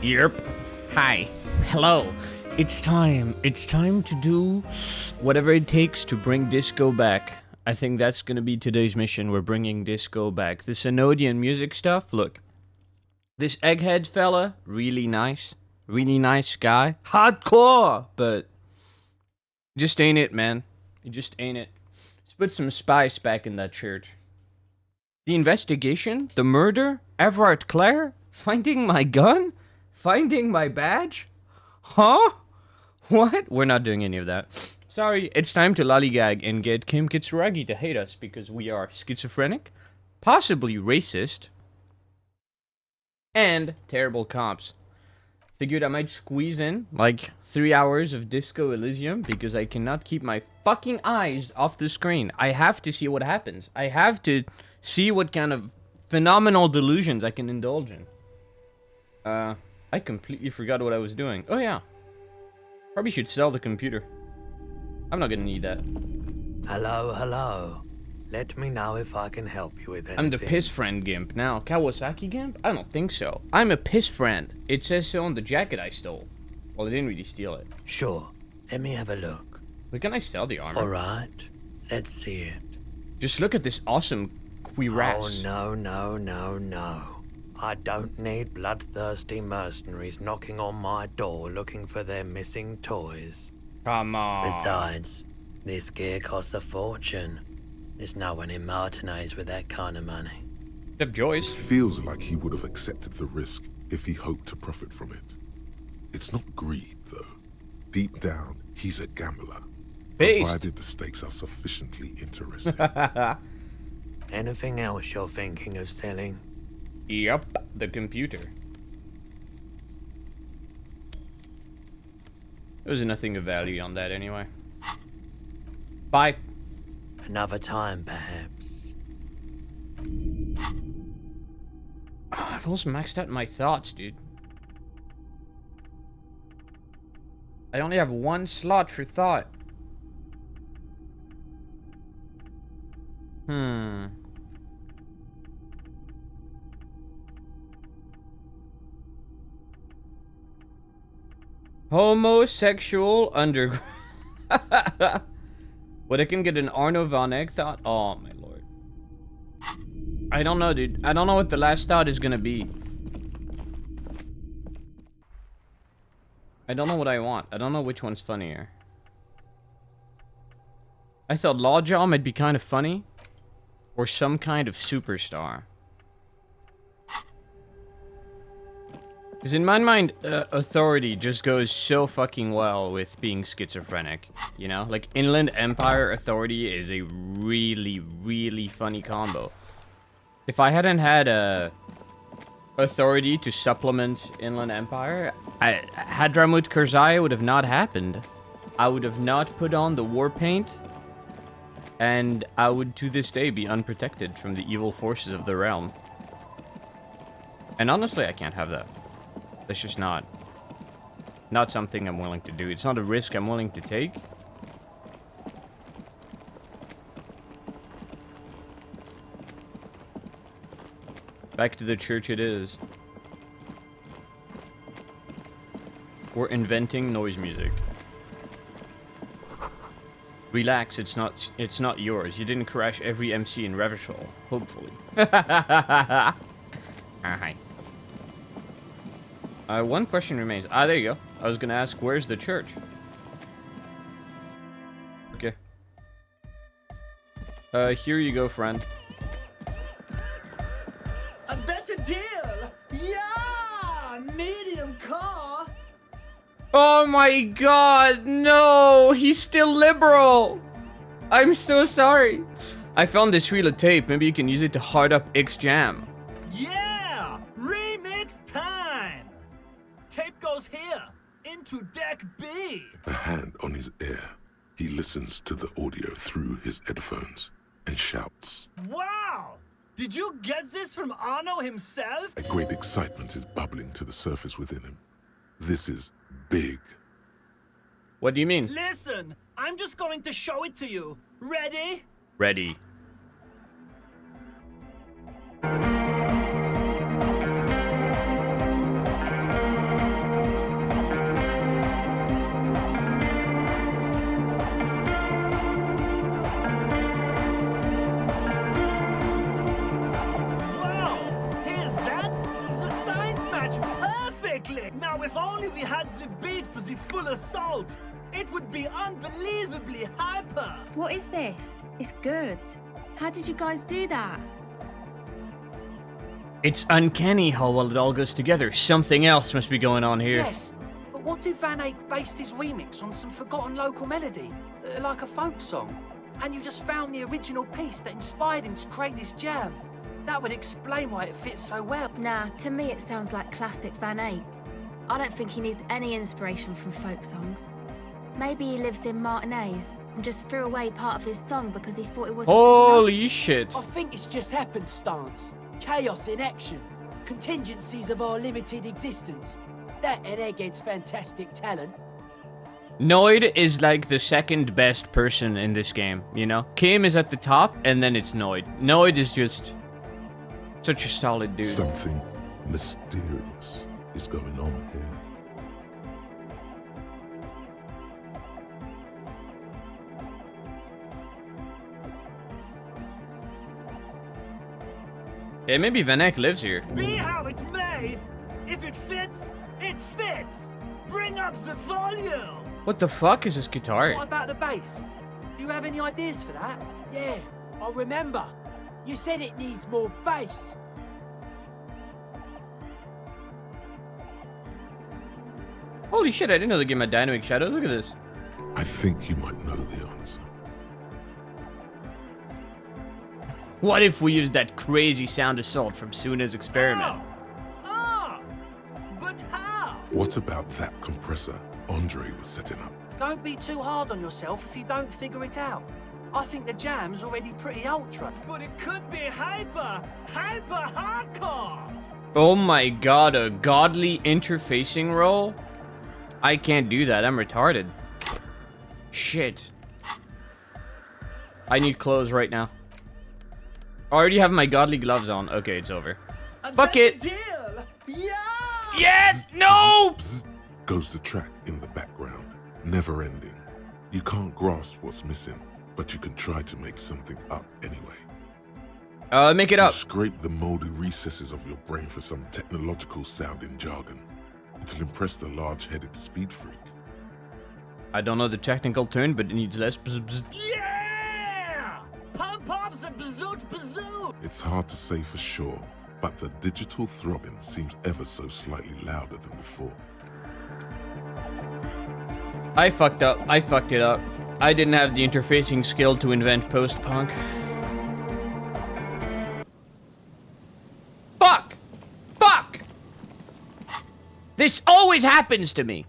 Yep. Hi. Hello. It's time. It's time to do whatever it takes to bring disco back. I think that's gonna be today's mission. We're bringing disco back. The Synodian music stuff, look. This egghead fella, really nice. Really nice guy. Hardcore! But just ain't it, man. It just ain't it. Let's put some spice back in that church. The investigation? The murder? Everard Clare? Finding my gun? Finding my badge? Huh? What? We're not doing any of that. Sorry, it's time to lollygag and get Kim Kitsuragi to hate us because we are schizophrenic, possibly racist, and terrible cops. Figured I might squeeze in like 3 hours of Disco Elysium because I cannot keep my fucking eyes off the screen. I have to see what happens. I have to see what kind of phenomenal delusions I can indulge in. I completely forgot what I was doing. Oh yeah. Probably should sell the computer. I'm not gonna need that. Hello, hello. Let me know if I can help you with anything. I'm the piss friend gimp now. Kawasaki gimp? I don't think so. I'm a piss friend. It says so on the jacket I stole. Well, I didn't really steal it. Sure. Let me have a look. But can I sell the armor? Alright. Let's see it. Just look at this awesome cuirass. Oh, no. I don't need bloodthirsty mercenaries knocking on my door looking for their missing toys. Come on. Besides, this gear costs a fortune. There's no one in Martinez with that kind of money. Except Joyce. Feels like he would have accepted the risk if he hoped to profit from it. It's not greed, though. Deep down, he's a gambler. Based. Provided the stakes are sufficiently interesting. Anything else you're thinking of selling? Yep, the computer. There was nothing of value on that anyway. Bye. Another time, perhaps. Oh, I've also maxed out my thoughts, dude. I only have one slot for thought. Homosexual underground. What, I can get an Arno Von Egg thought? Oh my lord. I don't know, dude. I don't know what the last thought is gonna be. I don't know what I want. I don't know which one's funnier. I thought Lawjaw might be kind of funny. Or some kind of superstar. Because in my mind, authority just goes so fucking well with being schizophrenic. You know? Like, Inland Empire authority is a really, really funny combo. If I hadn't had authority to supplement Inland Empire, Hadramut Kurzai would have not happened. I would have not put on the war paint. And I would, to this day, be unprotected from the evil forces of the realm. And honestly, I can't have that. That's just not something I'm willing to do. It's not a risk I'm willing to take. Back to the church it is. We're inventing noise music. Relax, it's not yours. You didn't crash every MC in Revachol, hopefully. Alright. One question remains. Ah, there you go. I was gonna ask, where's the church? Okay. Here you go, friend. A better deal! Yeah! Medium car! Oh my god, no! He's still liberal! I'm so sorry. I found this reel of tape. Maybe you can use it to hard up X-Jam. Yeah! Remix time! Tape goes here, into deck B. A hand on his ear, he listens to the audio through his headphones and shouts. Wow! Did you get this from Arno himself? A great excitement is bubbling to the surface within him. This is big. What do you mean? Listen, I'm just going to show it to you. Ready? Ready. wait for the full assault. It would be unbelievably hyper. What is this? It's good. How did you guys do that? It's uncanny how well it all goes together. Something else must be going on here. Yes, but what if Van Eyck based his remix on some forgotten local melody, like a folk song? And you just found the original piece that inspired him to create this jam? That would explain why it fits so well. Nah, to me it sounds like classic Van Eyck. I don't think he needs any inspiration from folk songs. Maybe he lives in Martinez and just threw away part of his song because he thought it wasn't good enough. Holy shit. I think it's just happenstance. Chaos in action. Contingencies of our limited existence. That and Egghead's fantastic talent. Noid is like the second best person in this game, you know? Kim is at the top, and then it's Noid. Noid is just such a solid dude. Something mysterious is going on here. Yeah, maybe Van Eyck lives here. Be how it may, if it fits, it fits. Bring up the volume. What the fuck is this guitar? What about the bass? Do you have any ideas for that? Yeah, I remember. You said it needs more bass. Holy shit, I didn't know the game had dynamic shadows. Look at this. I think you might know the answer. What if we use that crazy sound assault from Suna's experiment? But how? What about that compressor Andre was setting up? Don't be too hard on yourself if you don't figure it out. I think the jam's already pretty ultra. But it could be hyper hardcore. Oh my god, a godly interfacing roll? I can't do that, I'm retarded. Shit. I need clothes right now. I already have my godly gloves on. Okay, it's over. Fuck it! Deal. Yeah. Yes! No! Bzz goes the track in the background, never ending. You can't grasp what's missing, but you can try to make something up anyway. Make it You up. scrape the moldy recesses of your brain for some technological sounding jargon. It'll impress the large-headed speed freak. I don't know the technical term, but it needs less bzz bzz. Yeah. Pump off the bazoot bazoot. It's hard to say for sure, but the digital throbbing seems ever so slightly louder than before. I fucked up. I fucked it up. I didn't have the interfacing skill to invent post-punk. Fuck! Fuck! This always happens to me.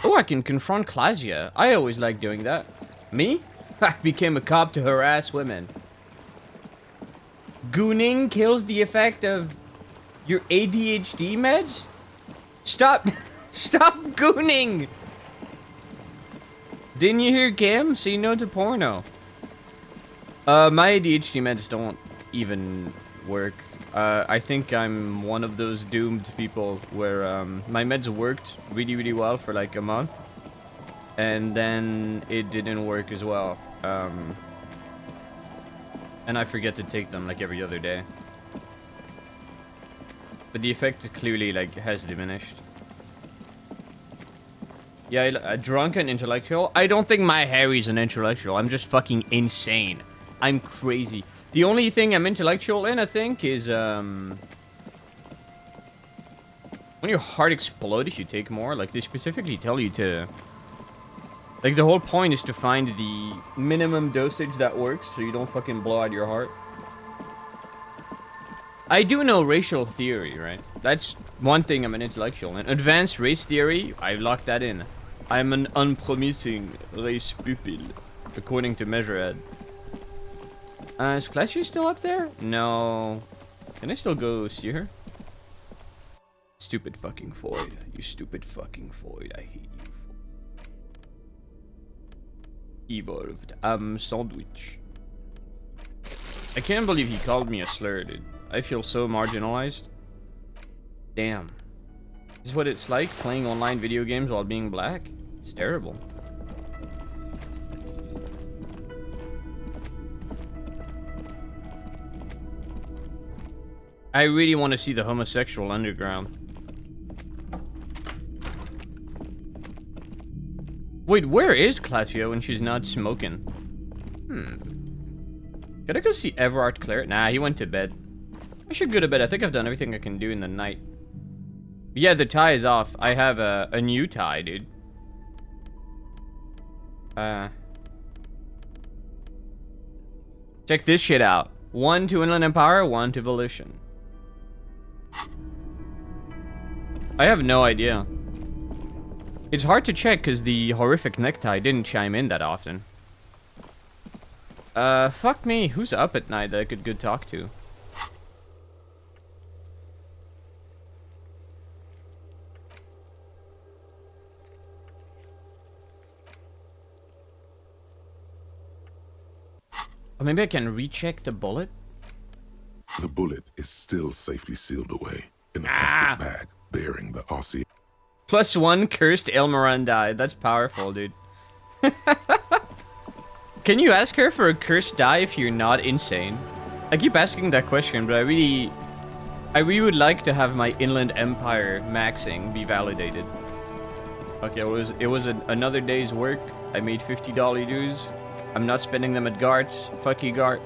Oh, I can confront Klasia. I always like doing that. Me? I became a cop to harass women. Gooning kills the effect of your ADHD meds? Stop. Stop gooning! Didn't you hear Cam? Say no to porno. My ADHD meds don't even work. I think I'm one of those doomed people where my meds worked really, really well for like a month. And then it didn't work as well. And I forget to take them like every other day. But the effect clearly like has diminished. Yeah, a drunken intellectual? I don't think my Harry's an intellectual. I'm just fucking insane. I'm crazy. The only thing I'm intellectual in, I think, is when your heart explodes, you take more. Like, they specifically tell you to... Like, the whole point is to find the minimum dosage that works, so you don't fucking blow out your heart. I do know racial theory, right? That's one thing I'm an intellectual in. Advanced race theory, I locked that in. I'm an unpromising race pupil, according to Measurehead. Is Classy still up there? No. Can I still go see her? Stupid fucking Void. You stupid fucking Void. I hate you. Evolved. Sandwich. I can't believe he called me a slur, dude. I feel so marginalized. Damn. This is what it's like playing online video games while being black? It's terrible. I really want to see the homosexual underground. Wait, where is Classio when she's not smoking? Gotta go see Everard Clare? Nah, he went to bed. I should go to bed. I think I've done everything I can do in the night. Yeah, the tie is off. I have a new tie, dude. Check this shit out. 1 to Inland Empire, 1 to Volition. I have no idea. It's hard to check because the horrific necktie didn't chime in that often. Fuck me. Who's up at night that I could go talk to? Or maybe I can recheck the bullet? The bullet is still safely sealed away in a plastic bag bearing the RC. +1 cursed Elmoran die. That's powerful, dude. Can you ask her for a cursed die if you're not insane? I keep asking that question, but I really would like to have my Inland Empire maxing be validated. Okay, it was another day's work. I made $50 dues. I'm not spending them at Gart's. Fuck you, Gart.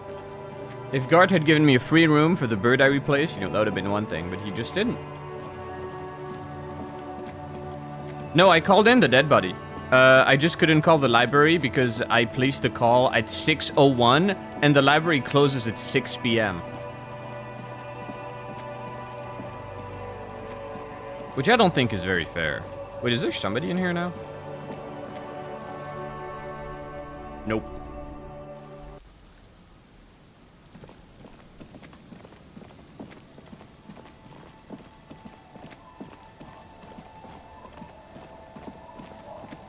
If Gart had given me a free room for the bird I replaced, you know, that would have been one thing, but he just didn't. No, I called in the dead body. I just couldn't call the library because I placed the call at 6:01 and the library closes at 6 p.m. Which I don't think is very fair. Wait, is there somebody in here now? Nope.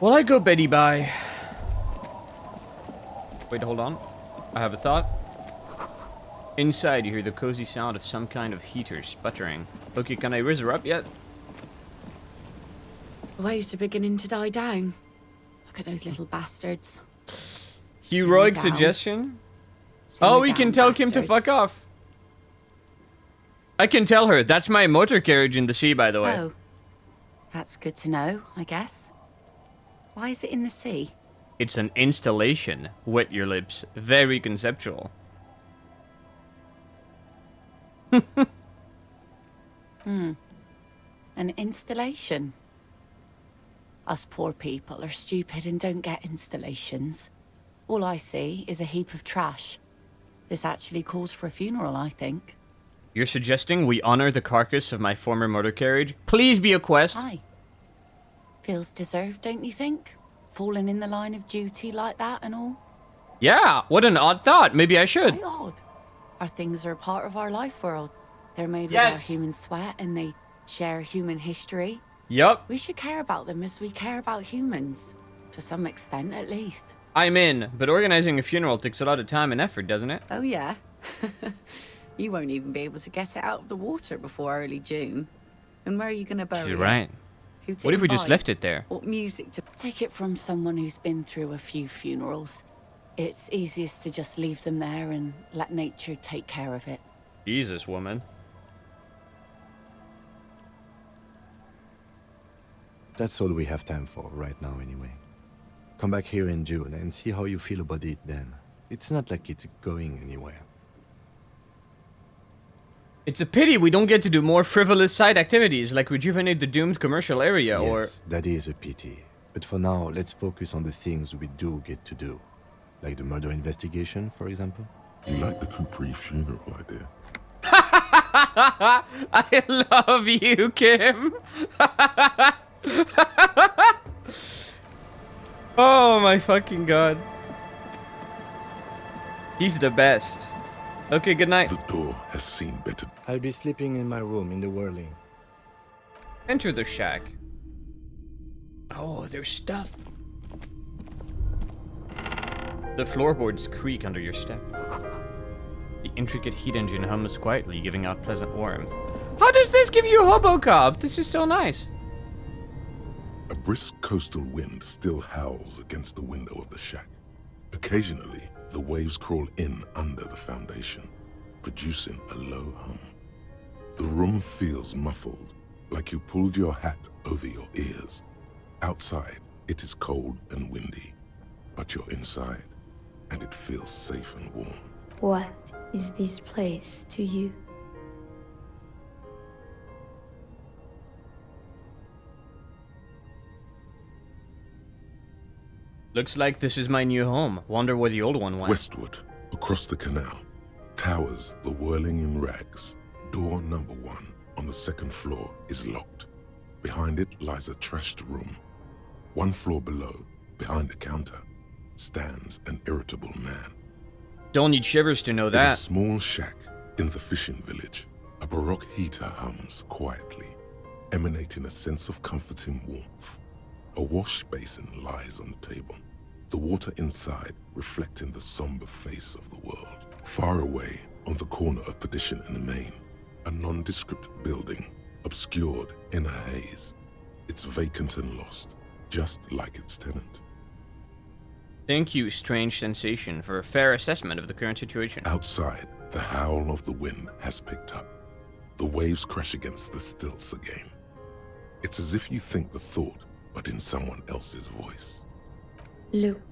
Well, I go Betty bye. Wait, hold on. I have a thought. Inside, you hear the cozy sound of some kind of heater sputtering. Okay, can I raise her up yet? The waves are beginning to die down. Look at those little bastards. Heroic Simmer down. suggestion? Simmer Oh, we can down, tell Kim to bastards. fuck off. I can tell her. That's my motor carriage in the sea, by the way. Oh, that's good to know, I guess. Why is it in the sea? It's an installation. Wet your lips. Very conceptual. An installation. Us poor people are stupid and don't get installations. All I see is a heap of trash. This actually calls for a funeral, I think. You're suggesting we honor the carcass of my former motor carriage? Please be a quest. Aye. Feels deserved, don't you think? Falling in the line of duty like that and all? Yeah, what an odd thought. Maybe I should. Very odd. Our things are a part of our life world. They're made with Yes. our human sweat and they share human history. Yup, We should care about them as we care about humans. To some extent, at least. I'm in. But organizing a funeral takes a lot of time and effort, doesn't it? Oh, yeah? You won't even be able to get it out of the water before early June. And where are you going to bury She's it? right. Who to What if we just invite? left it there? What music to... Take it from someone who's been through a few funerals. It's easiest to just leave them there and let nature take care of it. Jesus, woman. That's all we have time for right now anyway. Come back here in June and see how you feel about it then. It's not like it's going anywhere. It's a pity we don't get to do more frivolous side activities like rejuvenate the doomed commercial area Yes, that is a pity. But for now, let's focus on the things we do get to do. Like the murder investigation, for example. You like the Capri funeral idea? I love you, Kim. Oh my fucking god. He's the best. Okay, good night. The door has seen better. I'll be sleeping in my room in the whirling. Enter the shack. Oh, there's stuff. The floorboards creak under your step. The intricate heat engine hums quietly, giving out pleasant warmth. How does this give you Hobocob? This is so nice. A brisk coastal wind still howls against the window of the shack. Occasionally, the waves crawl in under the foundation, producing a low hum. The room feels muffled, like you pulled your hat over your ears. Outside, it is cold and windy, but you're inside, and it feels safe and warm. What is this place to you? Looks like this is my new home. Wonder where the old one went. Westward, across the canal, towers the whirling in rags. Door number 1 on the second floor is locked. Behind it lies a trashed room. 1 floor below, behind a counter, stands an irritable man. Don't need shivers to know In a that. small shack in the fishing village, a baroque heater hums quietly, emanating a sense of comforting warmth. A wash basin lies on the table, the water inside reflecting the somber face of the world. Far away, on the corner of Perdition and Main, a nondescript building, obscured in a haze. It's vacant and lost, just like its tenant. Thank you, Strange Sensation, for a fair assessment of the current situation. Outside, the howl of the wind has picked up. The waves crash against the stilts again. It's as if you think the thought, but in someone else's voice. Look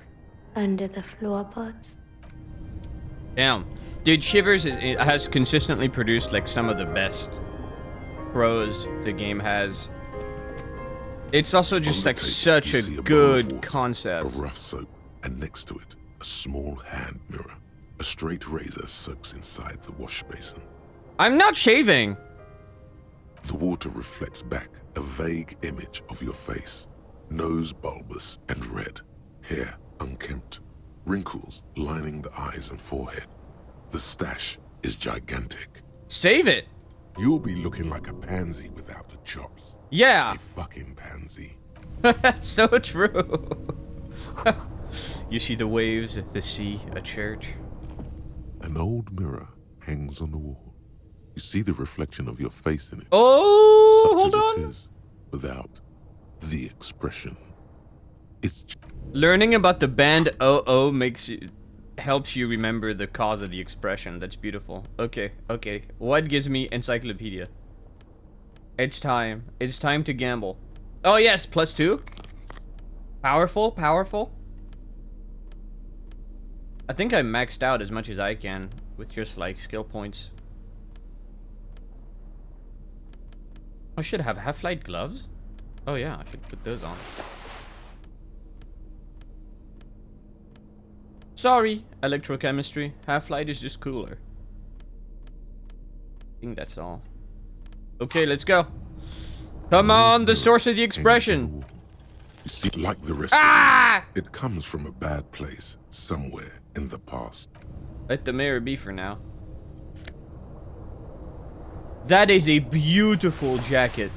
under the floorboards. Damn. Dude, Shivers it has consistently produced like some of the best prose the game has. It's also just like table, such you a see a bowl of good water, concept. A rough soap, and next to it, a small hand mirror. A straight razor soaks inside the wash basin. I'm not shaving! The water reflects back a vague image of your face. Nose bulbous and red, hair unkempt, wrinkles lining the eyes and forehead. The stash is gigantic. Save it! You'll be looking like a pansy without the chops. Yeah! A fucking pansy. So true. You see the waves, the sea, a church. An old mirror hangs on the wall. You see the reflection of your face in it. Oh, such hold as on. it is, without the expression. It's Learning about the band OO helps you remember the cause of the expression. That's beautiful. Okay. What gives me encyclopedia? It's time. It's time to gamble. Oh yes, +2. Powerful. I think I maxed out as much as I can with just like skill points. I should have Half-Light gloves. Oh yeah, I should put those on. Sorry, electrochemistry. Half-Light is just cooler. I think that's all. Okay, let's go. Come on, the source of the expression. You see, like the rest Ah! of it comes from a bad place somewhere in the past. Let the mirror be for now. That is a beautiful jacket.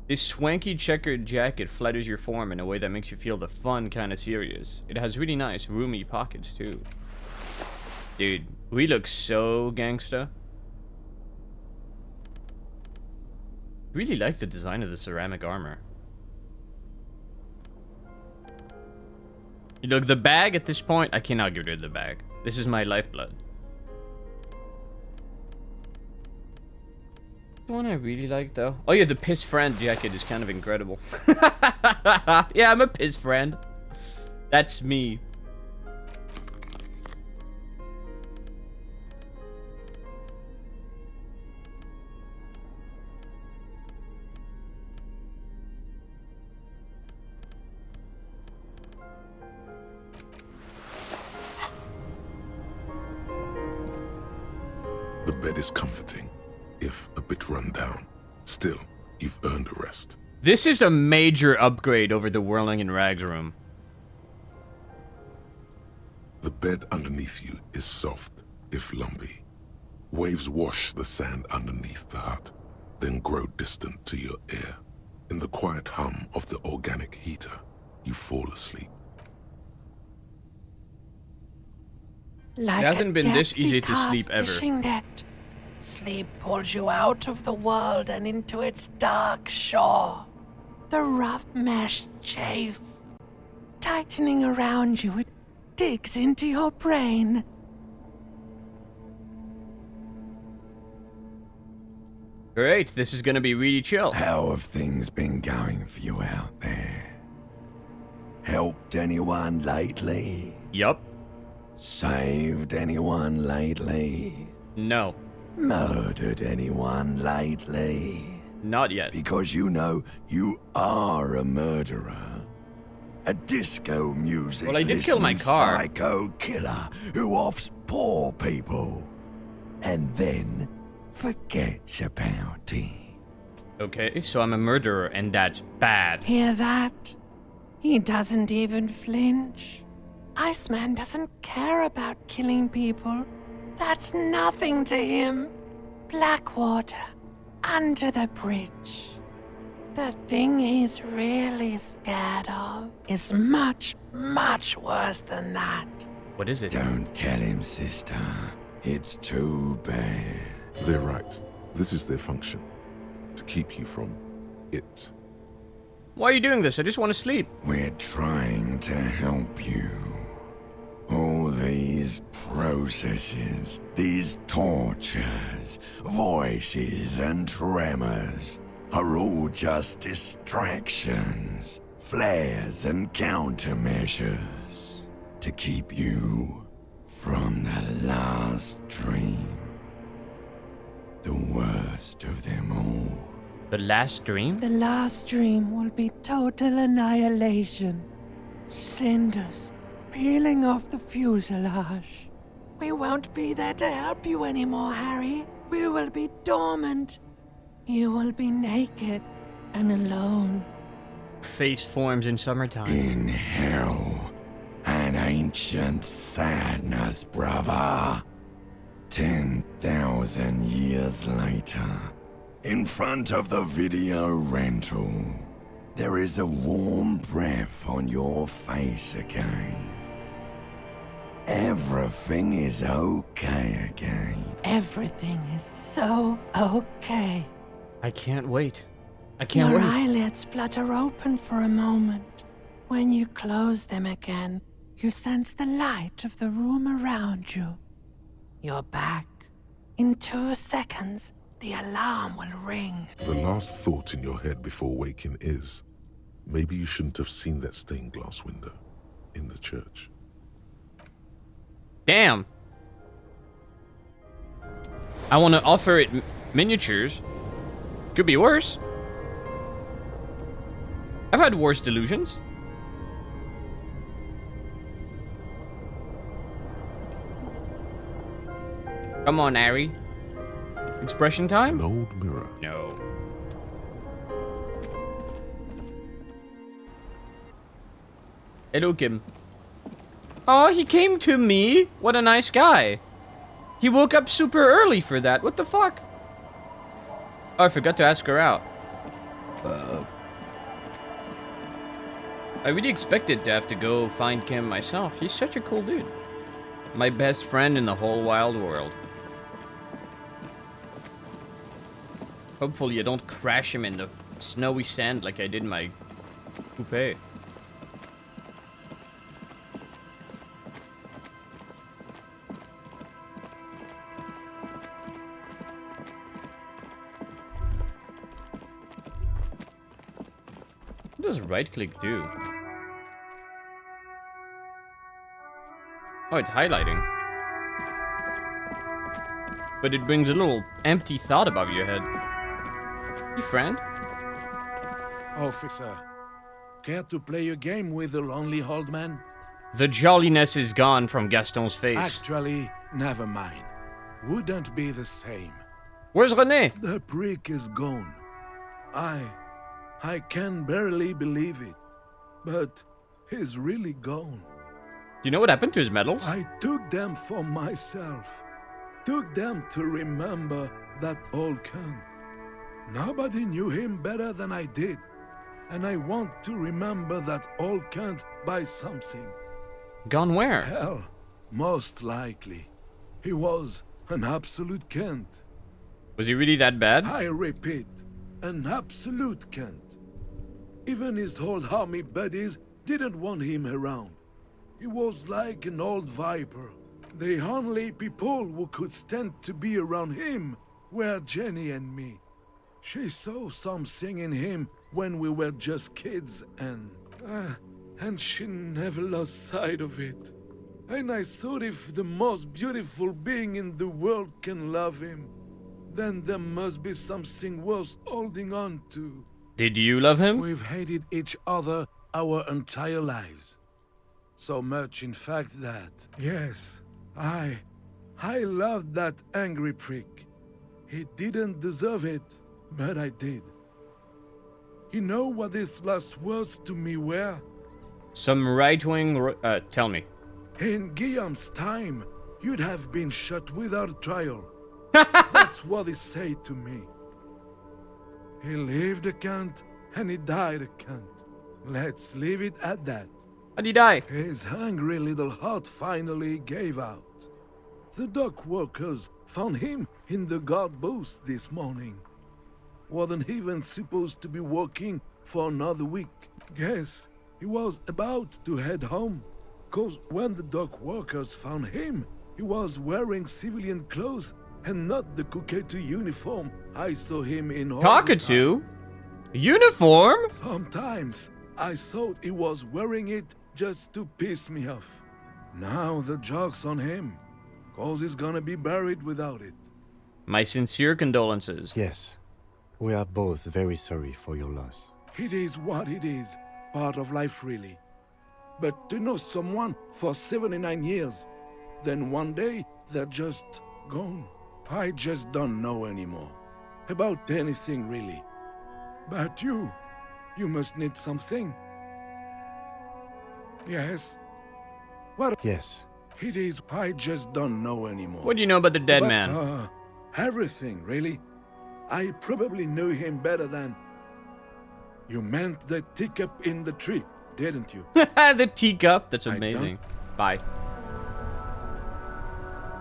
This swanky checkered jacket flatters your form in a way that makes you feel the fun kind of serious. It has really nice, roomy pockets too. Dude, we look so gangsta. Really like the design of the ceramic armor. You look, the bag at this point, I cannot get rid of the bag. This is my lifeblood. The one I really like though. Oh yeah, the piss friend jacket is kind of incredible. Yeah, I'm a piss friend. That's me. The bed is comforting, if a bit run down. Still, you've earned a rest. This is a major upgrade over the Whirling in Rags room. The bed underneath you is soft, if lumpy. Waves wash the sand underneath the hut, then grow distant to your ear. In the quiet hum of the organic heater, you fall asleep. Like It hasn't been this easy to cast sleep ever. fishing net. Sleep pulls you out of the world and into its dark shore. The rough mesh chafes. Tightening around you, it digs into your brain. Great, this is gonna be really chill. How have things been going for you out there? Helped anyone lately? Yup. Saved anyone lately? No. Murdered anyone lately? Not yet. Because you know you are a murderer. A disco music Well, I did kill my listening car. psycho killer who offs poor people. And then forgets about it. Okay, so I'm a murderer, and that's bad. Hear that? He doesn't even flinch. Iceman doesn't care about killing people. That's nothing to him. Blackwater, under the bridge. The thing he's really scared of is much, much worse than that. What is it? Don't tell him, sister. It's too bad. They're right. This is their function. To keep you from it. Why are you doing this? I just want to sleep. We're trying to help you. All these processes, these tortures, voices and tremors are all just distractions, flares and countermeasures to keep you from the last dream. The worst of them all. The last dream? The last dream will be total annihilation. Cinders peeling off the fuselage. We won't be there to help you anymore, Harry. We will be dormant. You will be naked and alone. Face forms in summertime. In hell, an ancient sadness, brother. 10,000 years later, in front of the video rental, there is a warm breath on your face again. Everything is okay again. Everything is so okay. I can't wait. I can't Your wait. eyelids flutter open for a moment. When you close them again, you sense the light of the room around you. You're back. In 2 seconds, the alarm will ring. The last thought in your head before waking is, maybe you shouldn't have seen that stained glass window in the church. Damn. I want to offer it miniatures. Could be worse. I've had worse delusions. Come on, Harry. Expression time? An old mirror. No. Hello, Kim. Oh, he came to me. What a nice guy. He woke up super early for that. What the fuck? Oh, I forgot to ask her out. I really expected to have to go find Kim myself. He's such a cool dude. My best friend in the whole wild world. Hopefully I don't crash him in the snowy sand like I did my coupe. What does right click do? Oh, it's highlighting. But it brings a little empty thought above your head. You friend? Officer, care to play a game with the lonely old man? The jolliness is gone from Gaston's face. Actually, never mind. Wouldn't be the same. Where's René? The prick is gone. I can barely believe it. But he's really gone. Do you know what happened to his medals? I took them for myself. Took them to remember that old cunt. Nobody knew him better than I did. And I want to remember that old cunt by something. Gone where? Hell, most likely. He was an absolute cunt. Was he really that bad? I repeat, an absolute cunt. Even his old army buddies didn't want him around. He was like an old viper. The only people who could stand to be around him were Jenny and me. She saw something in him when we were just kids, and she never lost sight of it. And I thought if the most beautiful being in the world can love him, then there must be something worth holding on to. Did you love him? We've hated each other our entire lives. So much, in fact, that... Yes, I loved that angry prick. He didn't deserve it, but I did. You know what his last words to me were? Some right-wing... tell me. In Guillaume's time, you'd have been shot without trial. That's what he said to me. He lived a cunt, and he died a cunt. Let's leave it at that. How'd he die? His hungry little heart finally gave out. The dock workers found him in the guard booth this morning. Wasn't even supposed to be working for another week. Guess he was about to head home. Cause when the dock workers found him, he was wearing civilian clothes and not the Cockatoo uniform I saw him in all Cockatoo? Uniform? Sometimes I thought he was wearing it just to piss me off. Now the joke's on him, cause he's gonna be buried without it. My sincere condolences. Yes, we are both very sorry for your loss. It is what it is, part of life really. But to know someone for 79 years, then one day they're just gone. I just don't know anymore. About anything really. But you must need something. Yes? What? Yes. It is, I just don't know anymore. What do you know about the dead man? Everything, really. I probably knew him better than... You meant the teacup in the tree, didn't you? The teacup? That's amazing. Bye.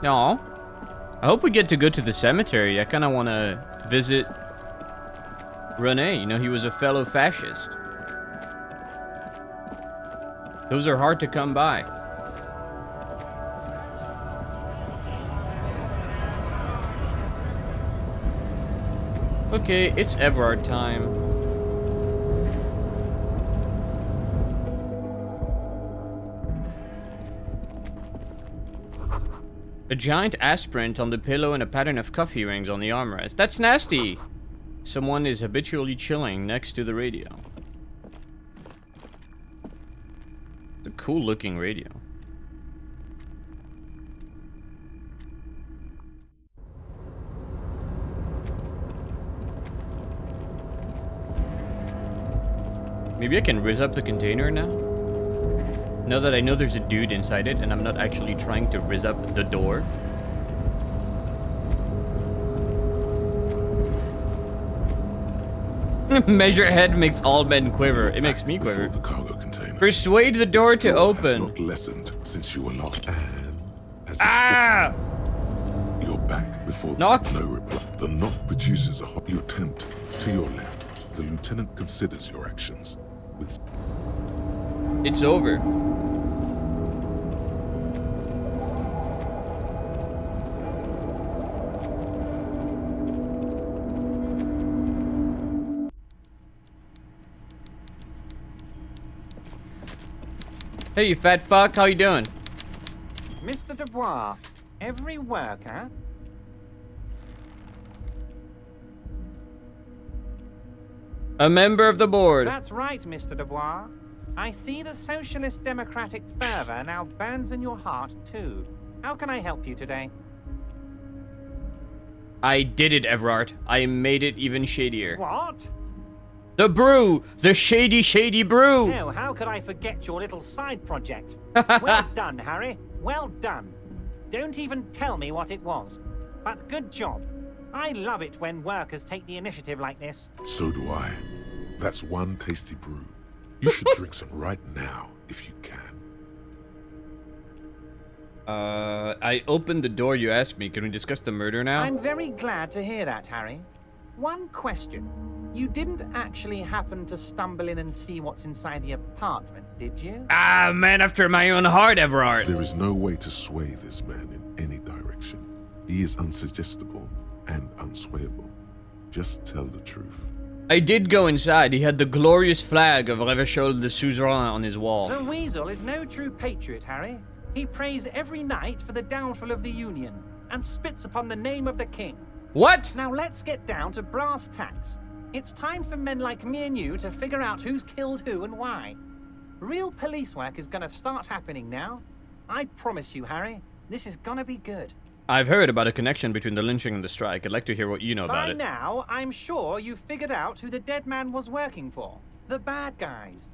No. I hope we get to go to the cemetery. I kind of want to visit René. You know, he was a fellow fascist. Those are hard to come by. Okay, it's Everard time. A giant aspirant on the pillow and a pattern of coffee rings on the armrest. That's nasty! Someone is habitually chilling next to the radio. It's a cool looking radio. Maybe I can riz up the container now? Now that I know there's a dude inside it and I'm not actually trying to riz up the door. Measure head makes all men quiver. It makes me quiver. The cargo container. Persuade the door to open. Has not lessened since you were locked. Ah! You're back before knock. No reply. The knock produces a hot. You attempt to your left. The lieutenant considers your actions with. It's over. Hey, you fat fuck, how you doing? Mr. Dubois, every worker... A member of the board. That's right, Mr. Dubois. I see the socialist democratic fervor now burns in your heart, too. How can I help you today? I did it, Everard. I made it even shadier. What? The brew! The shady brew! No, how could I forget your little side project? Well done, Harry. Well done. Don't even tell me what it was. But good job. I love it when workers take the initiative like this. So do I. That's one tasty brew. You should drink some right now, if you can. I opened the door you asked me. Can we discuss the murder now? I'm very glad to hear that, Harry. One question. You didn't actually happen to stumble in and see what's inside the apartment, did you? Ah, man after my own heart, Everard. There is no way to sway this man in any direction. He is unsuggestible and unswayable. Just tell the truth. I did go inside. He had the glorious flag of Revachol de Suzerain on his wall. The Weasel is no true patriot, Harry. He prays every night for the downfall of the Union and spits upon the name of the king. What? Now let's get down to brass tacks. It's time for men like me and you to figure out who's killed who and why. Real police work is gonna start happening now. I promise you, Harry, this is gonna be good. I've heard about a connection between the lynching and the strike. I'd like to hear what you know about By it. now, I'm sure you've figured out who the dead man was working for. The bad guys.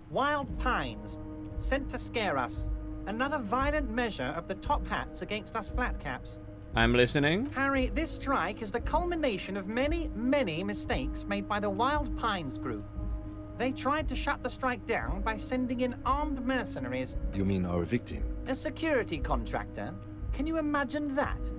Wild Pines. Sent to scare us. Another violent measure of the top hats against us flatcaps. I'm listening. Harry, this strike is the culmination of many, many mistakes made by the Wild Pines group. They tried to shut the strike down by sending in armed mercenaries. You mean our victim? A security contractor. Can you imagine that?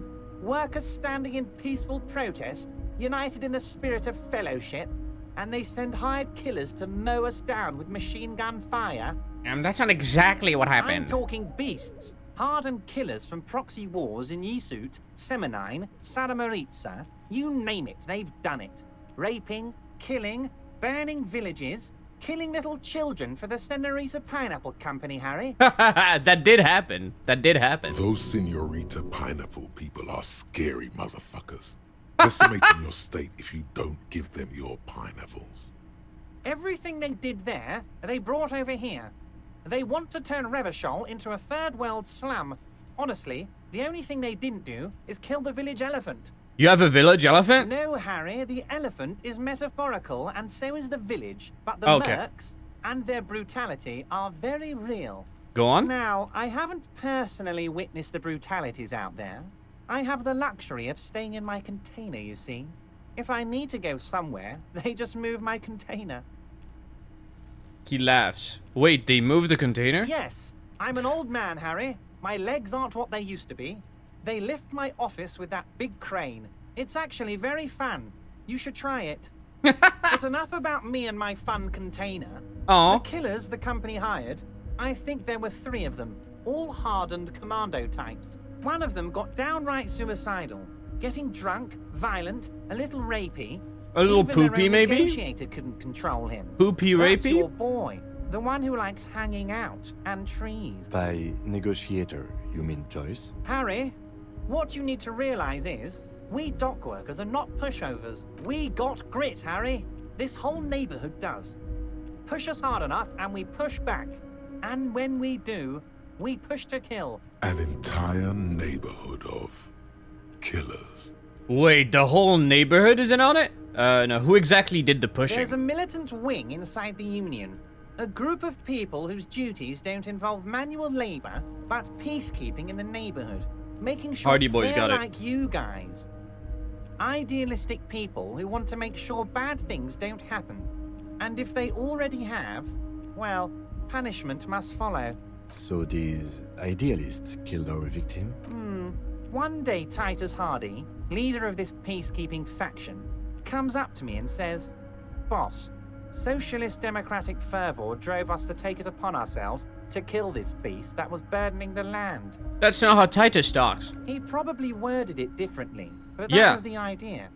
Workers standing in peaceful protest, united in the spirit of fellowship, and they send hired killers to mow us down with machine gun fire? That's not exactly what I'm happened. talking beasts. Hardened killers from proxy wars in Yisut, Semenine, Saramaritsa, you name it, they've done it. Raping, killing, burning villages, killing little children for the Senorita Pineapple Company, Harry. That did happen. That did happen. Those Senorita Pineapple people are scary motherfuckers. Decimating your state if you don't give them your pineapples. Everything they did there, they brought over here. They want to turn Revachol into a third world slum. Honestly, the only thing they didn't do is kill the village elephant. You have a village elephant? No, Harry, the elephant is metaphorical and so is the village, but the mercs and their brutality are very real. Go on. Now, I haven't personally witnessed the brutalities out there. I have the luxury of staying in my container, you see. If I need to go somewhere, they just move my container. He laughs. Wait, they moved the container? Yes, I'm an old man, Harry. My legs aren't what they used to be. They lift my office with that big crane. It's actually very fun. You should try it. But enough about me and my fun container. Oh. The killers the company hired, I think there were 3 of them, all hardened commando types. One of them got downright suicidal, getting drunk, violent, a little rapey. A little Even poopy, their own maybe? negotiator couldn't control him. Poopy That's rapey? your boy, the one who likes hanging out and trees. By negotiator, you mean Joyce? Harry, what you need to realize is, we dock workers are not pushovers. We got grit, Harry. This whole neighborhood does. Push us hard enough and we push back. And when we do, we push to kill. An entire neighborhood of killers. Wait, the whole neighborhood is in on it? No, who exactly did the pushing? There's a militant wing inside the Union. A group of people whose duties don't involve manual labor, but peacekeeping in the neighborhood. Making sure Hardy Boys they're got it. like you guys. Idealistic people who want to make sure bad things don't happen. And if they already have, well, punishment must follow. So these idealists killed our victim? One day Titus Hardy, leader of this peacekeeping faction, comes up to me and says, "Boss, socialist democratic fervor drove us to take it upon ourselves to kill this beast that was burdening the land." That's not how Titus talks. He probably worded it differently, but that Yeah. was the idea.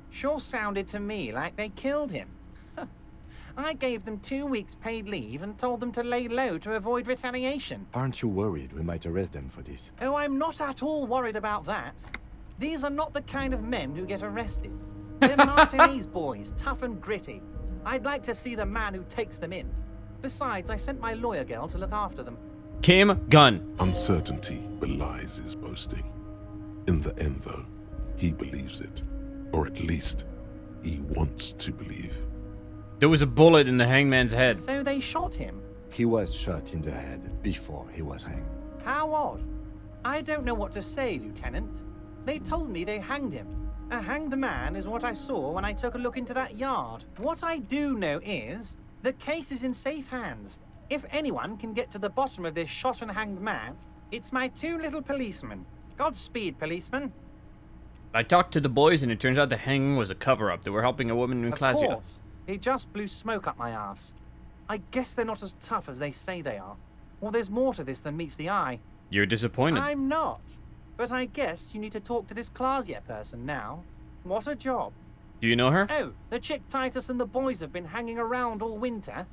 Sure sounded to me like they killed him. I gave them 2 weeks paid leave and told them to lay low to avoid retaliation. Aren't you worried we might arrest them for this? Oh, I'm not at all worried about that. These are not the kind of men who get arrested. They're Martinez boys, tough and gritty. I'd like to see the man who takes them in. Besides, I sent my lawyer girl to look after them. Kim Gunn. Uncertainty belies his boasting. In the end, though, he believes it. Or at least, he wants to believe. There was a bullet in the hangman's head. So they shot him. He was shot in the head before he was hanged. How odd. I don't know what to say, Lieutenant. They told me they hanged him. A hanged man is what I saw when I took a look into that yard. What I do know is, the case is in safe hands. If anyone can get to the bottom of this shot and hanged man, it's my 2 little policemen. Godspeed, policeman. I talked to the boys and it turns out the hanging was a cover-up. They were helping a woman in Of class. course. It just blew smoke up my ass. I guess they're not as tough as they say they are. Well, there's more to this than meets the eye. You're disappointed. I'm not. But I guess you need to talk to this Clasier person now. What a job. Do you know her? Oh, the chick Titus and the boys have been hanging around all winter.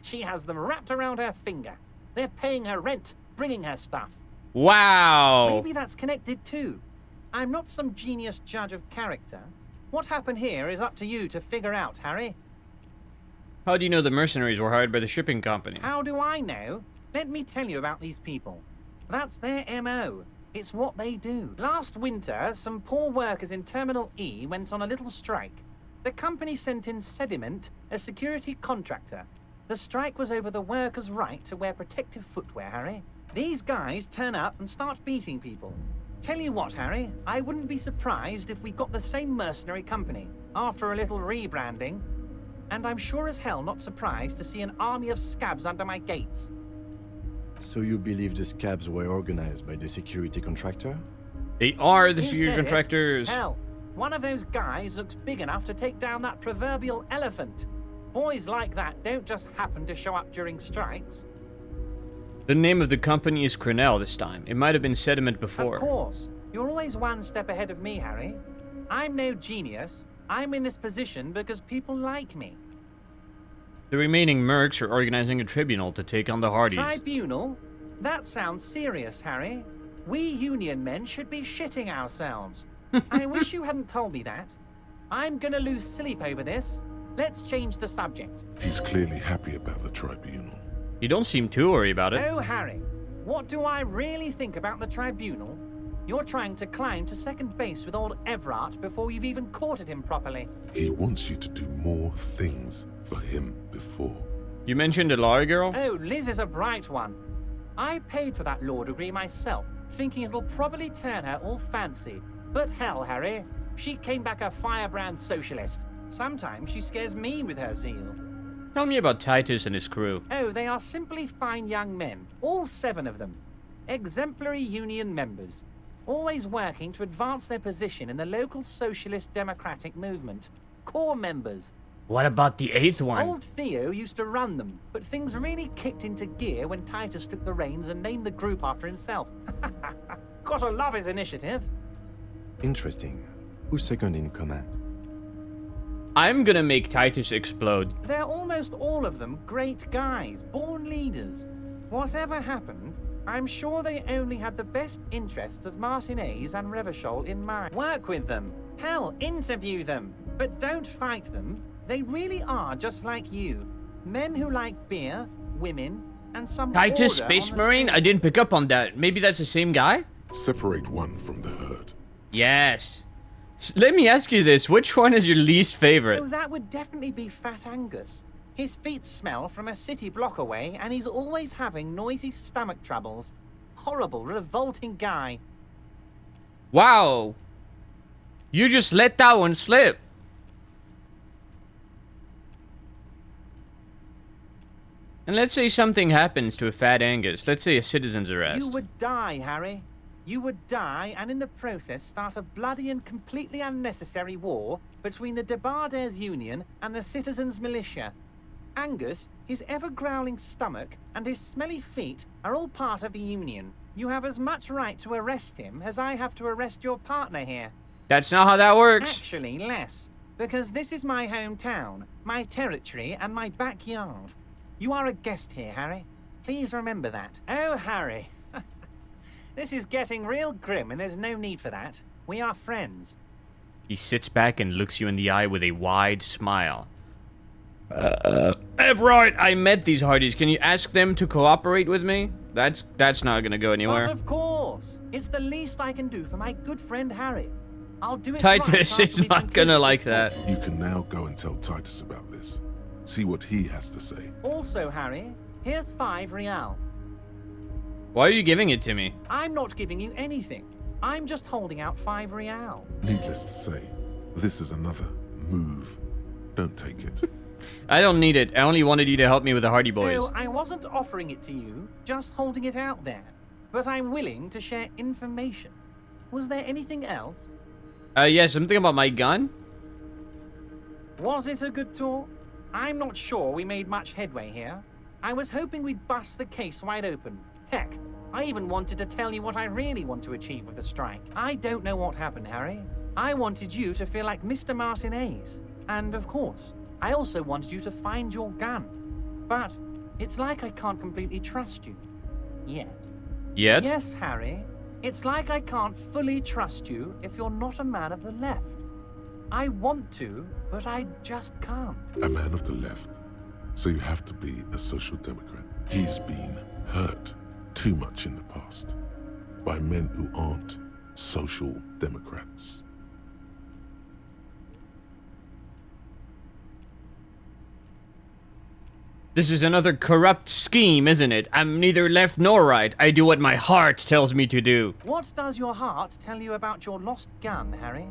She has them wrapped around her finger. They're paying her rent, bringing her stuff. Wow. Maybe that's connected too. I'm not some genius judge of character. What happened here is up to you to figure out, Harry. How do you know the mercenaries were hired by the shipping company? How do I know? Let me tell you about these people. That's their MO. It's what they do. Last winter, some poor workers in Terminal E went on a little strike. The company sent in Sediment, a security contractor. The strike was over the workers' right to wear protective footwear, Harry. These guys turn up and start beating people. Tell you what, Harry, I wouldn't be surprised if we got the same mercenary company after a little rebranding. And I'm sure as hell not surprised to see an army of scabs under my gates. So you believe the scabs were organized by the security contractor? They are the You security said it. contractors. Hell, one of those guys looks big enough to take down that proverbial elephant. Boys like that don't just happen to show up during strikes. The name of the company is Crenell this time. It might have been Sediment before. Of course. You're always one step ahead of me, Harry. I'm no genius. I'm in this position because people like me. The remaining mercs are organizing a tribunal to take on the Hardys. Tribunal? That sounds serious, Harry. We Union men should be shitting ourselves. I wish you hadn't told me that. I'm gonna lose sleep over this. Let's change the subject. He's clearly happy about the tribunal. You don't seem too worried about it. Oh, Harry, what do I really think about the tribunal? You're trying to climb to second base with old Everard before you've even courted him properly. He wants you to do more things for him before. You mentioned the lawyer girl? Oh, Liz is a bright one. I paid for that law degree myself, thinking it'll probably turn her all fancy. But hell, Harry, she came back a firebrand socialist. Sometimes she scares me with her zeal. Tell me about Titus and his crew. Oh, they are simply fine young men, all 7 of them. Exemplary union members, always working to advance their position in the local socialist democratic movement. Core members. What about the 8th one? Old Theo used to run them, but things really kicked into gear when Titus took the reins and named the group after himself. Gotta love his initiative. Interesting. Who's second in command? I'm gonna make Titus explode. They're almost all of them great guys, born leaders. Whatever happened, I'm sure they only had the best interests of Martinez and Revachol in mind. Work with them. Hell, interview them. But don't fight them. They really are just like you. Men who like beer, women, and some Titus, order Space on the Marine? I streets. didn't pick up on that. Maybe that's the same guy? Separate one from the herd. Yes. Let me ask you this. Which one is your least favorite? Oh, that would definitely be Fat Angus. His feet smell from a city block away, and he's always having noisy stomach troubles. Horrible, revolting guy. Wow. You just let that one slip. And let's say something happens to a Fat Angus. Let's say a citizen's arrest. You would die, Harry. You would die, and in the process start a bloody and completely unnecessary war between the Debarders Union and the Citizens Militia. Angus, his ever-growling stomach, and his smelly feet are all part of the Union. You have as much right to arrest him as I have to arrest your partner here. That's not how that works. Actually, less. Because this is my hometown, my territory, and my backyard. You are a guest here, Harry. Please remember that. Oh, Harry. This is getting real grim, and there's no need for that. We are friends. He sits back and looks you in the eye with a wide smile. Everard, I met these Hardys. Can you ask them to cooperate with me? That's not gonna go anywhere. But of course. It's the least I can do for my good friend Harry. I'll do it Titus right is after we not conclude gonna this like talk. that. You can now go and tell Titus about this. See what he has to say. Also, Harry, here's 5 real. Why are you giving it to me? I'm not giving you anything. I'm just holding out 5 real. Needless to say, this is another move. Don't take it. I don't need it. I only wanted you to help me with the Hardy Boys. No, I wasn't offering it to you, just holding it out there. But I'm willing to share information. Was there anything else? Yeah, something about my gun? Was it a good talk? I'm not sure we made much headway here. I was hoping we'd bust the case wide open. Heck, I even wanted to tell you what I really want to achieve with the strike. I don't know what happened, Harry. I wanted you to feel like Mr. Martinez. And of course, I also wanted you to find your gun. But it's like I can't completely trust you. Yet. Yet? Yes, Harry. It's like I can't fully trust you if you're not a man of the left. I want to, but I just can't. A man of the left. So you have to be a social democrat. He's been hurt too much in the past by men who aren't social democrats. This is another corrupt scheme, isn't it? I'm neither left nor right. I do what my heart tells me to do. What does your heart tell you about your lost gun, Harry?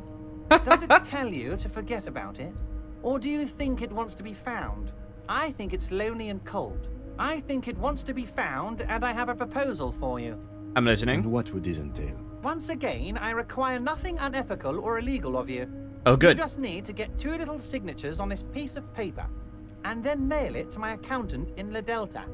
Does it tell you to forget about it? Or do you think it wants to be found? I think it's lonely and cold. I think it wants to be found, and I have a proposal for you. I'm listening. And what would this entail? Once again, I require nothing unethical or illegal of you. Oh, good. You just need to get 2 little signatures on this piece of paper, and then mail it to my accountant in La Delta.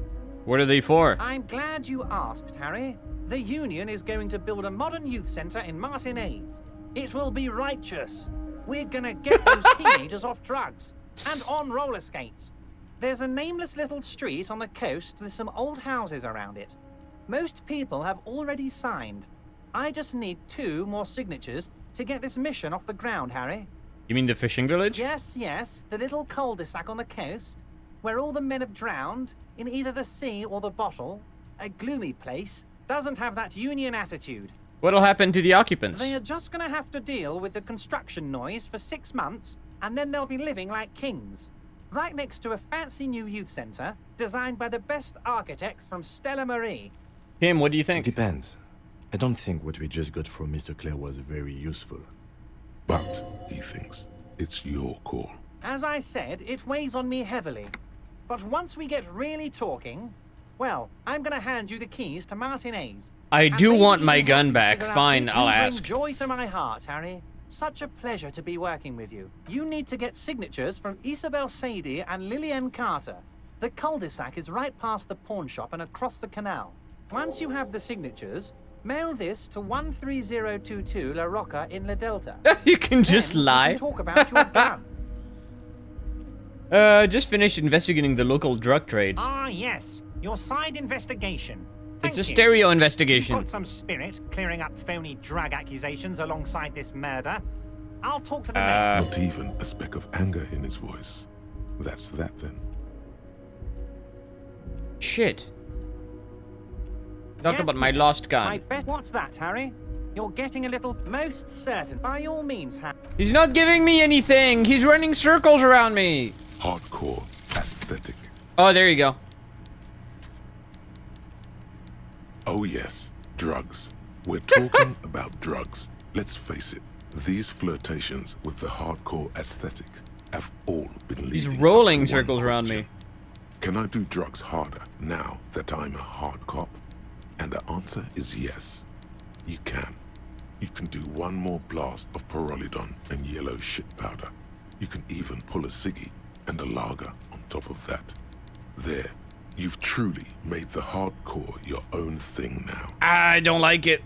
What are they for? I'm glad you asked, Harry. The Union is going to build a modern youth centre in Martinez. It will be righteous. We're gonna get those teenagers off drugs and on roller skates. There's a nameless little street on the coast with some old houses around it. Most people have already signed. I just need 2 more signatures to get this mission off the ground, Harry. You mean the fishing village? Yes, yes, the little cul-de-sac on the coast, where all the men have drowned in either the sea or the bottle. A gloomy place, doesn't have that Union attitude. What'll happen to the occupants? They are just gonna have to deal with the construction noise for 6 months, and then they'll be living like kings. Right next to a fancy new youth centre, designed by the best architects from Stella Marie. Tim, what do you think? It depends. I don't think what we just got from Mr. Clare was very useful. But, he thinks, it's your call. As I said, it weighs on me heavily. But once we get really talking, well, I'm gonna hand you the keys to Martinez. I do want my gun back. Fine, I'll You bring ask. joy to my heart, Harry. Such a pleasure to be working with you. You need to get signatures from Isabel Sadie and Lillian Carter. The cul-de-sac is right past the pawn shop and across the canal. Once you have the signatures, mail this to 13022 La Rocca in La Delta. You can just Then lie. We can talk about your gun. Just finished investigating the local drug trades. Ah, yes. Your side investigation. Thank It's a you. stereo investigation. You've got some spirit clearing up phony drug accusations alongside this murder. I'll talk to the men. Not even a speck of anger in his voice. That's that then. Shit. Talk Yes, about my yes. lost gun. I bet. What's that, Harry? You're getting a little most certain. By all means, Harry. He's not giving me anything. He's running circles around me. Hardcore aesthetic. Oh, there you go. Oh yes, drugs. We're talking about drugs. Let's face it, these flirtations with the hardcore aesthetic have all been leading He's up rolling to one circles around question. me. Can I do drugs harder now that I'm a hard cop? And the answer is yes. You can. You can do one more blast of pyrrolidon and yellow shit powder. You can even pull a ciggy and a lager on top of that. There. You've truly made the hardcore your own thing now. I don't like it.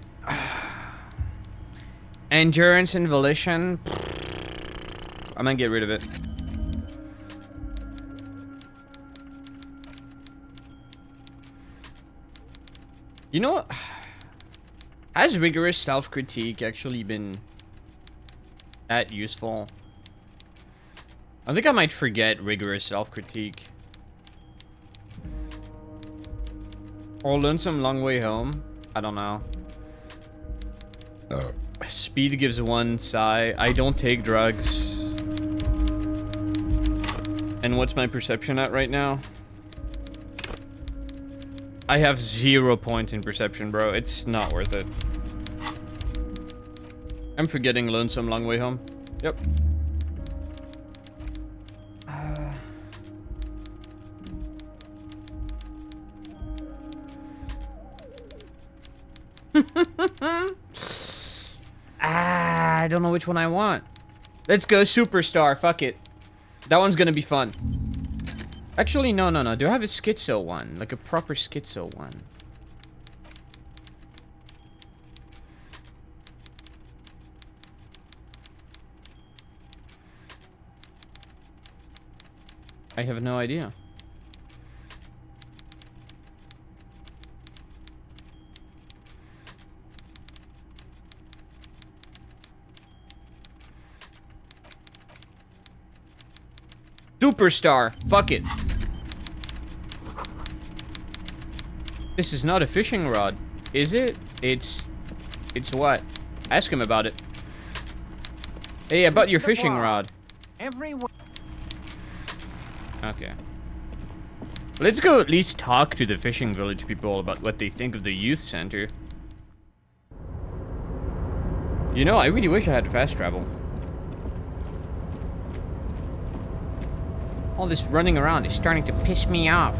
Endurance and volition. I'm gonna get rid of it. You know what? Has rigorous self-critique actually been that useful? I think I might forget rigorous self-critique. Or learn some long way home. I don't know. Speed gives 1 sigh. I don't take drugs. And what's my perception at right now? I have 0 points in perception, bro. It's not worth it. I'm forgetting Lonesome Long Way Home. Yep. I don't know which one I want. Let's go Superstar. Fuck it. That one's gonna be fun. Actually, no. Do I have a schizo one? Like a proper schizo one? I have no idea. Superstar! Fuck it. This is not a fishing rod, is it? It's what? Ask him about it. Hey, about your fishing rod. Everyone. Okay. Let's go at least talk to the fishing village people about what they think of the youth center. You know, I really wish I had fast travel. All this running around is starting to piss me off.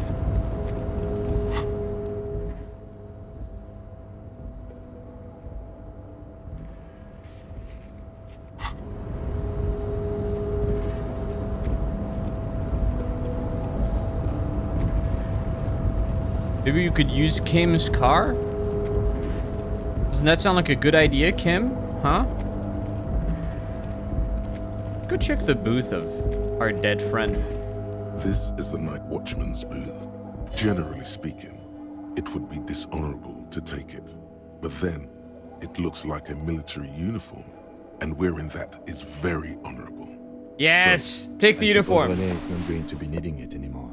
Maybe you could use Kim's car? Doesn't that sound like a good idea, Kim? Huh? Go check the booth of our dead friend. This is the night watchman's booth. Generally speaking, it would be dishonorable to take it. But then, it looks like a military uniform, and wearing that is very honorable. Yes! So, take the uniform! René is not going to be needing it anymore.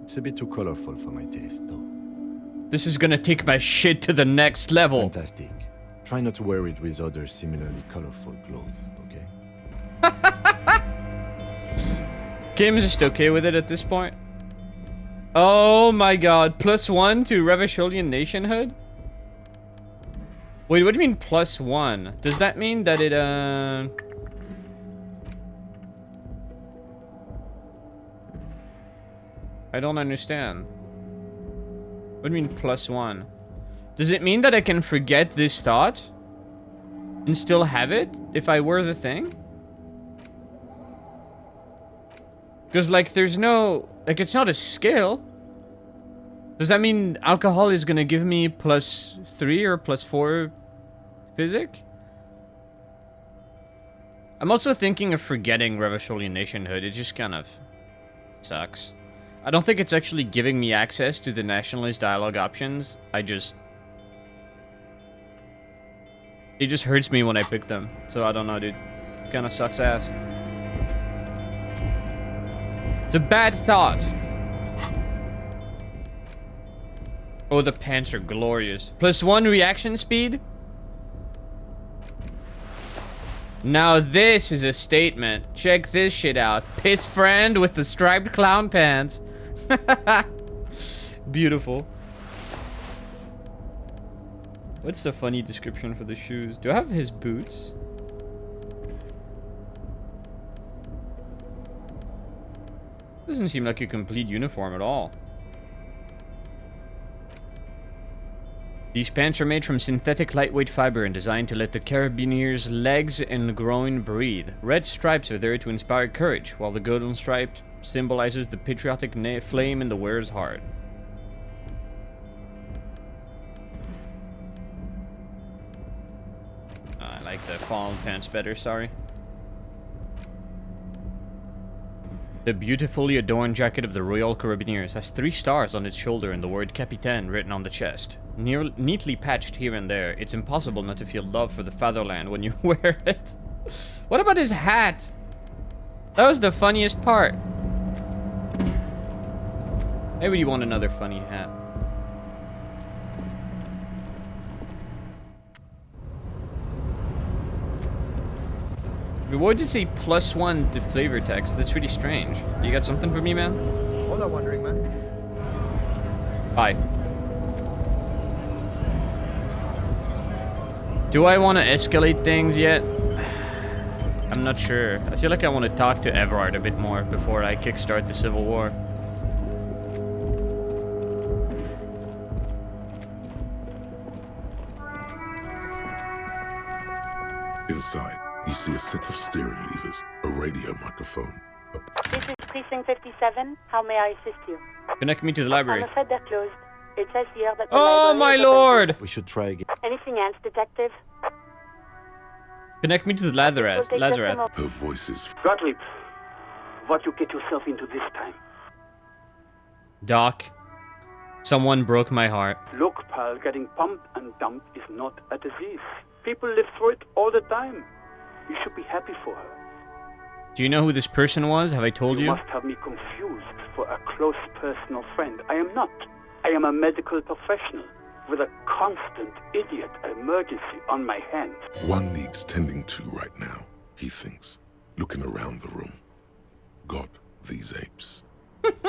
It's a bit too colorful for my taste, though. This is gonna take my shit to the next level. Fantastic. Try not to wear it with other similarly colorful clothes, okay? Kim's just okay with it at this point. Oh my god. +1 to Revacholian nationhood? Wait, what do you mean +1? Does that mean that it, I don't understand. What do you mean +1? Does it mean that I can forget this thought? And still have it? If I were the thing? Because, like, there's no... Like, it's not a skill. Does that mean alcohol is gonna give me +3 or +4 physic? I'm also thinking of forgetting Revacholian nationhood. It just kind of sucks. I don't think it's actually giving me access to the nationalist dialogue options. It just hurts me when I pick them. So I don't know, dude. It kind of sucks ass. It's a bad thought. Oh, the pants are glorious. +1 reaction speed? Now this is a statement. Check this shit out. Piss friend with the striped clown pants. Beautiful. What's the funny description for the shoes? Do I have his boots? Doesn't seem like a complete uniform at all. These pants are made from synthetic lightweight fiber and designed to let the carabineer's legs and groin breathe. Red stripes are there to inspire courage, while the golden stripe symbolizes the patriotic flame in the wearer's heart. I like the fallen pants better, sorry. The beautifully adorned jacket of the Royal Carabiniers has 3 stars on its shoulder and the word Capitaine written on the chest. Neatly patched here and there, it's impossible not to feel love for the fatherland when you wear it. What about his hat? That was the funniest part. Maybe you want another funny hat. Why did it say +1 to flavor text? That's really strange. You got something for me, man? What are wondering, man? Bye. Do I want to escalate things yet? I'm not sure. I feel like I want to talk to Everard a bit more before I kickstart the Civil War. Inside, you see a set of steering levers, a radio microphone. This is Precinct 57. How may I assist you? Connect me to the library. I'm afraid they're closed. It says here that the Oh my lord! We should try again. Anything else, detective? Connect me to the Lazarus. Her voice is... Gottlieb, what you get yourself into this time? Doc, someone broke my heart. Look, pal, getting pumped and dumped is not a disease. People live through it all the time. You should be happy for her. Do you know who this person was? Have I told you? You must have me confused for a close personal friend. I am not. I am a medical professional with a constant idiot emergency on my hands. One needs tending to right now, he thinks, looking around the room. God, these apes.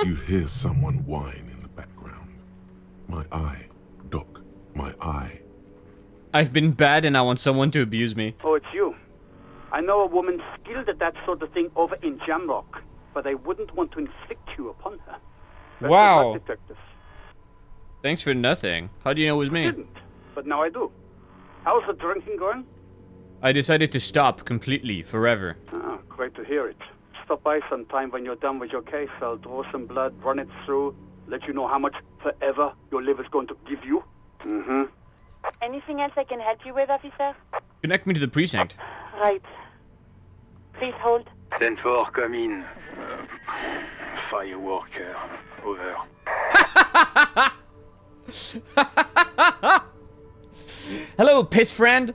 You hear someone whine in the background. My eye, Doc, my eye. I've been bad and I want someone to abuse me. Oh, it's you. I know a woman skilled at that sort of thing over in Jamrock, but I wouldn't want to inflict you upon her. That's Wow. a drug detective. Thanks for nothing. How do you know it was me? I didn't, but now I do. How's the drinking going? I decided to stop completely, forever. Ah, great to hear it. Stop by sometime when you're done with your case. I'll draw some blood, run it through, let you know how much forever your liver's going to give you. Mm-hmm. Anything else I can help you with, officer? Connect me to the precinct. Right. Please hold. 10-4, come in. Fireworker, over. Hello, piss friend.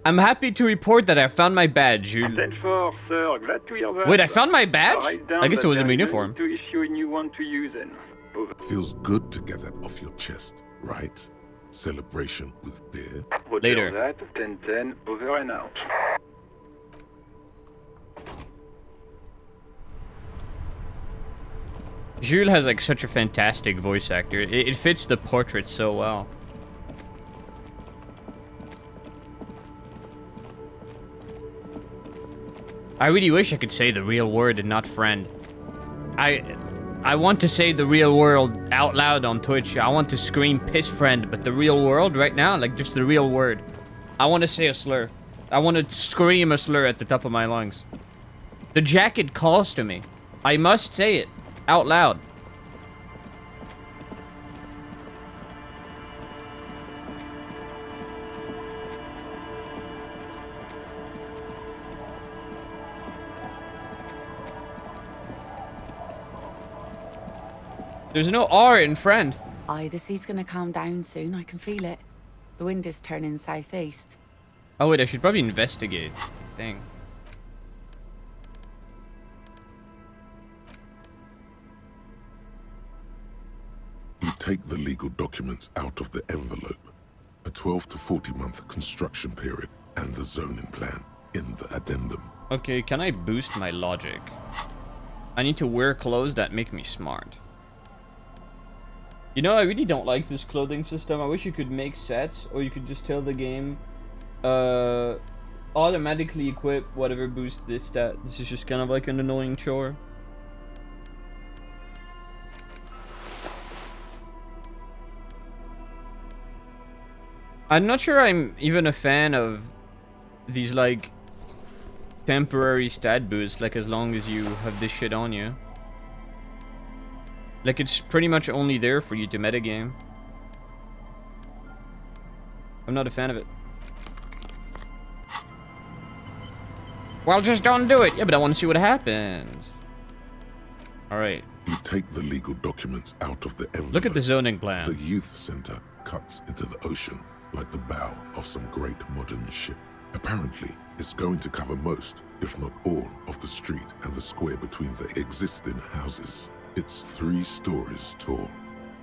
I'm happy to report that I found my badge. 10-4, sir, glad to hear that. Wait, I found my badge? Write down I guess it was that in there is no uniform. need to issue a new one to you then. Over. Feels good to get that off your chest, right? Celebration with beer. Later. That, 10-10, over and out. Jules has like such a fantastic voice actor. It fits the portrait so well. I really wish I could say the real word and not friend. I want to say the real word out loud on Twitch. I want to scream piss friend, but the real world right now, like just the real word. I want to say a slur. I want to scream a slur at the top of my lungs. The jacket calls to me. I must say it out loud. There's no R in friend. Aye, the sea's gonna calm down soon. I can feel it. The wind is turning southeast. Oh wait, I should probably investigate. Thing. You take the legal documents out of the envelope. A 12 to 40 month construction period and the zoning plan in the addendum. Okay, can I boost my logic? I need to wear clothes that make me smart. You know, I really don't like this clothing system. I wish you could make sets, or you could just tell the game, automatically equip whatever boosts this stat. This is just kind of like an annoying chore. I'm not sure I'm even a fan of these, like, temporary stat boosts, like, as long as you have this shit on you. Like, it's pretty much only there for you to metagame. I'm not a fan of it. Well, just don't do it. Yeah, but I want to see what happens. Alright. You take the legal documents out of the envelope. Look at the zoning plan. The youth center cuts into the ocean like the bow of some great modern ship. Apparently, it's going to cover most, if not all, of the street and the square between the existing houses. It's 3 stories tall.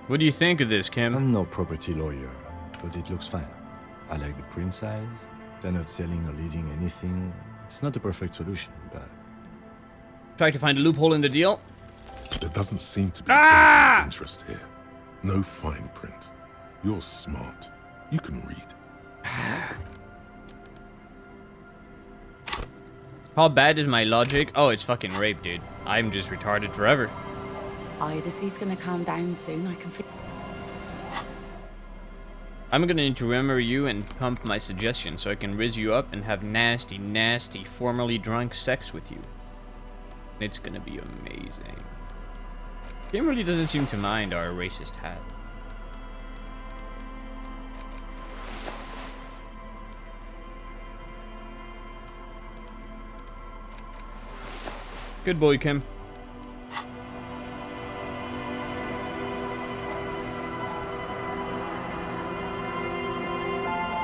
What do you think of this, Kim? I'm no property lawyer, but it looks fine. I like the print size. They're not selling or leasing anything. It's not a perfect solution, but... Try to find a loophole in the deal. There doesn't seem to be any interest here. No fine print. You're smart. You can read. How bad is my logic? Oh, it's fucking rape, dude. I'm just retarded forever. Aye, the sea's gonna calm down soon. I can feel... I'm gonna need to remember you and pump my suggestion so I can rizz you up and have nasty, nasty, formerly drunk sex with you. It's gonna be amazing. Kim really doesn't seem to mind our racist hat. Good boy, Kim.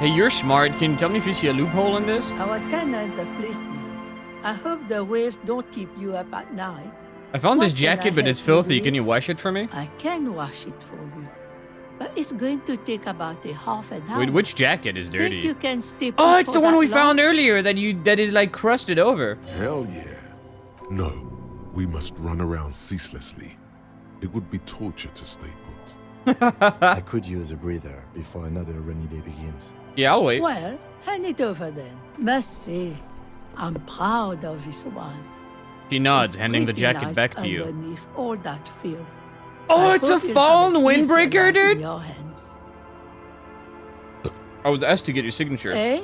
Hey, you're smart. Can you tell me if you see a loophole in this? Our tenant, the policeman. I hope the waves don't keep you up at night. I found this What can I jacket, but help it's you filthy. with? Can you wash it for me? I can wash it for you. But it's going to take about a half an hour. Wait, which jacket is dirty? Think you can stay Oh, put it's for the one that we long? found earlier that is like crusted over. Hell yeah. No, we must run around ceaselessly. It would be torture to stay put. I could use a breather before another rainy day begins. Yeah, I'll wait. Well, hand it over then. Must say, I'm proud of this one. She nods, It's handing the pretty jacket nice back to you. underneath all that filth. Oh, I it's a hope you'll have fallen decent windbreaker, life dude? in your hands. I was asked to get your signature. Eh?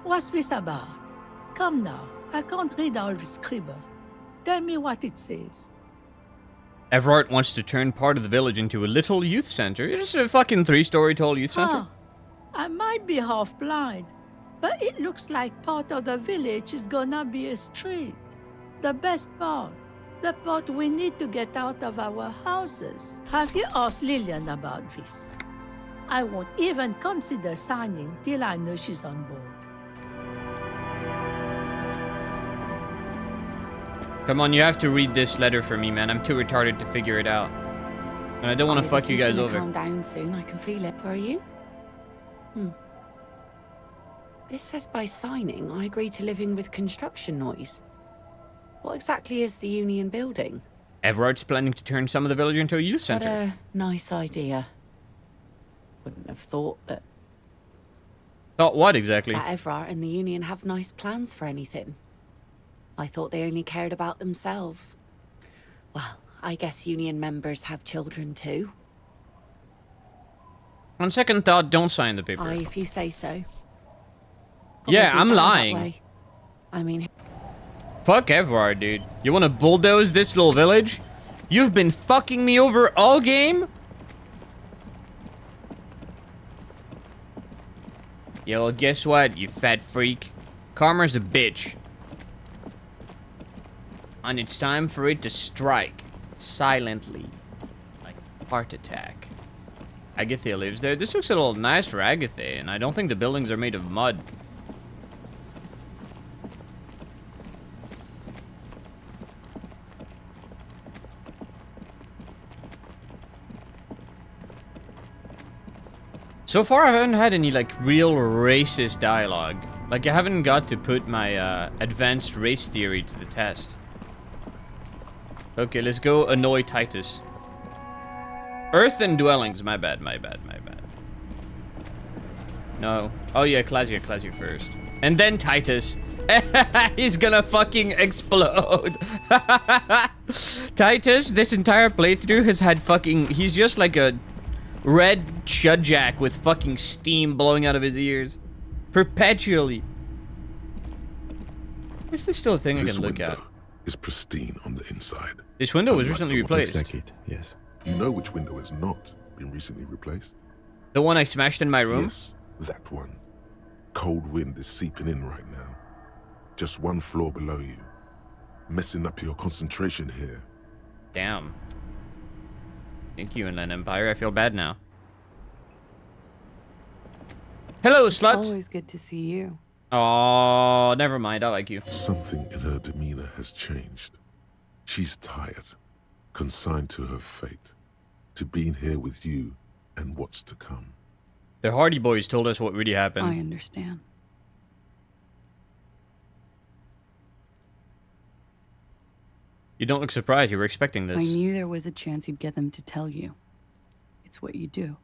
What's this about? Come now, I can't read all this scribble. Tell me what it says. Everard wants to turn part of the village into a little youth center. It's a fucking 3-story tall youth center. Huh. I might be half blind, but it looks like part of the village is gonna be a street. The best part. The part we need to get out of our houses. Have you asked Lillian about this? I won't even consider signing till I know she's on board. Come on, you have to read this letter for me, man. I'm too retarded to figure it out. And I don't want to fuck you guys over. Calm down soon. I can feel it. Where are you? This says by signing, I agree to living with construction noise. What exactly is the Union building? Everard's planning to turn some of the village into a youth What center. a nice idea. Wouldn't have thought that Thought what exactly? Everard and the Union have nice plans for anything. I thought they only cared about themselves. Well, I guess Union members have children too. On second thought, don't sign the paper. Aye, if you say so. Yeah, Probably I'm better that lying. way. I mean, Fuck Everard, dude. You want to bulldoze this little village? You've been fucking me over all game? Yeah, well, guess what, you fat freak? Karma's a bitch. And it's time for it to strike. Silently. Like heart attack. Agatha lives there. This looks a little nice for Agatha, and I don't think the buildings are made of mud. So far, I haven't had any, like, real racist dialogue. Like, I haven't got to put my, advanced race theory to the test. Okay, let's go annoy Titus. Earth and dwellings. My bad, my bad, my bad. No. Oh, yeah, Clasia first. And then Titus. He's gonna fucking explode. Titus, this entire playthrough has had fucking... He's just like a... red chudjack with fucking steam blowing out of his ears. Perpetually. Is this still a thing I can look at? Is pristine on the inside. This window was recently replaced. Looks like it, yes. You know which window has not been recently replaced? The one I smashed in my room? Yes, that one. Cold wind is seeping in right now. Just one floor below you. Messing up your concentration here. Damn. Thank you, Inland Empire. I feel bad now. Hello, slut. Always good to see you. Oh, never mind. I like you. Something in her demeanor has changed. She's tired, consigned to her fate, to being here with you and what's to come. The Hardy Boys told us what really happened. I understand. You don't look surprised. You were expecting I this. knew there was a chance you'd get them to tell you. It's what you do.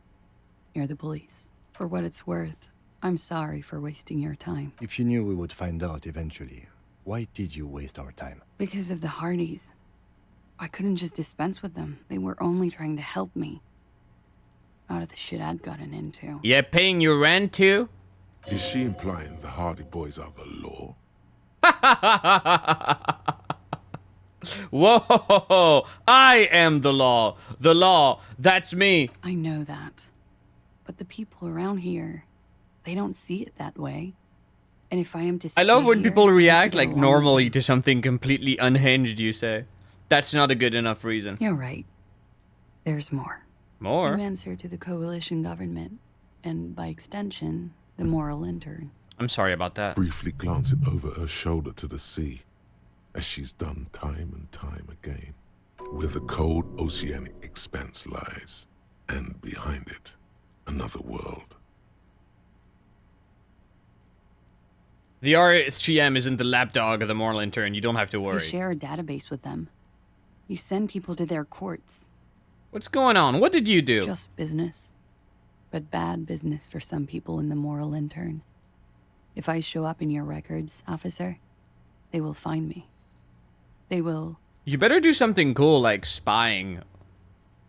You're the police. For what it's worth, I'm sorry for wasting your time. If you knew we would find out eventually, why did you waste our time? Because of the Hardys. I couldn't just dispense with them. They were only trying to help me. Out of the shit I'd gotten into. Yeah, paying your rent too? Is she implying the Hardy Boys are the law? Whoa! I am the law. The law. That's me. I know that. But the people around here, they don't see it that way. And if I am to I love when here, people I have to react go like along normally with to something completely unhinged, you say. That's not a good enough reason. it. You're right. There's more. More? You answer to the coalition government. And by extension, The moral intern. I'm sorry about that. Briefly glancing over her shoulder to the sea, as she's done time and time again, where the cold oceanic expanse lies, and behind it, another world. The RSGM isn't the lapdog of the moral intern. You don't have to You worry. share a database with them. You send people to their courts. What's going on? What did you do? Just business. But bad business for some people in the moral intern. If I show up in your records, officer, they will find me. They will... You better do something cool like spying.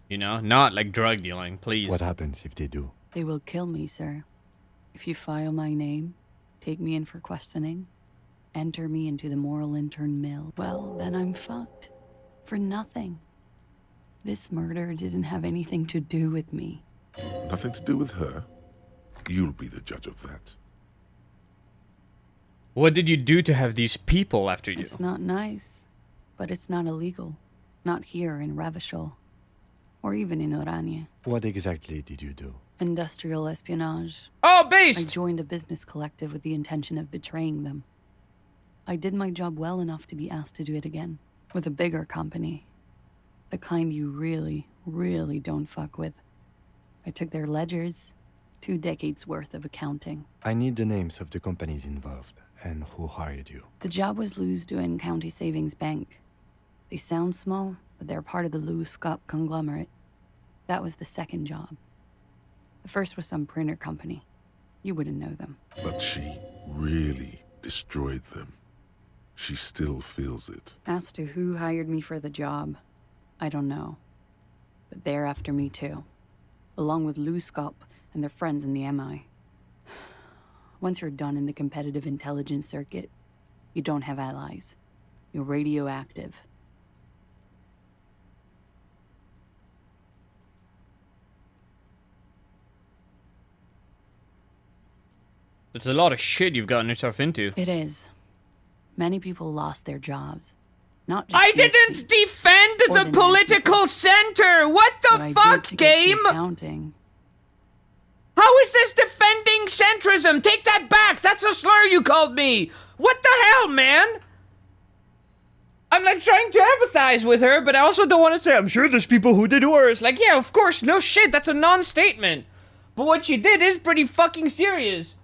You know? Not like drug dealing, please. What happens if they do? They will kill me, sir. If you file my name, take me in for questioning, enter me into the moral intern mill, well, then I'm fucked. For nothing. This murder didn't have anything to do with me. Nothing to do with her? You'll be the judge of that. What did you do to have these people after you? It's not nice, but it's not illegal. Not here in Ravishol, or even in Oranje. What exactly did you do? Industrial espionage. Oh, based! I joined a business collective with the intention of betraying them. I did my job well enough to be asked to do it again. With a bigger company. The kind you really, really don't fuck with. I took their ledgers, 2 decades worth of accounting. I need the names of the companies involved and who hired you. The job was Loosdoen County Savings Bank. They sound small, but they're part of the Looscop conglomerate. That was the second job. The first was some printer company. You wouldn't know them. But she really destroyed them. She still feels it. As to who hired me for the job, I don't know. But they're after me too. Along with Looscop and their friends in the MI. Once you're done in the competitive intelligence circuit, you don't have allies. You're radioactive. It's a lot of shit you've gotten yourself into. It is. Many people lost their jobs. Not just I didn't defend the political center! What the fuck, game? Counting. How is this defending centrism? Take that back! That's a slur you called me! What the hell, man? I'm like trying to empathize with her, but I also don't want to say, I'm sure there's people who did worse. Like, yeah, of course, no shit, that's a non-statement. But what she did is pretty fucking serious.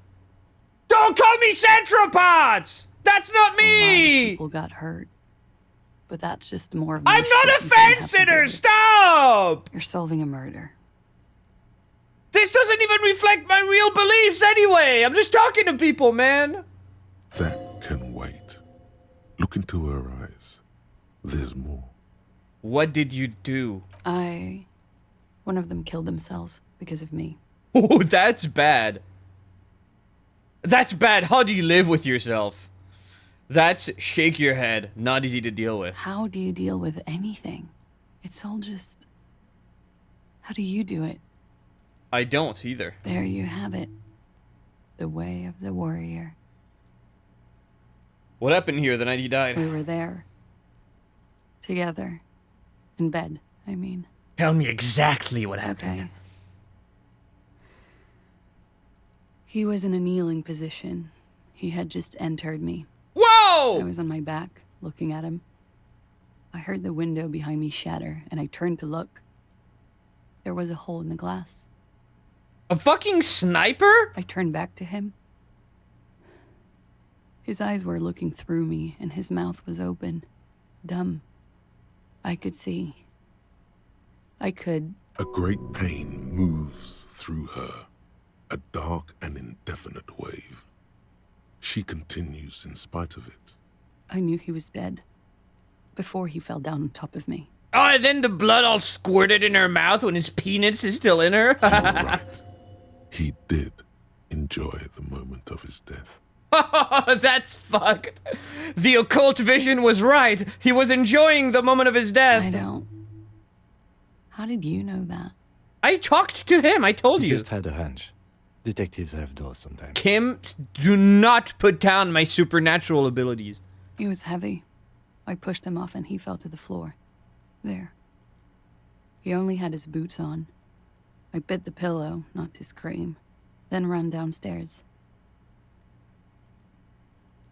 Don't call me centropods! That's not me! A lot of people got hurt. But that's just more of I'm not a fence sitter! Stop! You're solving a murder. This doesn't even reflect my real beliefs anyway! I'm just talking to people, man! That can wait. Look into her eyes. There's more. What did you do? One of them killed themselves because of me. Oh, that's bad. That's bad. How do you live with yourself? That's shake your head. Not easy to deal with. How do you deal with anything? It's all just... How do you do it? I don't either. There you have it. The way of the warrior. What happened here the night he died? We were there. Together. In bed, I mean. Tell me exactly what happened. Okay. He was in a kneeling position. He had just entered me. Whoa! I was on my back, looking at him. I heard the window behind me shatter, and I turned to look. There was a hole in the glass. A fucking sniper? I turned back to him. His eyes were looking through me, and his mouth was open. Dumb. I could see. I could... A great pain moves through her. A dark and indefinite wave. She continues in spite of it. I knew he was dead. Before he fell down on top of me. Oh, and then the blood all squirted in her mouth when his penis is still in her? You're right. He did enjoy the moment of his death. That's fucked. The occult vision was right. He was enjoying the moment of his death. I don't. How did you know that? I talked to him. I told you. Just had a hunch. Detectives have those sometimes. Kim, do not put down my supernatural abilities. He was heavy. I pushed him off and he fell to the floor. There. He only had his boots on. I bit the pillow, not to scream, then ran downstairs.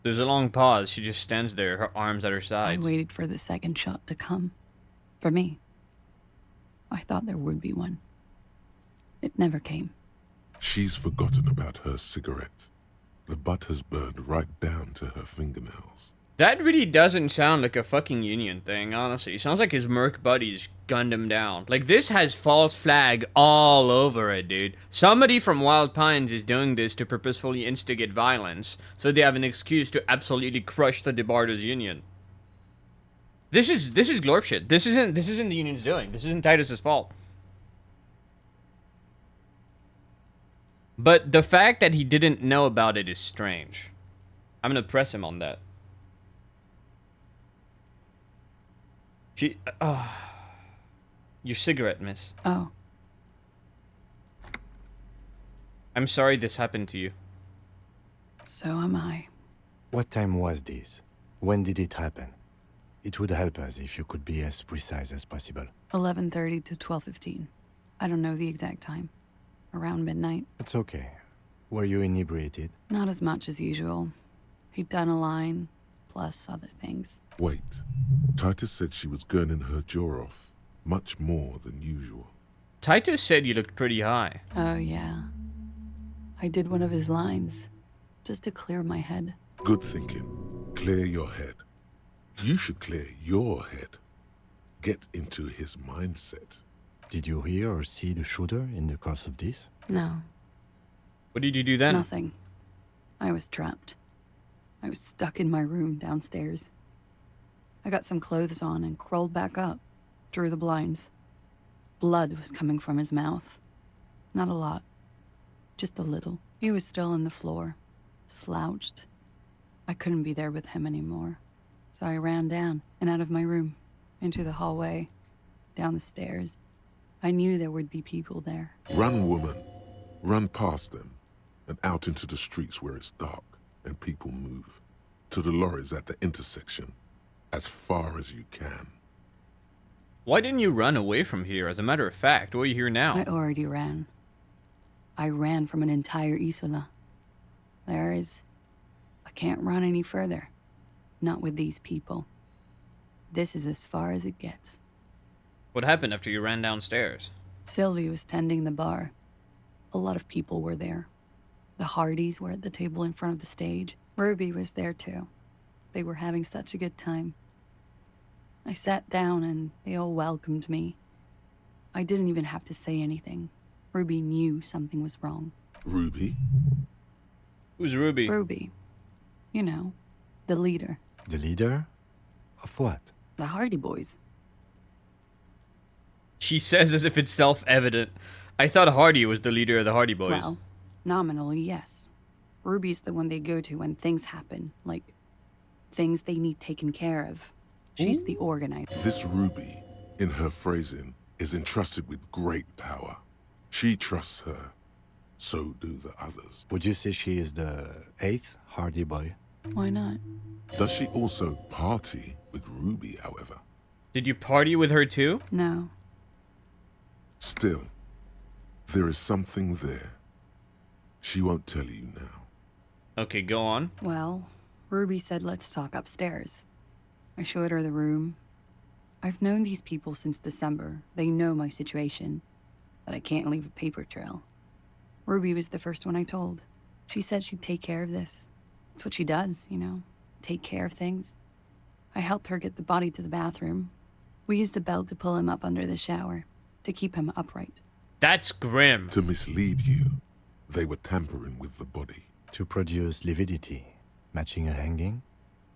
There's a long pause. She just stands there, her arms at her I sides. waited for the second shot to come. For me. I thought there would be one. It never came. She's forgotten about her cigarette. The butt has burned right down to her fingernails. That really doesn't sound like a fucking Union thing, honestly. It sounds like his merc buddies gunned him down. Like, this has false flag all over it, dude. Somebody from Wild Pines is doing this to purposefully instigate violence, so they have an excuse to absolutely crush the DeBardos Union. This is Glorp shit. This isn't the Union's doing. This isn't Titus's fault. But the fact that he didn't know about it is strange. I'm gonna press him on that. Your cigarette, miss. Oh. I'm sorry this happened to you. So am I. What time was this? When did it happen? It would help us if you could be as precise as possible. 11:30 to 12:15. I don't know the exact time. Around midnight. It's okay. Were you inebriated? Not as much as usual. He'd done a line, plus other things. Wait. Titus said she was gurning her jaw off. Much more than usual. Titus said you looked pretty high. Oh, yeah. I did one of his lines, just to clear my head. Good thinking. Clear your head. You should clear your head. Get into his mindset. Did you hear or see the shooter in the course of this? No. What did you do then? Nothing. I was trapped. I was stuck in my room downstairs. I got some clothes on and crawled back up, drew the blinds. Blood was coming from his mouth. Not a lot. Just a little. He was still on the floor, slouched. I couldn't be there with him anymore. So I ran down and out of my room, into the hallway, down the stairs. I knew there would be people there. Run, woman. Run past them and out into the streets where it's dark and people move. To the lorries at the intersection. As far as you can. Why didn't you run away from here? As a matter of fact, why are you here now? I already ran. I ran from an entire Isola. I can't run any further. Not with these people. This is as far as it gets. What happened after you ran downstairs? Sylvie was tending the bar. A lot of people were there. The Hardys were at the table in front of the stage. Ruby was there too. They were having such a good time. I sat down and they all welcomed me. I didn't even have to say anything. Ruby knew something was wrong. Ruby? Who's Ruby? Ruby. You know, the leader. The leader? Of what? The Hardy Boys. She says as if it's self-evident. I thought Hardy was the leader of the Hardy Boys. Well, nominally, yes. Ruby's the one they go to when things happen, like things they need taken care of. She's the organizer. This Ruby, in her phrasing, is entrusted with great power. She trusts her. So do the others. Would you say she is the 8th Hardy Boy? Why not? Does she also party with Ruby, however? Did you party with her too? No. Still, there is something there. She won't tell you now. Okay, go on. Well, Ruby said let's talk upstairs. I showed her the room. I've known these people since December. They know my situation, that I can't leave a paper trail. Ruby was the first one I told. She said she'd take care of this. It's what she does, you know, take care of things. I helped her get the body to the bathroom. We used a belt to pull him up under the shower, to keep him upright. That's grim. To mislead you, they were tampering with the body. To produce lividity, matching a hanging?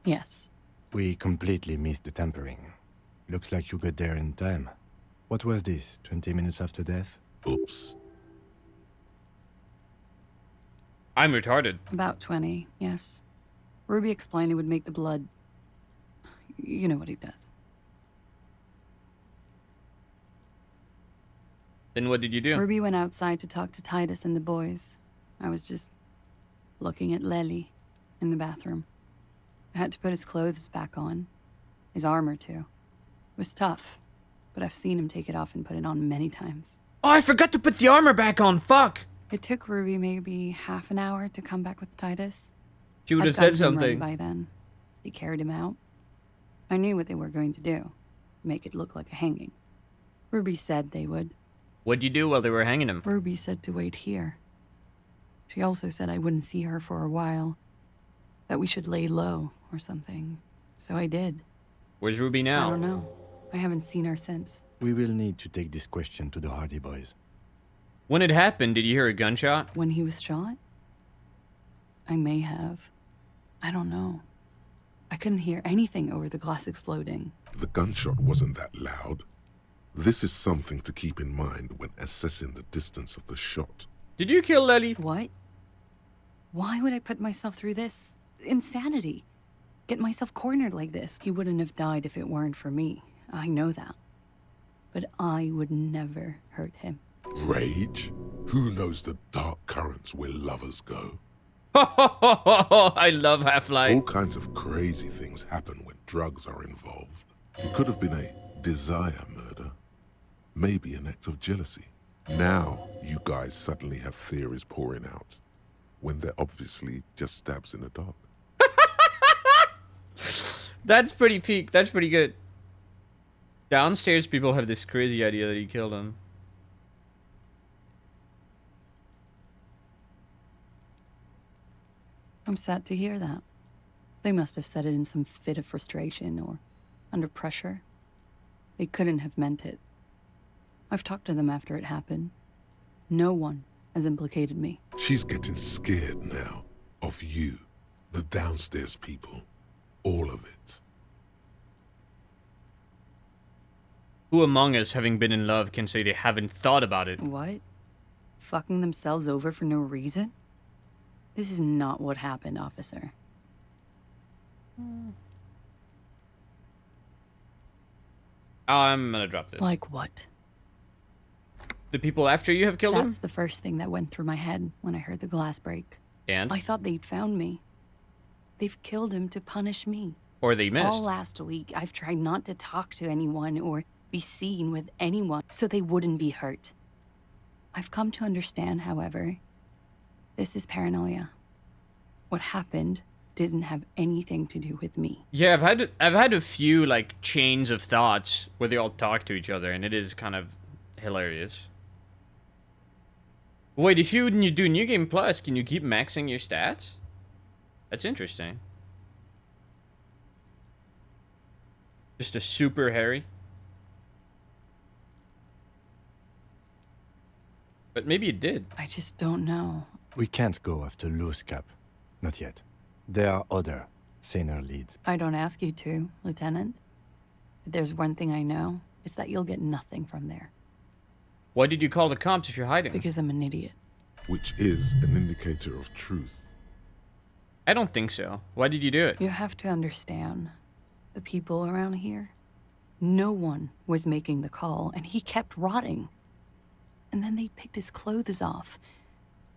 Yes. We completely missed the tampering. Looks like you got there in time. What was this, 20 minutes after death? Oops. I'm retarded. About 20, yes. Ruby explained it would make the blood... You know what he does. Then what did you do? Ruby went outside to talk to Titus and the boys. I was just looking at Lely in the bathroom. I had to put his clothes back on. His armor, too. It was tough, but I've seen him take it off and put it on many times. Oh, I forgot to put the armor back on, fuck! It took Ruby maybe half an hour to come back with Titus. She would I'd have said gotten him ready something. by then. They carried him out. I knew what they were going to do. Make it look like a hanging. Ruby said they would. What'd you do while they were hanging him? Ruby said to wait here. She also said I wouldn't see her for a while. That we should lay low or something. So I did. Where's Ruby now? I don't know. I haven't seen her since. We will need to take this question to the Hardy Boys. When it happened, did you hear a gunshot? When he was shot? I may have. I don't know. I couldn't hear anything over the glass exploding. The gunshot wasn't that loud. This is something to keep in mind when assessing the distance of the shot. Did you kill Lely? What? Why would I put myself through this? Insanity. Get myself cornered like this. He wouldn't have died if it weren't for me. I know that. But I would never hurt him. Rage? Who knows the dark currents where lovers go? I love Half-Life. All kinds of crazy things happen when drugs are involved. It could have been a desire murder. Maybe an act of jealousy. Now, you guys suddenly have theories pouring out, when they're obviously just stabs in the dark. That's pretty peak. That's pretty good. Downstairs people have this crazy idea that he killed him. I'm sad to hear that. They must have said it in some fit of frustration or under pressure. They couldn't have meant it. I've talked to them after it happened. No one has implicated me. She's getting scared now. Of you. The downstairs people. All of it. Who among us, having been in love, can say they haven't thought about it? What? Fucking themselves over for no reason? This is not what happened, officer. I'm gonna drop this. Like what? The people after you have killed him? That's the first thing that went through my head when I heard the glass break. And? I thought they'd found me. They've killed him to punish me. Or they missed. All last week, I've tried not to talk to anyone or be seen with anyone so they wouldn't be hurt. I've come to understand, however, this is paranoia. What happened didn't have anything to do with me. Yeah, I've had a few like chains of thoughts where they all talk to each other, and it is kind of hilarious. Wait, if you do New Game Plus, can you keep maxing your stats? That's interesting. Just a super Harry. But maybe it did. I just don't know. We can't go after Loose Cap. Not yet. There are other, saner leads. I don't ask you to, Lieutenant. If there's one thing I know, it's that you'll get nothing from there. Why did you call the cops if you're hiding? Because I'm an idiot. Which is an indicator of truth. I don't think so. Why did you do it? You have to understand, the people around here, no one was making the call, and he kept rotting. And then they picked his clothes off,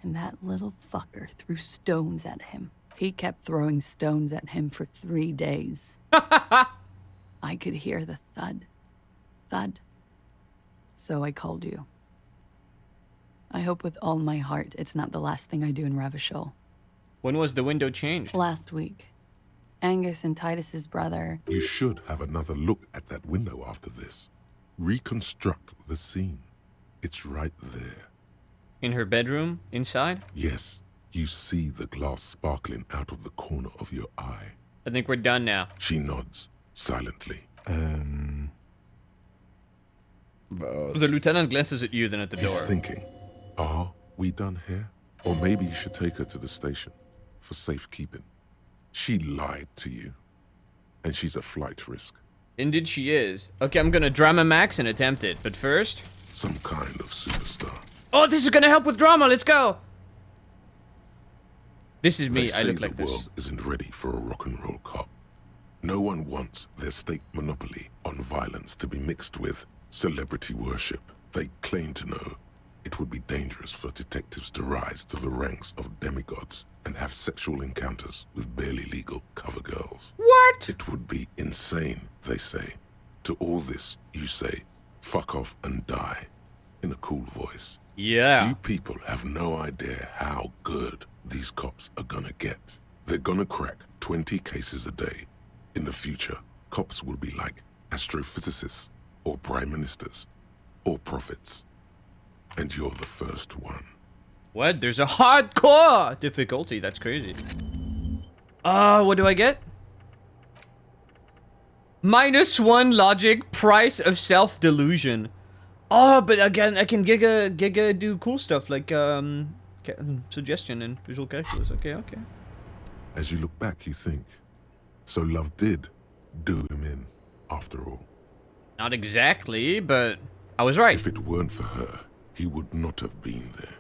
and that little fucker threw stones at him. He kept throwing stones at him for 3 days. I could hear the thud. Thud. So I called you. I hope with all my heart it's not the last thing I do in Ravishol. When was the window changed? Last week. Angus and Titus's brother. You should have another look at that window after this. Reconstruct the scene. It's right there. In her bedroom? Inside? Yes. You see the glass sparkling out of the corner of your eye. I think we're done now. She nods, silently. The lieutenant glances at you, then at the door. He's thinking, are we done here? Or maybe you should take her to the station for safekeeping. She lied to you, and she's a flight risk. Indeed she is. Okay, I'm gonna drama max and attempt it, but first... Some kind of superstar. Oh, this is gonna help with drama, let's go! This is me, They I say look like the this. world isn't ready for a rock and roll cop. No one wants their state monopoly on violence to be mixed with celebrity worship. They claim to know it would be dangerous for detectives to rise to the ranks of demigods and have sexual encounters with barely legal cover girls. What? It would be insane, they say. To all this, you say, fuck off and die, in a cool voice. Yeah. You people have no idea how good these cops are gonna get. They're gonna crack 20 cases a day. In the future, cops will be like astrophysicists, or prime ministers, or prophets. And you're the first one. What? There's a hardcore difficulty. That's crazy. What do I get? -1 logic, price of self-delusion. Oh, but again, I can giga do cool stuff like suggestion and visual calculus. Okay, okay. As you look back, you think, so love did do him in, after all. Not exactly, but I was right. If it weren't for her, he would not have been there.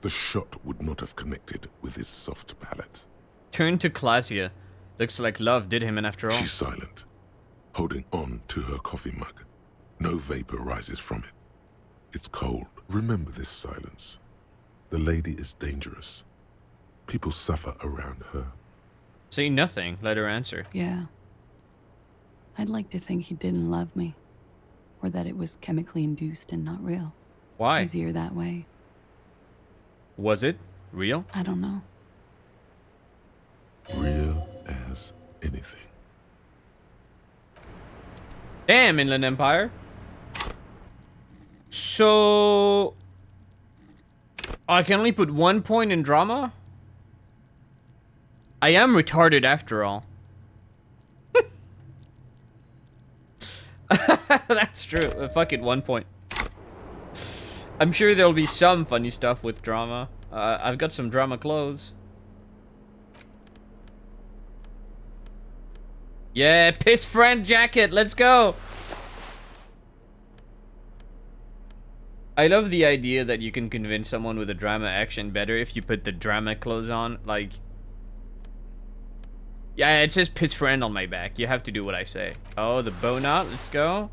The shot would not have connected with his soft palate. Turn to Clasia. Looks like love did him in after all. She's silent, holding on to her coffee mug. No vapor rises from it. It's cold. Remember this silence. The lady is dangerous. People suffer around her. Say nothing. Let her answer. Yeah. I'd like to think he didn't love me. Or that it was chemically induced and not real. Why? Easier that way. Was it real? I don't know. Real as anything. Damn, Inland Empire. So... I can only put 1 point in drama? I am retarded after all. That's true. Fuck it, 1 point. I'm sure there'll be some funny stuff with drama. I've got some drama clothes. Yeah, piss friend jacket, let's go! I love the idea that you can convince someone with a drama action better if you put the drama clothes on, like... Yeah, it says piss friend on my back, you have to do what I say. Oh, the bow knot, let's go.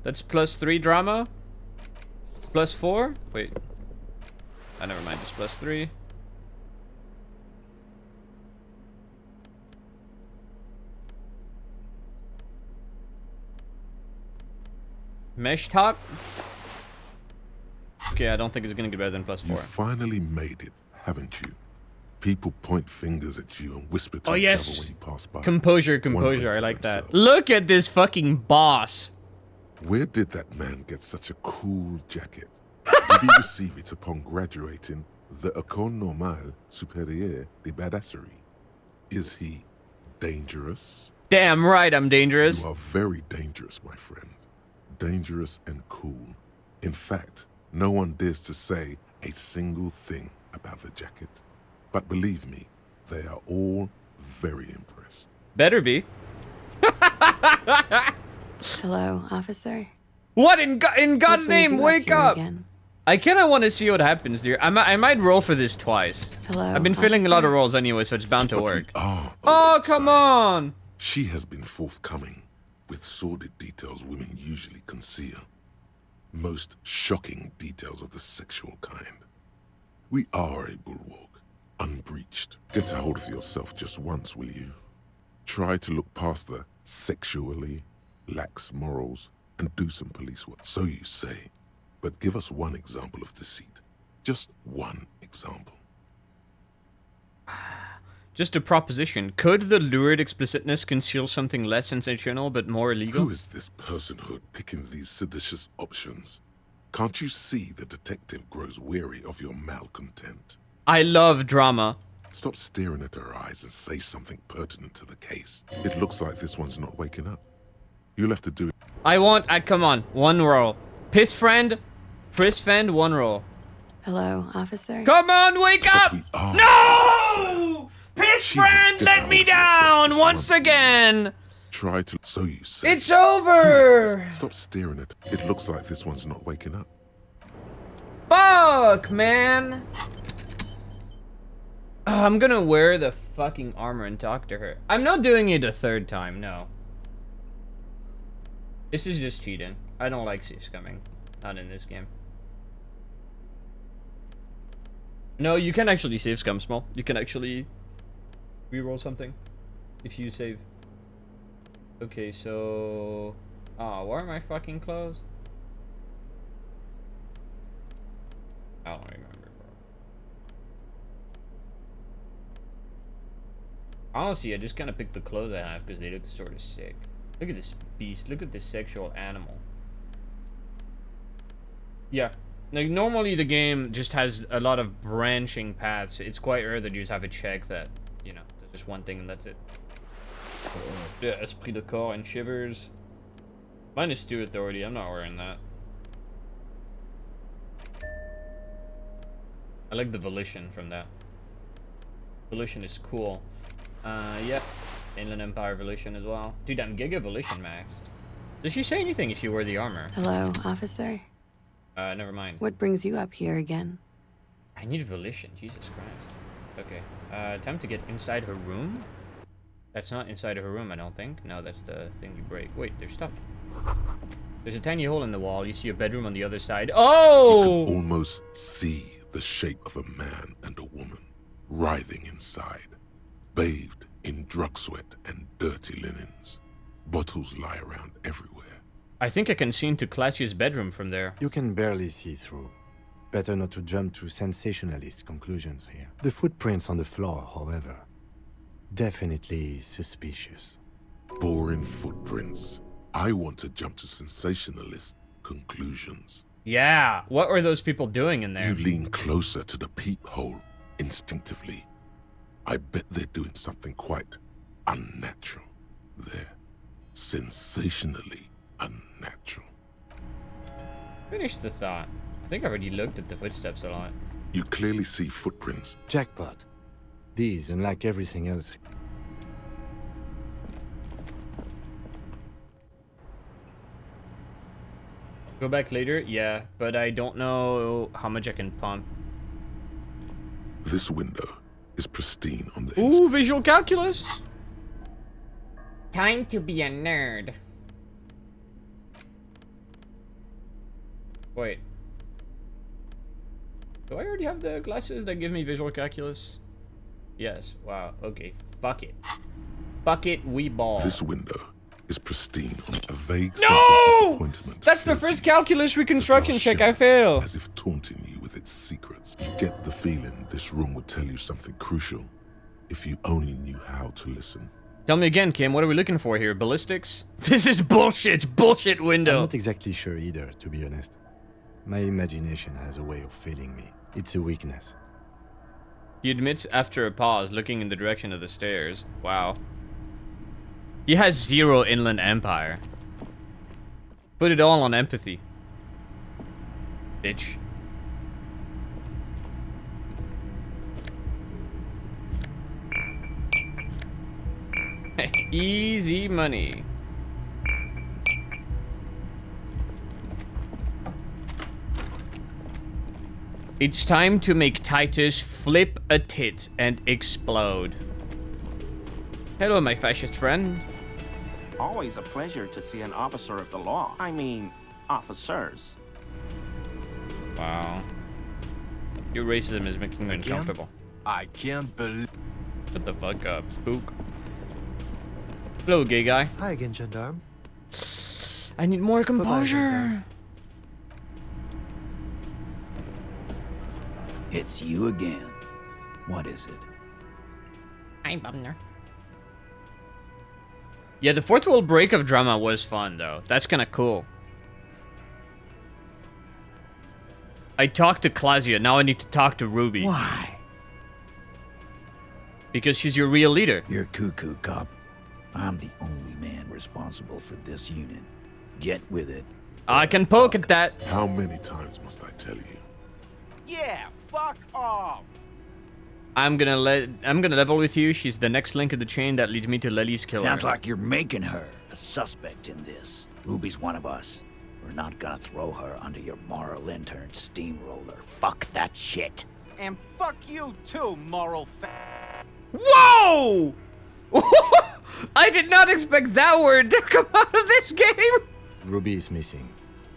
That's +3 drama. +4? Wait. Oh, never mind, it's +3. Mesh top? Okay, I don't think it's gonna get better than +4. You finally made it, haven't you? People point fingers at you and whisper to Oh, each yes. other when you pass by. Composure, composure, I like that. Look at this fucking boss. Where did that man get such a cool jacket? Did he receive it upon graduating the École Normale Supérieure de Badasserie? Is he dangerous? Damn right I'm dangerous. You are very dangerous, my friend. Dangerous and cool. In fact, no one dares to say a single thing about the jacket. But believe me, they are all very impressed. Better be. Hello, officer. What in God's What brings name? you Wake here up! again? I kind of want to see what happens, dear. I might roll for this twice. Hello, I've been filling a lot of officer. rolls anyway, so it's bound to But work. we are Oh, come on! She has been forthcoming with sordid details women usually conceal. Most shocking details of the sexual kind. We are a bulwark, unbreached. Get a hold of yourself just once, will you? Try to look past the sexually lax morals and do some police work. So you say. But give us one example of deceit. Just one example. Just a proposition. Could the lurid explicitness conceal something less sensational but more illegal? Who is this personhood picking these seditious options? Can't you see the detective grows weary of your malcontent? I love drama. Stop staring at her eyes and say something pertinent to the case. It looks like this one's not waking up. You'll have to do it. I want... come on. One roll. Piss friend, 1 roll. Hello, officer. Come on, wake up! No! Piss friend, let me down once again! Try to... So you say. It's over! Stop staring at... It looks like this one's not waking up. Fuck, man! I'm gonna wear the fucking armor and talk to her. I'm not doing it a third time, no. This is just cheating. I don't like safe scumming. Not in this game. No, you can actually save scum small. You can actually reroll something if you save. Okay, so... Ah, where are my fucking clothes? I don't remember, bro. Honestly, I just kind of picked the clothes I have because they look sort of sick. Look at this beast. Look at this sexual animal. Yeah. Like, normally the game just has a lot of branching paths. It's quite rare that you just have a check that, you know, there's just one thing and that's it. Yeah, Esprit de Corps and Shivers. Mine is Stew Authority. I'm not wearing that. I like the Volition from that. Volition is cool. Yep. Inland Empire Volition as well. Dude, I'm Giga Volition maxed. Does she say anything if you wear the armor? Hello, officer. Never mind. What brings you up here again? I need Volition. Jesus Christ. Okay. Time to get inside her room? That's not inside her room, I don't think. No, that's the thing you break. Wait, there's stuff. There's a tiny hole in the wall. You see a bedroom on the other side. Oh! You can almost see the shape of a man and a woman writhing inside, bathed in drug sweat and dirty linens. Bottles lie around everywhere. I think I can see into Classia's bedroom from there. You can barely see through. Better not to jump to sensationalist conclusions here. The footprints on the floor, however, definitely suspicious. Boring footprints. I want to jump to sensationalist conclusions. Yeah, what were those people doing in there? You lean closer to the peephole instinctively. I bet they're doing something quite unnatural there. Sensationally unnatural. Finish the thought. I think I already looked at the footsteps a lot. You clearly see footprints. Jackpot. These, unlike everything else. Go back later? Yeah, but I don't know how much I can pump. This window is pristine on the Ooh, visual calculus! Time to be a nerd. Wait. Do I already have the glasses that give me visual calculus? Yes. Wow. Okay. Fuck it. Fuck it, we ball. This window is pristine on a vague sense of disappointment. That's the first calculus reconstruction check I fail. As if taunting you with its secrets. You get the feeling this room would tell you something crucial if you only knew how to listen. Tell me again, Kim, what are we looking for here? Ballistics? This is bullshit. Bullshit window. I'm not exactly sure either, to be honest. My imagination has a way of failing me. It's a weakness. He admits after a pause, looking in the direction of the stairs. Wow. He has 0 Inland Empire. Put it all on empathy. Bitch. Easy money. It's time to make Titus flip a tit and explode. Hello, my fascist friend. Always a pleasure to see an officer of the law. I mean, officers. Wow. Your racism is making me uncomfortable. I can't believe... Shut the fuck up, spook. Hello, gay guy. Hi again, gendarme. I need more composure. It's you again. What is it? I'm Bumner. Yeah, the fourth wall break of drama was fun, though. That's kind of cool. I talked to Claudia. Now I need to talk to Ruby. Why? Because she's your real leader. You're cuckoo, cop. I'm the only man responsible for this unit. Get with it. I can poke at that. How many times must I tell you? Yeah, fuck off. I'm gonna level with you. She's the next link in the chain that leads me to Lely's killer. Sounds like you're making her a suspect in this. Ruby's one of us. We're not gonna throw her under your moral intern steamroller. Fuck that shit. And fuck you too, moral Whoa! I did not expect that word to come out of this game. Ruby is missing.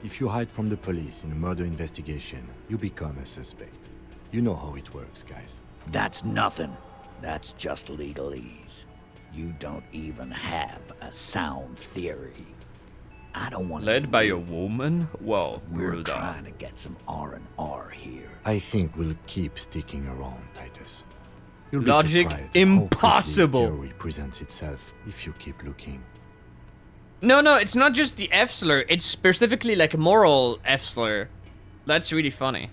If you hide from the police in a murder investigation, you become a suspect. You know how it works, guys. That's nothing. That's just legalese. You don't even have a sound theory. I don't want Led by a woman? Whoa, we're trying to get some R&R here. I think we'll keep sticking around, Titus. You'll be Logic surprised how quickly impossible. theory presents itself if you keep looking. No, it's not just the F slur. It's specifically like a moral F slur. That's really funny.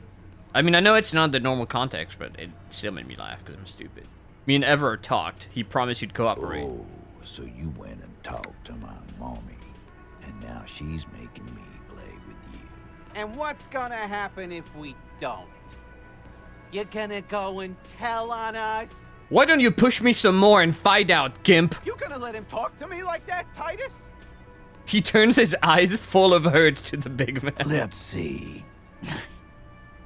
I mean, I know it's not the normal context, but it still made me laugh because I'm stupid. Me and Ever talked. He promised he'd cooperate. Oh, so you went and talked to my mommy, and now she's making me play with you. And what's gonna happen if we don't? You're gonna go and tell on us? Why don't you push me some more and find out, Gimp? You gonna let him talk to me like that, Titus? He turns his eyes full of hurt to the big man. Let's see.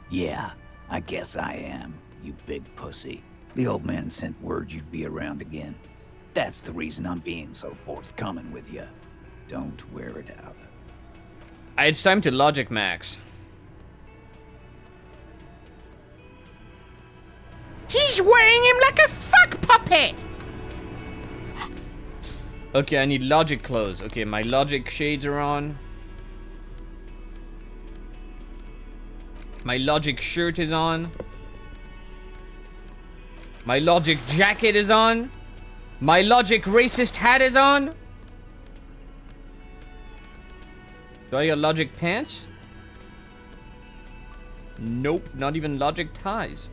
Yeah, I guess I am, you big pussy. The old man sent word you'd be around again. That's the reason I'm being so forthcoming with you. Don't wear it out. It's time to logic max. He's wearing him like a fuck puppet! Okay, I need logic clothes. Okay, my logic shades are on. My logic shirt is on. My logic jacket is on. My logic racist hat is on. Do I got logic pants? Nope, not even logic ties.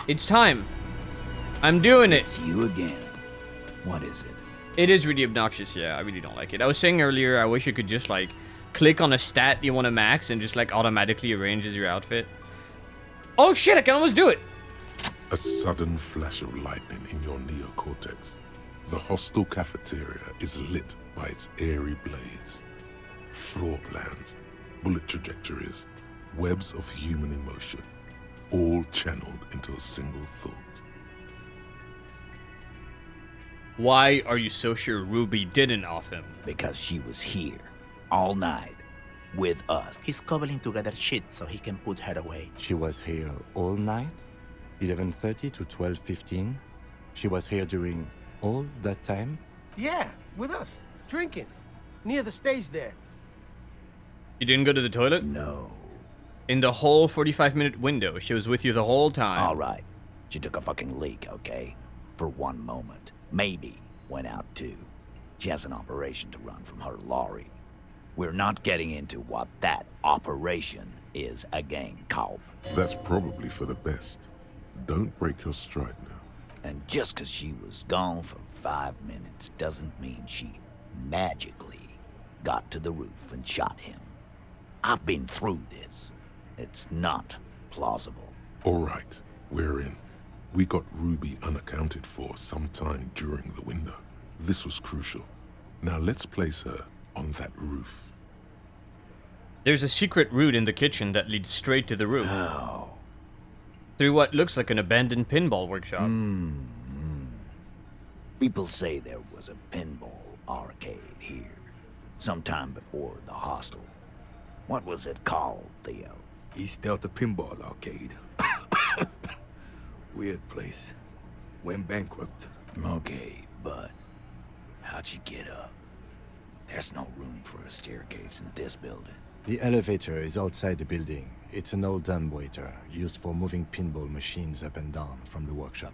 It's time. I'm doing it. It's you again. What is it? It is really obnoxious, yeah. I really don't like it. I was saying earlier, I wish you could just, like, click on a stat you want to max and just, like, automatically arranges your outfit. Oh, shit, I can almost do it. A sudden flash of lightning in your neocortex. The hostel cafeteria is lit by its airy blaze. Floor plans, bullet trajectories, webs of human emotion, all channeled into a single thought. Why are you so sure Ruby didn't off him? Because she was here, all night, with us. He's cobbling together shit so he can put her away. She was here all night? 11:30 to 12:15? She was here during all that time? Yeah, with us, drinking, near the stage there. You didn't go to the toilet? No. In the whole 45-minute window, she was with you the whole time. All right. She took a fucking leak, okay? For one moment. Maybe went out too. She has an operation to run from her lorry. We're not getting into what that operation is again, Cobb. That's probably for the best. Don't break your stride now. And just because she was gone for 5 minutes doesn't mean she magically got to the roof and shot him. I've been through this. It's not plausible. All right, we're in. We got Ruby unaccounted for sometime during the window. This was crucial. Now let's place her on that roof. There's a secret route in the kitchen that leads straight to the roof. Oh. Through what looks like an abandoned pinball workshop. People say there was a pinball arcade here, sometime before the hostel. What was it called, Theo? East Delta Pinball Arcade. Weird place. Went bankrupt. Okay, but how'd you get up? There's no room for a staircase in this building. The elevator is outside the building. It's an old dumbwaiter used for moving pinball machines up and down from the workshop.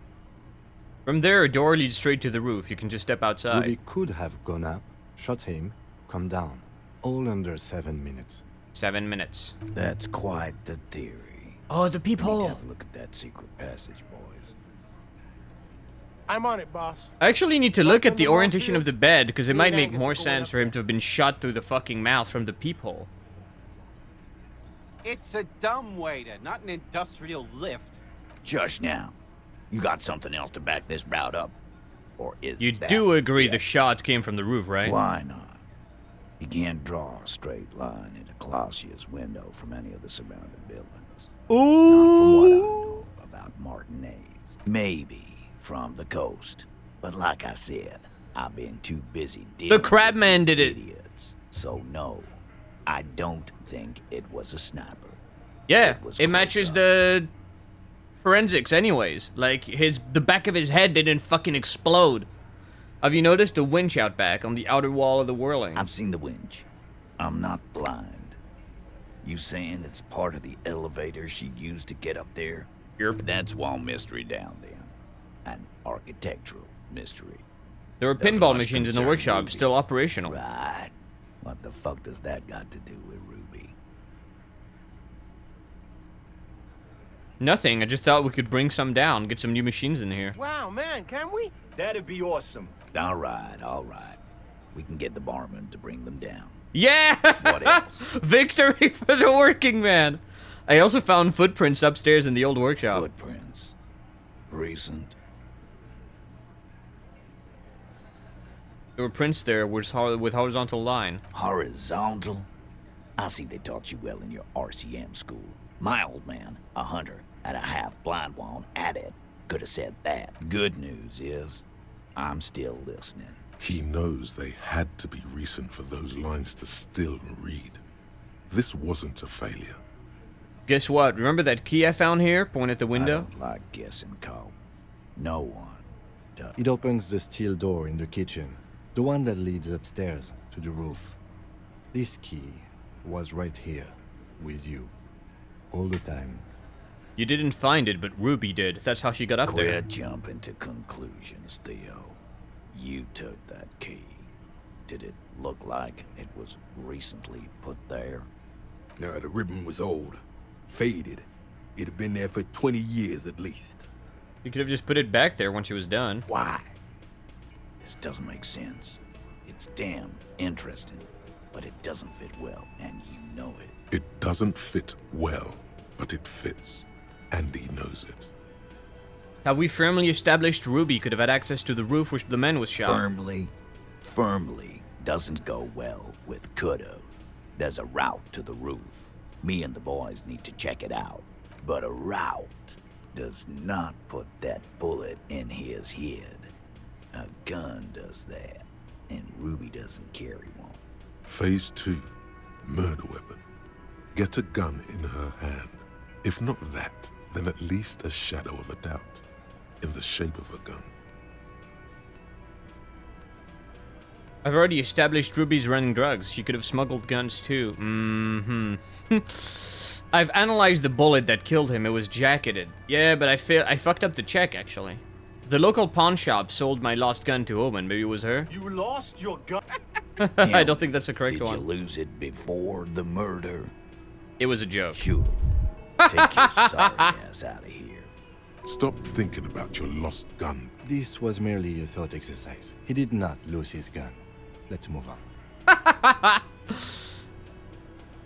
From there, a door leads straight to the roof. You can just step outside. Ruby could have gone up, shot him, come down. All under 7 minutes. 7 minutes. That's quite the theory. Oh, the peephole. We need to have a look at that secret passage, boys. I'm on it, boss. I actually need to look at the orientation of the bed, because it might make more sense for him to have been shot through the fucking mouth from the peephole. It's a dumbwaiter, not an industrial lift. Just now. You got something else to back this route up? Or is You that do agree it? the shot came from the roof, right? Why not? You can't draw a straight line into Clausia's window from any of the surrounding buildings. Ooh. Not from what I know about Martinez. Maybe from the coast. But like I said, I've been too busy dealing The Crabman with did it. idiots. So no, I don't think it was a sniper. Yeah, was it matches the forensics anyways. Like, the back of his head didn't fucking explode. Have you noticed the winch out back on the outer wall of the whirling? I've seen the winch. I'm not blind. You saying it's part of the elevator she used to get up there? Yep. That's one mystery down then. An architectural mystery. There were Doesn't pinball much machines in the concern workshop, Ruby. still operational. Right. What the fuck does that got to do with Ruby? Nothing. I just thought we could bring some down, get some new machines in here. Wow, man, can we? That'd be awesome. All right, all right. We can get the barman to bring them down. Yeah! What else? Victory for the working man! I also found footprints upstairs in the old workshop. Footprints. Recent. There were prints there with horizontal line. Horizontal? I see they taught you well in your RCM school. My old man, a hunter and a half-blind one at it, could have said that. Good news is, I'm still listening. He knows they had to be recent for those lines to still read. This wasn't a failure. Guess what? Remember that key I found here? Point at the window? I don't like guessing, Cole. No one does. It opens the steel door in the kitchen, the one that leads upstairs to the roof. This key was right here, with you, all the time. You didn't find it, but Ruby did. That's how she got up there. Quit jumping to conclusions, Theo. You took that key. Did it look like it was recently put there? No, the ribbon was old. Faded. It'd have been there for 20 years at least. You could have just put it back there once it was done. Why? This doesn't make sense. It's damn interesting, but it doesn't fit well, and you know it. It doesn't fit well, but it fits. And he knows it. Have we firmly established Ruby could have had access to the roof where the man was shot? Firmly doesn't go well with could've. There's a route to the roof. Me and the boys need to check it out. But a route does not put that bullet in his head. A gun does that, and Ruby doesn't carry one. Phase 2. Murder weapon. Get a gun in her hand. If not that, then at least a shadow of a doubt. In the shape of a gun. I've already established Ruby's running drugs. She could have smuggled guns too. I've analyzed the bullet that killed him. It was jacketed. Yeah, but I fucked up the check, actually. The local pawn shop sold my lost gun to Owen. Maybe it was her? You lost your gun. I don't think that's the correct one. Did you lose it before the murder? It was a joke. Sure. Take your sorry ass out of here. Stop thinking about your lost gun. This was merely a thought exercise. He did not lose his gun. Let's move on.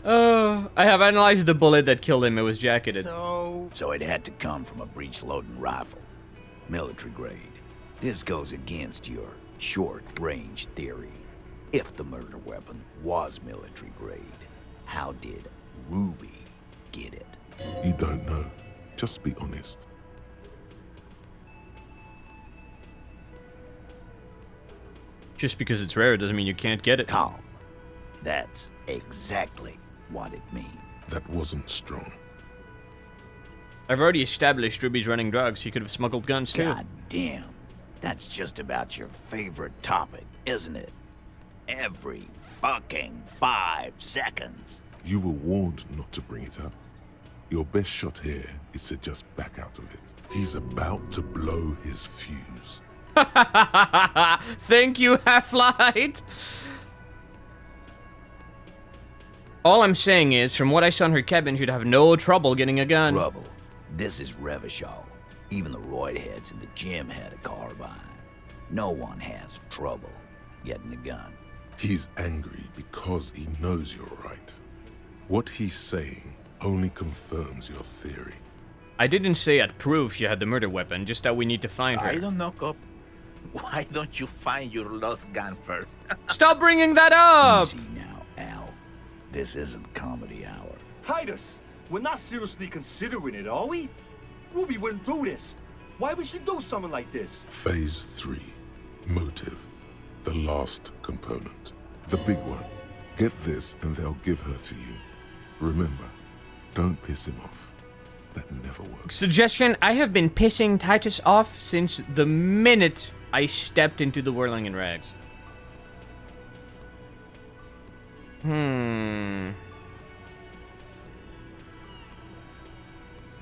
I have analyzed the bullet that killed him. It was jacketed. So it had to come from a breech-loading rifle. Military grade. This goes against your short-range theory. If the murder weapon was military grade, how did Ruby get it? You don't know. Just be honest. Just because it's rare doesn't mean you can't get it. Calm. That's exactly what it means. That wasn't strong. I've already established Ruby's running drugs. She could have smuggled guns too. God damn. That's just about your favorite topic, isn't it? Every fucking 5 seconds. You were warned not to bring it up. Your best shot here is to just back out of it. He's about to blow his fuse. Thank you, Half-Light! All I'm saying is, from what I saw in her cabin, she'd have no trouble getting a gun. Trouble. This is Revachol. Even the roid heads in the gym had a carbine. No one has trouble getting a gun. He's angry because he knows you're right. What he's saying only confirms your theory. I didn't say I'd prove she had the murder weapon, just that we need to find her. I don't know, Cop. Why don't you find your lost gun first? Stop bringing that up! Easy now, Al. This isn't comedy hour. Titus, we're not seriously considering it, are we? Ruby wouldn't do this. Why would she do something like this? Phase 3. Motive. The last component. The big one. Get this and they'll give her to you. Remember, don't piss him off. That never works. Suggestion, I have been pissing Titus off since the minute I stepped into the whirling in rags.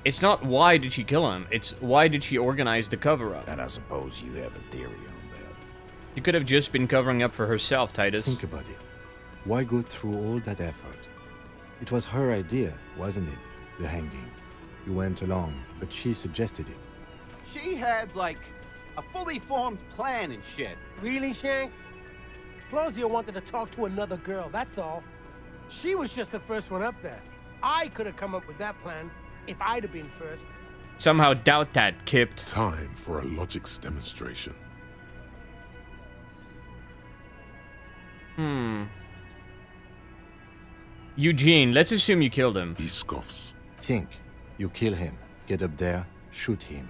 It's not why did she kill him, it's why did she organize the cover-up. And I suppose you have a theory on that. She could have just been covering up for herself, Titus. Think about it. Why go through all that effort? It was her idea, wasn't it? The hanging. You went along, but she suggested it. She had, like, a fully formed plan and shit. Really, Shanks? Claudia wanted to talk to another girl, that's all. She was just the first one up there. I could have come up with that plan if I'd have been first. Somehow doubt that, Kipped. Time for a logics demonstration. Eugene, let's assume you killed him. He scoffs. Think. You kill him. Get up there. Shoot him.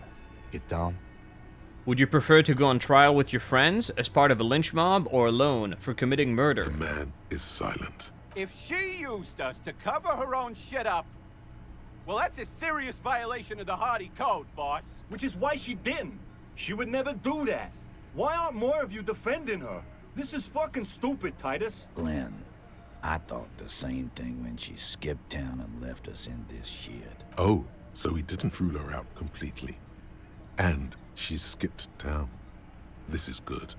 Get down. Would you prefer to go on trial with your friends, as part of a lynch mob, or alone for committing murder? The man is silent. If she used us to cover her own shit up, well, that's a serious violation of the Hardy Code, boss. Which is why she didn't. She would never do that. Why aren't more of you defending her? This is fucking stupid, Titus. Glenn, I thought the same thing when she skipped town and left us in this shit. Oh, so he didn't rule her out completely. And she's skipped town. This is good.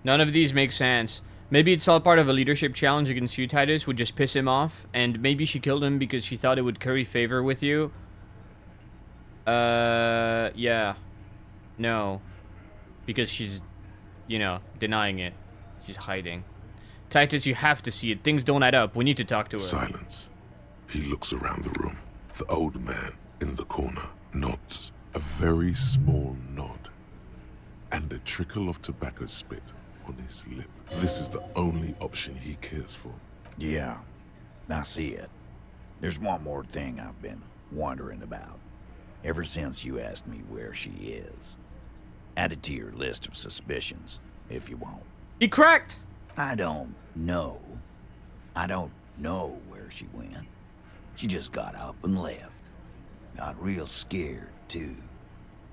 None of these make sense. Maybe it's all part of a leadership challenge against you, Titus, would just piss him off, and maybe she killed him because she thought it would curry favor with you. Yeah. No. Because she's, you know, denying it. She's hiding. Titus, you have to see it. Things don't add up. We need to talk to her. Silence. He looks around the room. The old man in the corner nods. A very small nod. And a trickle of tobacco spit on his lip. This is the only option he cares for. Yeah, I see it. There's one more thing I've been wondering about. Ever since you asked me where she is. Add it to your list of suspicions, if you want. He cracked! I don't know. I don't know where she went. She just got up and left. Got real scared, too.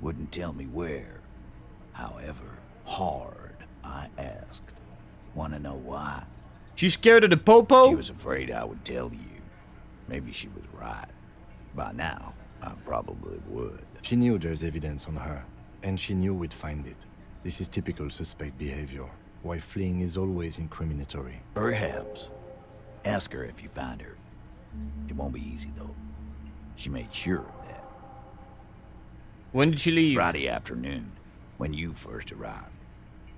Wouldn't tell me where. However hard I asked. Wanna know why? She's scared of the popo? She was afraid I would tell you. Maybe she was right. By now, I probably would. She knew there's evidence on her, and she knew we'd find it. This is typical suspect behavior. Why fleeing is always incriminatory. Perhaps. Ask her if you find her. It won't be easy, though. She made sure of that. When did she leave? Friday afternoon, when you first arrived.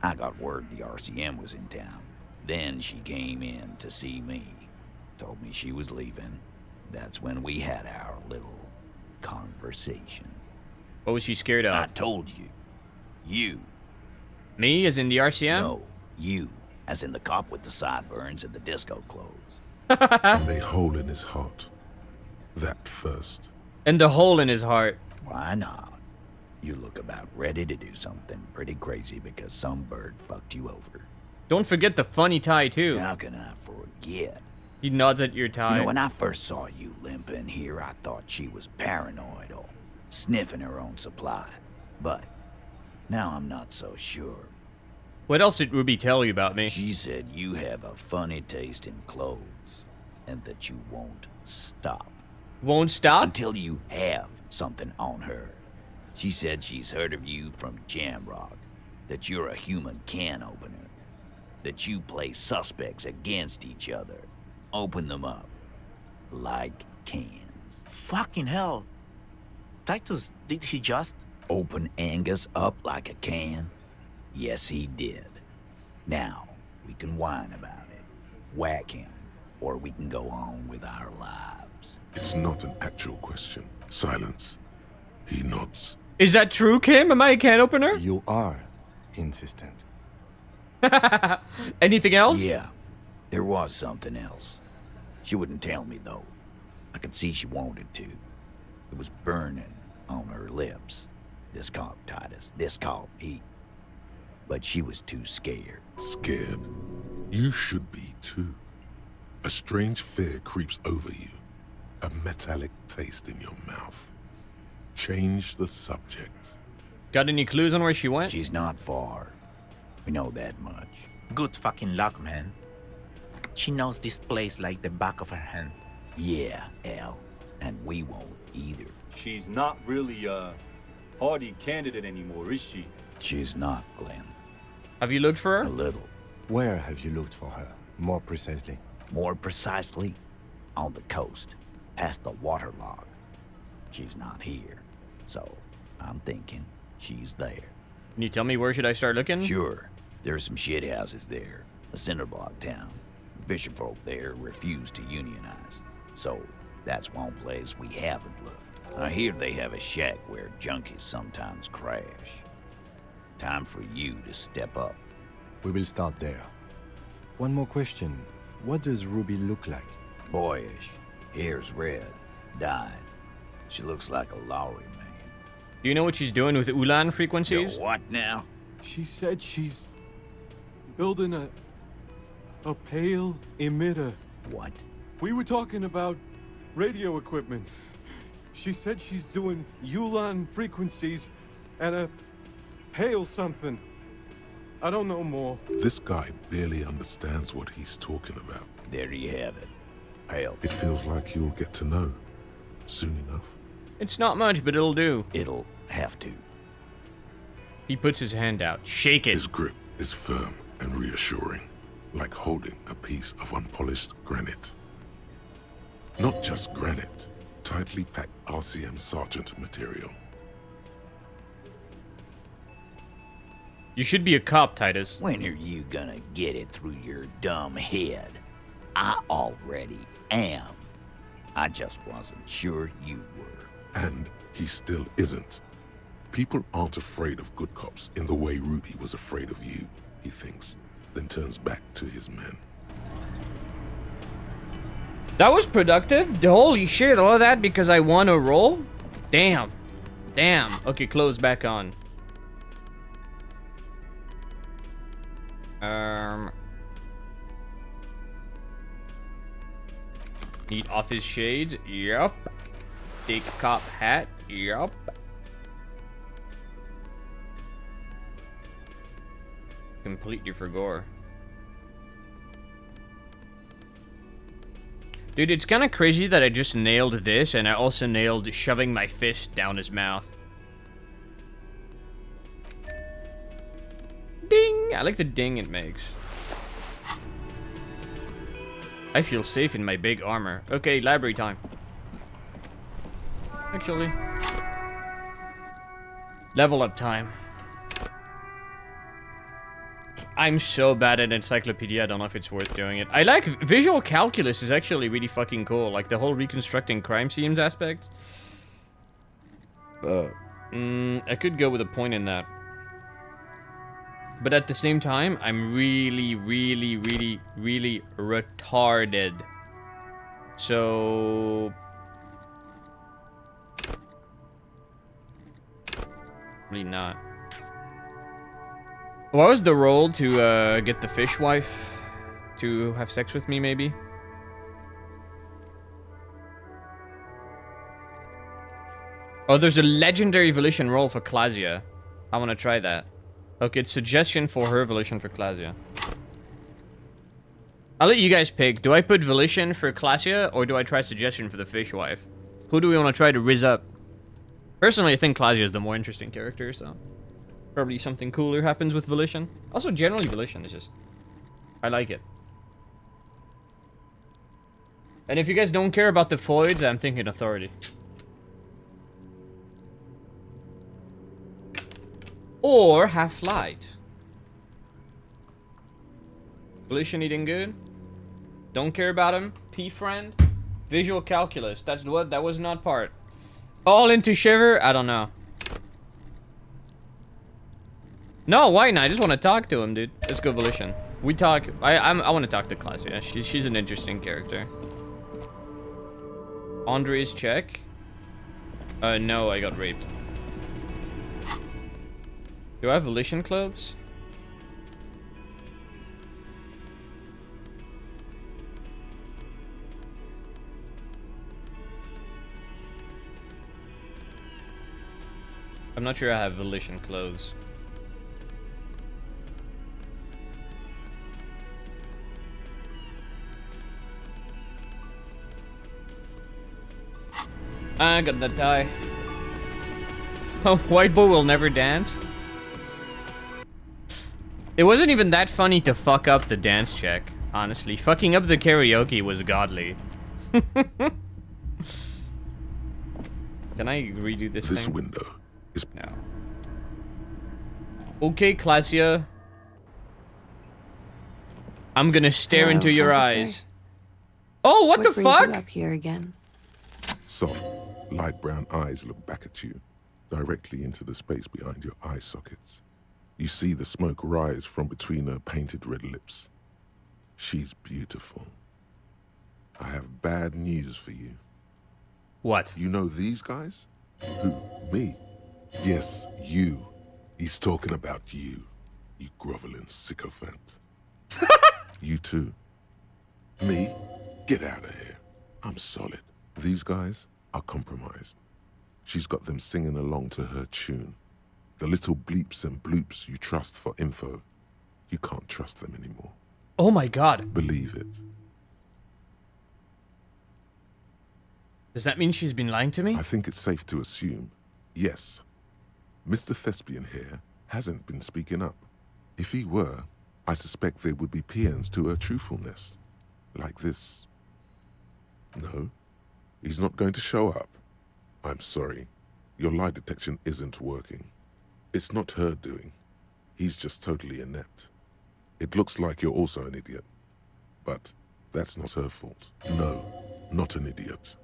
I got word the RCM was in town. Then she came in to see me. Told me she was leaving. That's when we had our little conversation. What was she scared of? I told you. You. Me, as in the RCM? No, you. As in the cop with the sideburns and the disco clothes. And a hole in his heart. That first. And the hole in his heart. Why not? You look about ready to do something pretty crazy because some bird fucked you over. Don't forget the funny tie, too. How can I forget? He nods at your tie. You know, when I first saw you limping here, I thought she was paranoid or sniffing her own supply. But now I'm not so sure. What else did Ruby tell you about me? She said you have a funny taste in clothes and that you won't stop. Won't stop? Until you have something on her. She said she's heard of you from Jamrock, that you're a human can opener, that you play suspects against each other, open them up like cans. Fucking hell. Titus, did he just... Open Angus up like a can? Yes, he did. Now, we can whine about it, whack him, or we can go on with our lives. It's not an actual question. Silence. He nods. Is that true, Kim? Am I a can opener? You are insistent. Anything else? Yeah, there was something else. She wouldn't tell me, though. I could see she wanted to. It was burning on her lips. This cop, Titus. This cop, he... But she was too scared. Scared? You should be, too. A strange fear creeps over you. A metallic taste in your mouth. Change the subject. Got any clues on where she went? She's not far. We know that much. Good fucking luck, man. She knows this place like the back of her hand. Yeah, Al. And we won't either. She's not really a hardy candidate anymore, is she? She's not, Glenn. Have you looked for her? A little. Where have you looked for her, more precisely? More precisely, on the coast, past the waterlog. She's not here, so I'm thinking she's there. Can you tell me where should I start looking? Sure. There are some shit houses there. A cinder block town. Fisher folk there refuse to unionize. So, that's one place we haven't looked. I hear they have a shack where junkies sometimes crash. Time for you to step up. We will start there. One more question. What does Ruby look like? Boyish. Hair's red. Dyed. She looks like a Lowry man. Do you know what she's doing with Ulan frequencies? Yo, what now? She said she's building a pale emitter. What? We were talking about radio equipment. She said she's doing Ulan frequencies and a pale something. I don't know more. This guy barely understands what he's talking about. There you have it. Pale. It feels like you'll get to know soon enough. It's not much, but it'll do. It'll have to. He puts his hand out. Shake it. His grip is firm and reassuring, like holding a piece of unpolished granite. Not just granite, tightly packed RCM Sergeant material. You should be a cop, Titus. When are you gonna get it through your dumb head? I already am. I just wasn't sure you were. And he still isn't. People aren't afraid of good cops in the way Ruby was afraid of you, he thinks, then turns back to his men. That was productive. Holy shit, all of that because I won a roll? Damn. Damn. Okay, close back on. Need office shades. Yup. Take cop hat. Yup. Completely forgot. Dude, it's kind of crazy that I just nailed this and I also nailed shoving my fist down his mouth. Ding! I like the ding it makes. I feel safe in my big armor. Okay, library time. Actually. Level up time. I'm so bad at encyclopedia, I don't know if it's worth doing it. I like visual calculus is actually really fucking cool. Like the whole reconstructing crime scenes aspect. I could go with a point in that. But at the same time, I'm really, really, really, really retarded. So... really not. What was the role to get the fish wife to have sex with me, maybe? Oh, there's a legendary volition roll for Clasia. I want to try that. Okay, it's suggestion for her volition for Clasia. I'll let you guys pick. Do I put volition for Clasia or do I try suggestion for the fish wife? Who do we want to try to rizz up? Personally, I think Clasia is the more interesting character, so... probably something cooler happens with volition. Also, generally, volition is just... I like it. And if you guys don't care about the foids, I'm thinking authority. Or half-light. Volition eating good. Don't care about him. P-friend. Visual calculus. That's what? That was not part. All into shiver? I don't know. No, why not? I just want to talk to him, dude. Let's go volition. We talk. I want to talk to Clasia. She's an interesting character. Andre's check. No, I got raped. Do I have volition clothes? I'm not sure I have Volition clothes. I got that tie. Oh, white boy will never dance? It wasn't even that funny to fuck up the dance check, honestly. Fucking up the karaoke was godly. Can I redo this thing? This window is... No. Okay, Clasia. I'm gonna stare into your eyes. Oh, what the brings fuck? You up here again? Soft, light brown eyes look back at you, directly into the space behind your eye sockets. You see the smoke rise from between her painted red lips. She's beautiful. I have bad news for you. What? You know these guys? Who? Me? Yes, you. He's talking about you, you groveling sycophant. You too. Me? Get out of here. I'm solid. These guys are compromised. She's got them singing along to her tune. The little bleeps and bloops you trust for info, you can't trust them anymore. Oh my god. Believe it. Does that mean she's been lying to me? I think it's safe to assume, yes. Mr. Thespian here hasn't been speaking up. If he were, I suspect there would be paeans to her truthfulness. Like this. No, he's not going to show up. I'm sorry. Your lie detection isn't working. It's not her doing. He's just totally inept. It looks like you're also an idiot. But that's not her fault. No, not an idiot.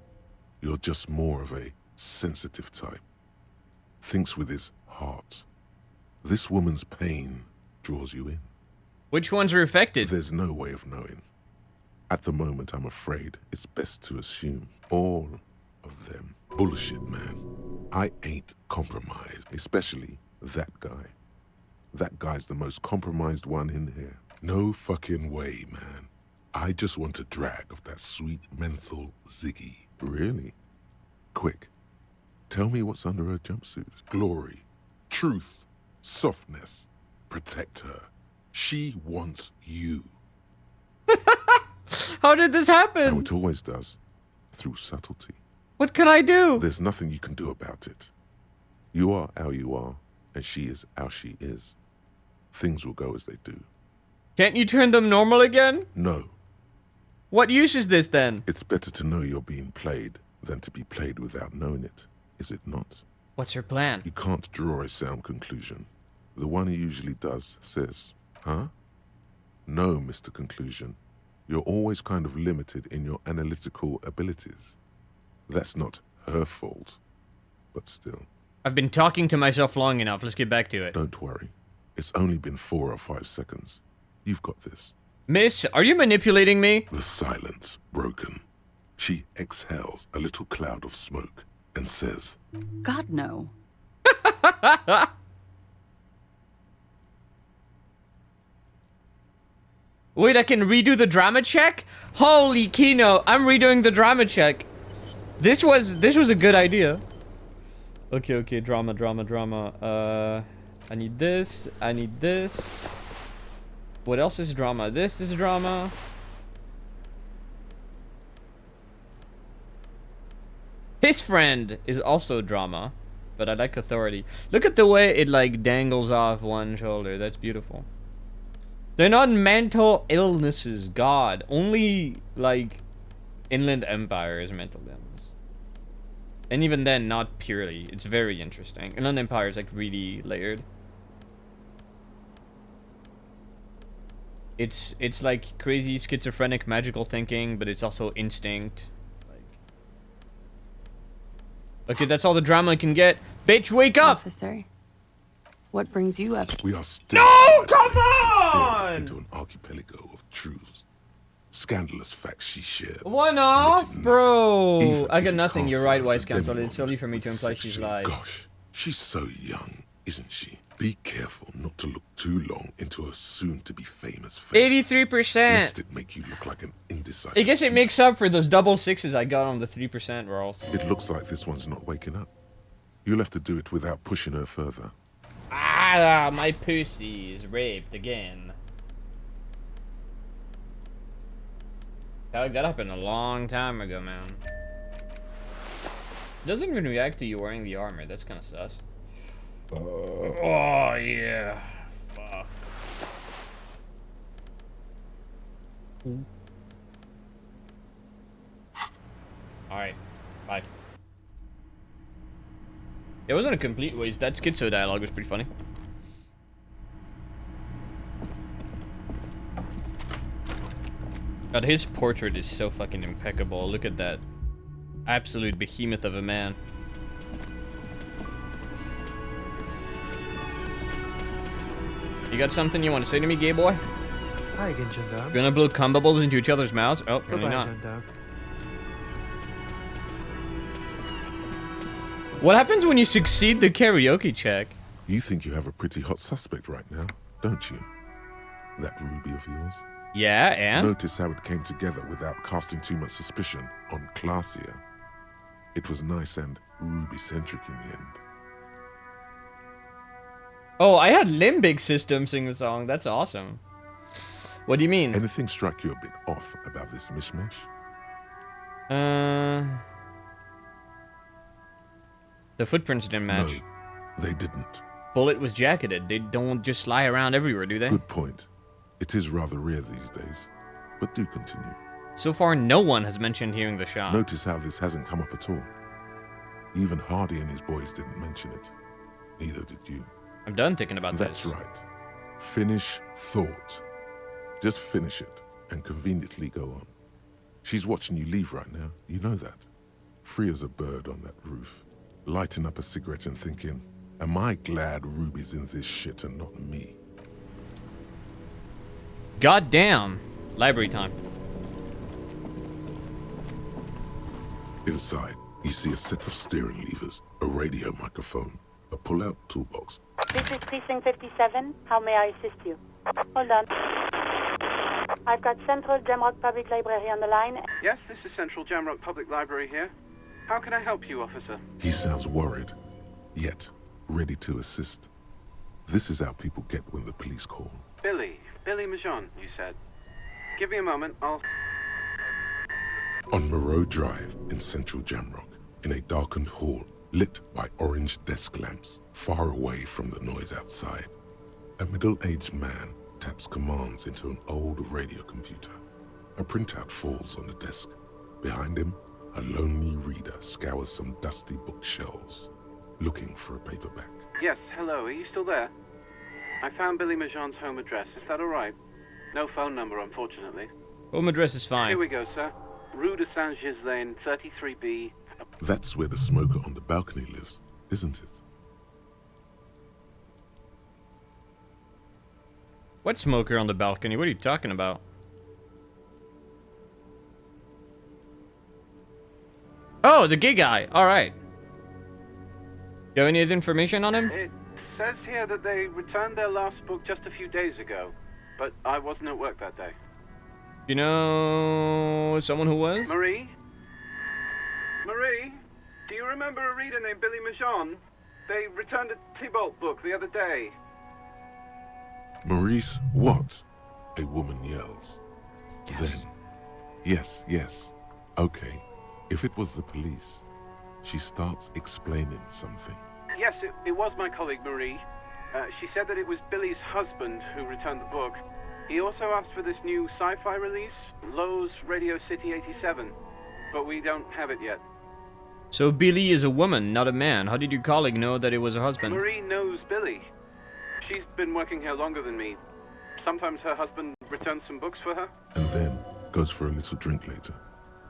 You're just more of a sensitive type. Thinks with his heart. This woman's pain draws you in. Which ones are affected? There's no way of knowing. At the moment, I'm afraid it's best to assume all of them. Bullshit, man. I ain't compromised, especially that guy. That guy's the most compromised one in here. No fucking way, man. I just want a drag of that sweet menthol Ziggy. Really? Quick. Tell me what's under her jumpsuit. Glory. Truth. Softness. Protect her. She wants you. How did this happen? How it always does. Through subtlety. What can I do? There's nothing you can do about it. You are how you are, and she is how she is. Things will go as they do. Can't you turn them normal again? No. What use is this then? It's better to know you're being played than to be played without knowing it, is it not? What's her plan? You can't draw a sound conclusion. The one who usually does says, huh? No, Mr. Conclusion. You're always kind of limited in your analytical abilities. That's not her fault, but still. I've been talking to myself long enough. Let's get back to it. Don't worry. It's only been 4 or 5 seconds. You've got this. Miss, are you manipulating me? The silence broken. She exhales a little cloud of smoke and says, God, no. Wait, I can redo the drama check? Holy Kino, I'm redoing the drama check. This was a good idea. Okay, drama. I need this. What else is drama? This is drama. His friend is also drama, but I like authority. Look at the way it like dangles off one shoulder. That's beautiful. They're not mental illnesses, God. Only like Inland Empire is mental illness. And even then, not purely. It's very interesting. Inland Empire is like really layered. It's like crazy schizophrenic magical thinking, but it's also instinct. Okay, that's all the drama I can get. Bitch, wake up! Officer, what brings you up? We are still come on! into an archipelago of truths. Scandalous facts she shared. One off, bro. Even I got if nothing. it You're right, casts Wise a Counsel. demon It's solely for me to imply she's sexually. lied. Gosh, she's so young, isn't she? Be careful not to look too long into her soon-to-be famous face. 83%. Lest it make you look like an indecisive. I guess it makes up for those double sixes I got on the 3% rolls. It looks like this one's not waking up. You'll have to do it without pushing her further. Ah, my pussy is raped again. That happened a long time ago, man. Doesn't even react to you wearing the armor. That's kind of sus. Oh, yeah. Fuck. Alright. Bye. It wasn't a complete waste. That schizo dialogue was pretty funny. God, his portrait is so fucking impeccable. Look at that. Absolute behemoth of a man. You got something you want to say to me, gay boy? Hi again, gendarme. You gonna blow cum bubbles into each other's mouths? Oh, really Goodbye, not. gendarme. What happens when you succeed the karaoke check? You think you have a pretty hot suspect right now, don't you? That ruby of yours? Yeah, and? Notice how it came together without casting too much suspicion on Classier. It was nice and ruby-centric in the end. Oh, I had Limbic System sing the song. That's awesome. What do you mean? Anything strike you a bit off about this mishmash? The footprints didn't match. No, they didn't. Bullet was jacketed. They don't just lie around everywhere, do they? Good point. It is rather rare these days, but do continue. So far, no one has mentioned hearing the shot. Notice how this hasn't come up at all. Even Hardy and his boys didn't mention it. Neither did you. I'm done thinking about That's this. right. Finish thought. Just finish it and conveniently go on. She's watching you leave right now. You know that. Free as a bird on that roof. Lighting up a cigarette and thinking, am I glad Ruby's in this shit and not me? God damn. Library time. Inside, you see a set of steering levers, a radio microphone, a pull-out toolbox. This is Precinct 57. How may I assist you? Hold on. I've got Central Jamrock Public Library on the line. Yes, this is Central Jamrock Public Library here. How can I help you, officer? He sounds worried, yet ready to assist. This is how people get when the police call. Billy Majon, you said. Give me a moment, I'll... On Moreau Drive in Central Jamrock, in a darkened hall lit by orange desk lamps far away from the noise outside, a middle-aged man taps commands into an old radio computer. A printout falls on the desk. Behind him, a lonely reader scours some dusty bookshelves, looking for a paperback. Yes, hello, are you still there? I found Billy Majon's home address, is that alright? No phone number, unfortunately. Home address is fine. Here we go, sir. Rue de Saint-Ghislain, 33B. That's where the smoker on the balcony lives, isn't it? What smoker on the balcony? What are you talking about? Oh, the gay guy. All right. You have any other information on him? It says here that they returned their last book just a few days ago, but I wasn't at work that day. You know someone who was? Marie? Marie? Do you remember a reader named Billy Majon? They returned a Tybalt book the other day. Maurice, what? A woman yells. Yes. Then, yes. Okay, if it was the police, she starts explaining something. Yes, it was my colleague Marie. She said that it was Billy's husband who returned the book. He also asked for this new sci-fi release, Lowe's Radio City 87, but we don't have it yet. So Billy is a woman, not a man. How did your colleague know that it was her husband? Marie knows Billy. She's been working here longer than me. Sometimes her husband returns some books for her. And then goes for a little drink later,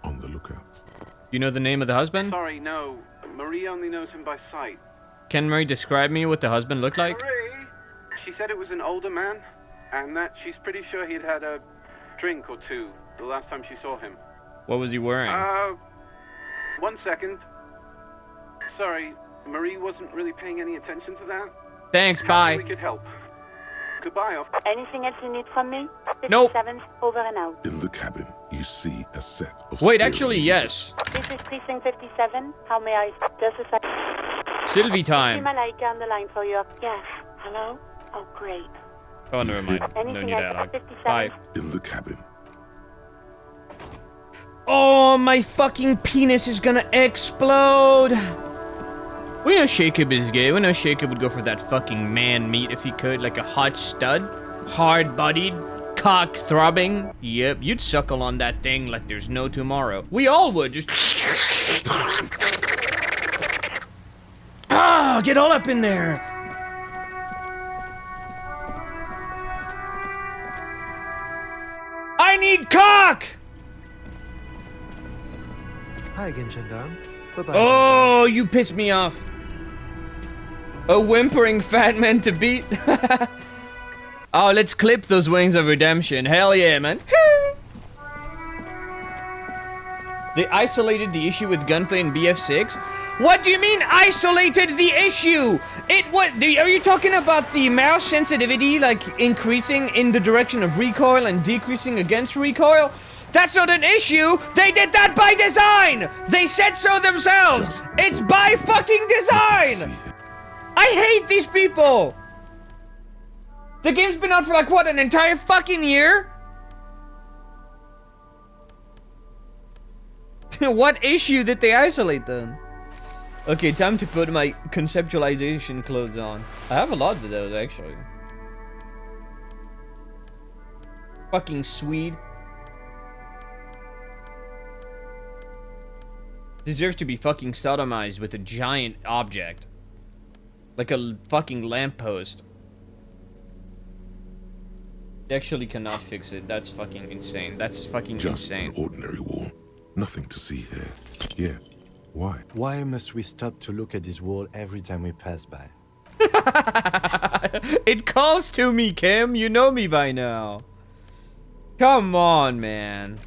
on the lookout. You know the name of the husband? Sorry, no. Marie only knows him by sight. Can Marie describe me what the husband looked like? Marie? She said it was an older man, and that she's pretty sure he'd had a drink or two the last time she saw him. What was he wearing? 1 second. Sorry, Marie wasn't really paying any attention to that. Thanks, bye. We could help. Goodbye, off. Anything else you need from me? Nope. 57, over and out. In the cabin, you see a set of... Wait, actually, yes. This is Precinct 57. How may I... Just a second. Sylvie time. Malaika on the line for you. Yes. Hello? Oh, great. Oh, never mind. No Anything need else? dialogue. 57? Bye. In the cabin. Oh, my fucking penis is gonna explode. We know Jacob is gay. We know Jacob would go for that fucking man meat if he could, like a hot stud. Hard-bodied, cock-throbbing. Yep, you'd suckle on that thing like there's no tomorrow. We all would, just... Ah, get all up in there. I need cock! Hi again, Gendarme. Bye-bye. Oh, you pissed me off. A whimpering fat man to beat. Oh, let's clip those wings of redemption. Hell yeah, man. They isolated the issue with gunplay in BF6? What do you mean isolated the issue? Are you talking about the mouse sensitivity, like increasing in the direction of recoil and decreasing against recoil? That's not an issue. They did that by design. They said so themselves. It's by fucking design. I hate these people. The game's been out for like, what, an entire fucking year? What issue did they isolate then? Okay, time to put my conceptualization clothes on. I have a lot of those, actually. Fucking Swede. Deserves to be fucking sodomized with a giant object. Like a fucking lamppost. Actually cannot fix it. That's fucking insane. That's fucking Just insane. an ordinary wall. Nothing to see here. Yeah. Why? Why must we stop to look at this wall every time we pass by? It calls to me, Kim. You know me by now. Come on, man.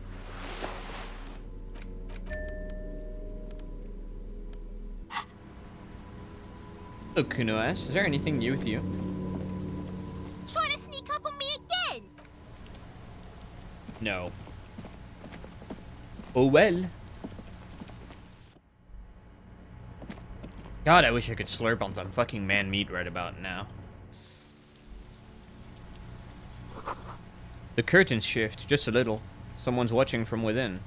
Look, Kunoas, is there anything new with you? Trying to sneak up on me again? No. Oh well. God, I wish I could slurp on some fucking man meat right about now. The curtains shift just a little. Someone's watching from within.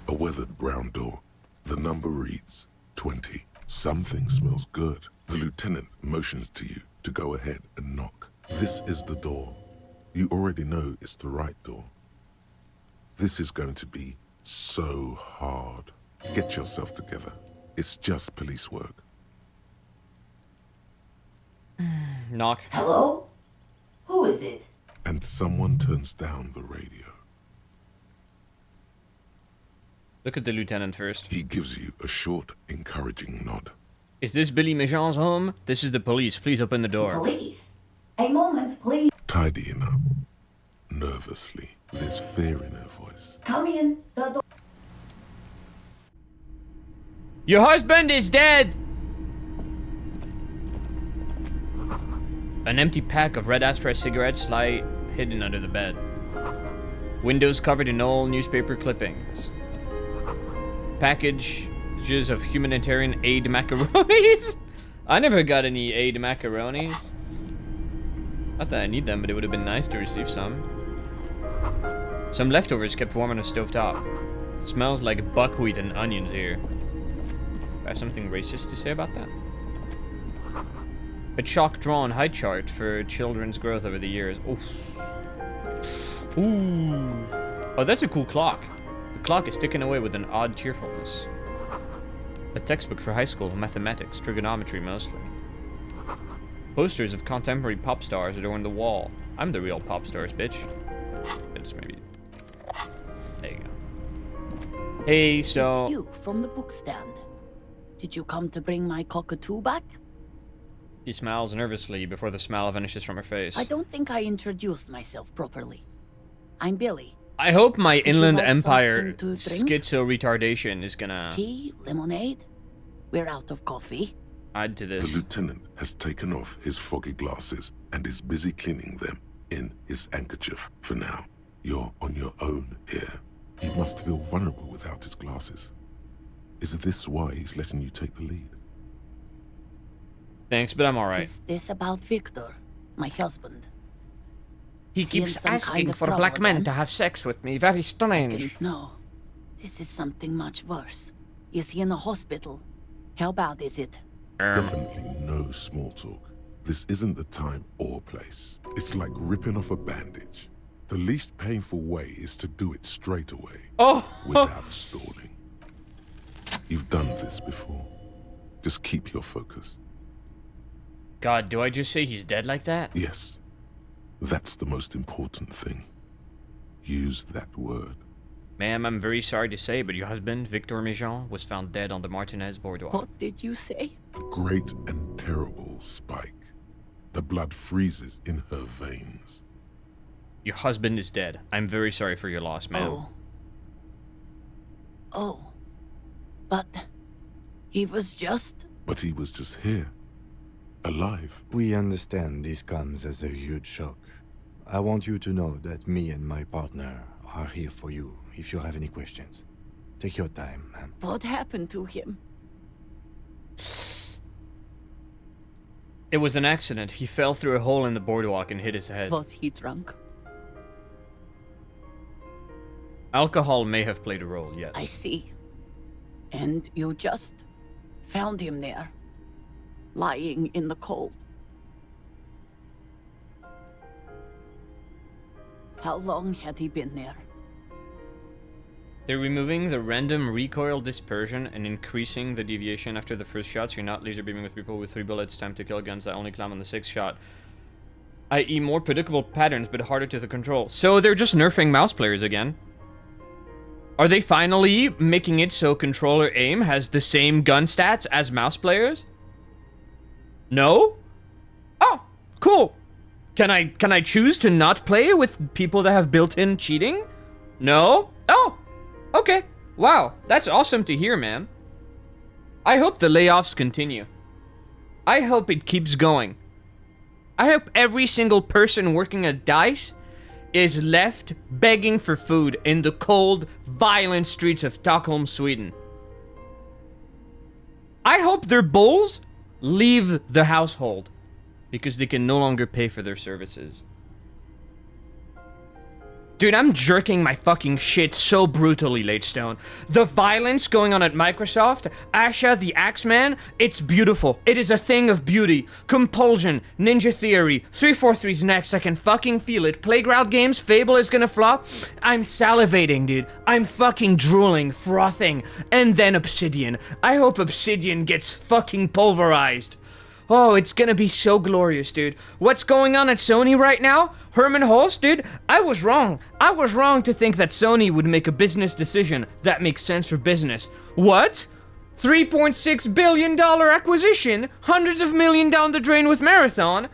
A weathered brown door. The number reads 20. Something smells good. The lieutenant motions to you to go ahead and knock. This is the door. You already know it's the right door. This is going to be so hard. Get yourself together. It's just police work. Knock. Hello? Who is it? And someone turns down the radio. Look at the lieutenant first. He gives you a short, encouraging nod. Is this Billy Majon's home? This is the police. Please open the door. Police? A moment, please. Tidying up. Nervously. There's fear in her voice. Come in. The door. Your husband is dead! An empty pack of red ashtray cigarettes lie hidden under the bed. Windows covered in old newspaper clippings. Packages of humanitarian aid macaronis? I never got any aid macaronis. Not that I need them, but it would have been nice to receive some. Some leftovers kept warm on a stovetop. Smells like buckwheat and onions here. I have something racist to say about that? A chalk-drawn height chart for children's growth over the years. Oof. Ooh. Oh, that's a cool clock. The clock is ticking away with an odd cheerfulness. A textbook for high school mathematics, trigonometry mostly. Posters of contemporary pop stars adorn the wall. I'm the real pop stars, bitch. It's maybe... There you go. Hey, so... It's you, from the book stand. Did you come to bring my cockatoo back? She smiles nervously before the smile vanishes from her face. I don't think I introduced myself properly. I'm Billy. I hope my Would you Inland like Empire something to drink? schizo retardation is gonna Tea? Lemonade? We're out of coffee. add to this. The lieutenant has taken off his foggy glasses and is busy cleaning them in his handkerchief for now. You're on your own here. He must feel vulnerable without his glasses. Is this why he's letting you take the lead? Thanks, but I'm alright. Is this about Victor, my husband? He Is he in keeps some asking kind of for trouble black men again? to have sex with me. Very strange. No, this is something much worse. Is he in a hospital? How bad is it? Definitely no small talk. This isn't the time or place. It's like ripping off a bandage. The least painful way is to do it straight away. Oh! Without stalling. You've done this before. Just keep your focus. God, do I just say he's dead like that? Yes. That's the most important thing. Use that word. Ma'am, I'm very sorry to say, but your husband, Victor Mijan, was found dead on the Martinez boardwalk. What did you say? A great and terrible spike. The blood freezes in her veins. Your husband is dead. I'm very sorry for your loss, ma'am. Oh. But he was just... But he was just here. Alive. We understand this comes as a huge shock. I want you to know that me and my partner are here for you if you have any questions. Take your time, ma'am. What happened to him? It was an accident. He fell through a hole in the boardwalk and hit his head. Was he drunk? Alcohol may have played a role, yes. I see. And you just found him there, lying in the cold. How long had he been there? They're removing the random recoil dispersion and increasing the deviation after the first shot, so you're not laser beaming with people with 3 bullets, time to kill guns that only climb on the 6th shot. I.e. more predictable patterns, but harder to control. So they're just nerfing mouse players again. Are they finally making it so controller aim has the same gun stats as mouse players? No? Oh, cool. Can I choose to not play with people that have built-in cheating? No? Oh, okay. Wow, that's awesome to hear, man. I hope the layoffs continue. I hope it keeps going. I hope every single person working at DICE is left begging for food in the cold, violent streets of Stockholm, Sweden. I hope their bulls leave the household because they can no longer pay for their services. Dude, I'm jerking my fucking shit so brutally, Latestone. The violence going on at Microsoft, Asha the Axeman, it's beautiful. It is a thing of beauty. Compulsion, Ninja Theory, 343's next, I can fucking feel it. Playground Games, Fable is gonna flop. I'm salivating, dude. I'm fucking drooling, frothing. And then Obsidian. I hope Obsidian gets fucking pulverized. Oh, it's gonna be so glorious, dude. What's going on at Sony right now? Herman Hulst, dude, I was wrong. I was wrong to think that Sony would make a business decision that makes sense for business. What? $3.6 billion acquisition? Hundreds of millions down the drain with Marathon?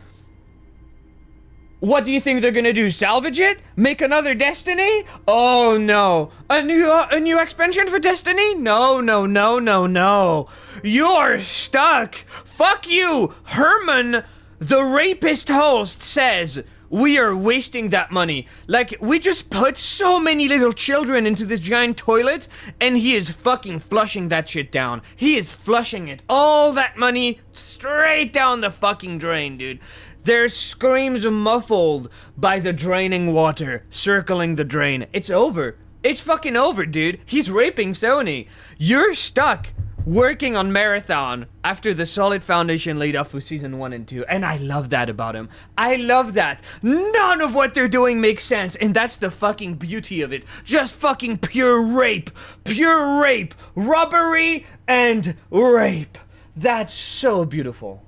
What do you think they're gonna do? Salvage it? Make another Destiny? Oh no. A new expansion for Destiny? No, no, no, no, no. You're stuck. Fuck you. Herman, the rapist host, says we are wasting that money. Like, we just put so many little children into this giant toilet, and he is fucking flushing that shit down. He is flushing it. All that money straight down the fucking drain, dude. Their screams muffled by the draining water circling the drain. It's over. It's fucking over, dude. He's raping Sony. You're stuck working on Marathon after the solid foundation laid off with Season 1 and 2. And I love that about him. I love that. None of what they're doing makes sense. And that's the fucking beauty of it. Just fucking pure rape. Pure rape. Robbery and rape. That's so beautiful.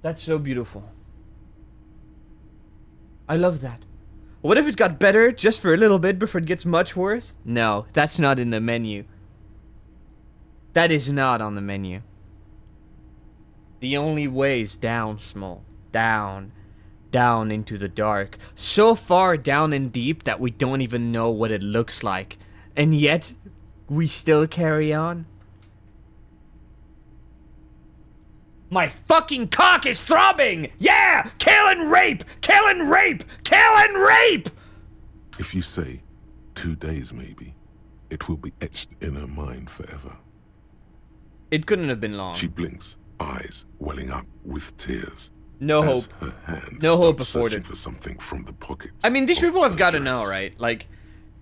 That's so beautiful. I love that. What if it got better just for a little bit before it gets much worse? No, that's not in the menu. That is not on the menu. The only way is down, Small. Down. Down into the dark. So far down and deep that we don't even know what it looks like. And yet, we still carry on. My fucking cock is throbbing! Yeah! Kill and rape! Kill and rape! Kill and rape! If you say 2 days maybe, it will be etched in her mind forever. It couldn't have been long. She blinks, eyes welling up with tears. No as hope. Her hand No hope starts afforded. searching for something from the pockets. I mean, these people have got to dress. know, right? Like,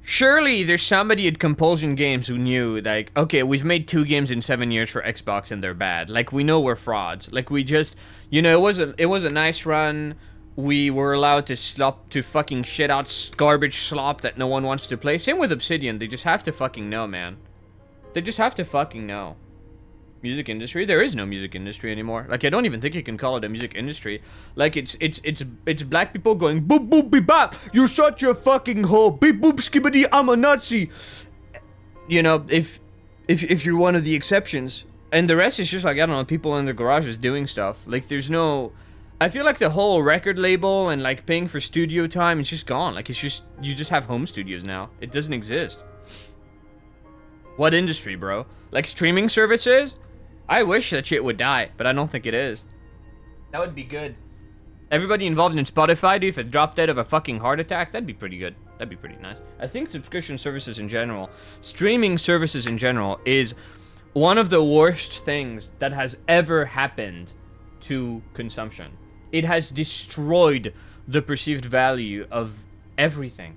surely there's somebody at Compulsion Games who knew, like, okay, we've made 2 games in 7 years for Xbox and they're bad. Like, we know we're frauds. Like, we just, you know, it was a nice run. We were allowed to fucking shit out garbage slop that no one wants to play. Same with Obsidian. They just have to fucking know, man. They just have to fucking know. Music industry? There is no music industry anymore. Like, I don't even think you can call it a music industry. Like, it's black people going, boop boop beep bop, you shut your fucking hole, beep boop skibbity, I'm a Nazi. You know, if you're one of the exceptions. And the rest is just like, I don't know, people in their garages doing stuff. Like, there's no... I feel like the whole record label and, like, paying for studio time is just gone. Like, it's just... You just have home studios now. It doesn't exist. What industry, bro? Like, streaming services? I wish that shit would die, but I don't think it is. That would be good. Everybody involved in Spotify, dude, if it dropped dead of a fucking heart attack, that'd be pretty good. That'd be pretty nice. I think subscription services in general, streaming services in general, is one of the worst things that has ever happened to consumption. It has destroyed the perceived value of everything.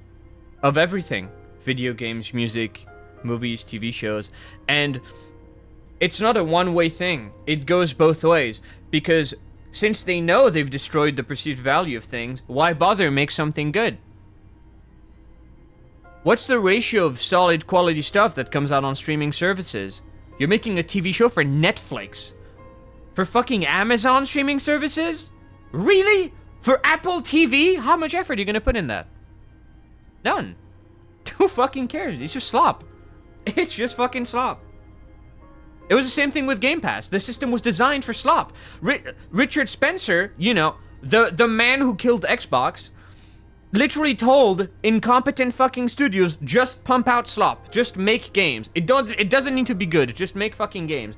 Of everything. Video games, music, movies, TV shows, and... It's not a one-way thing. It goes both ways. Because since they know they've destroyed the perceived value of things, why bother make something good? What's the ratio of solid quality stuff that comes out on streaming services? You're making a TV show for Netflix. For fucking Amazon streaming services? Really? For Apple TV? How much effort are you gonna put in that? None. Who fucking cares? It's just slop. It's just fucking slop. It was the same thing with Game Pass. The system was designed for slop. Richard Spencer, you know, the man who killed Xbox, literally told incompetent fucking studios, just pump out slop. Just make games. It doesn't need to be good. Just make fucking games.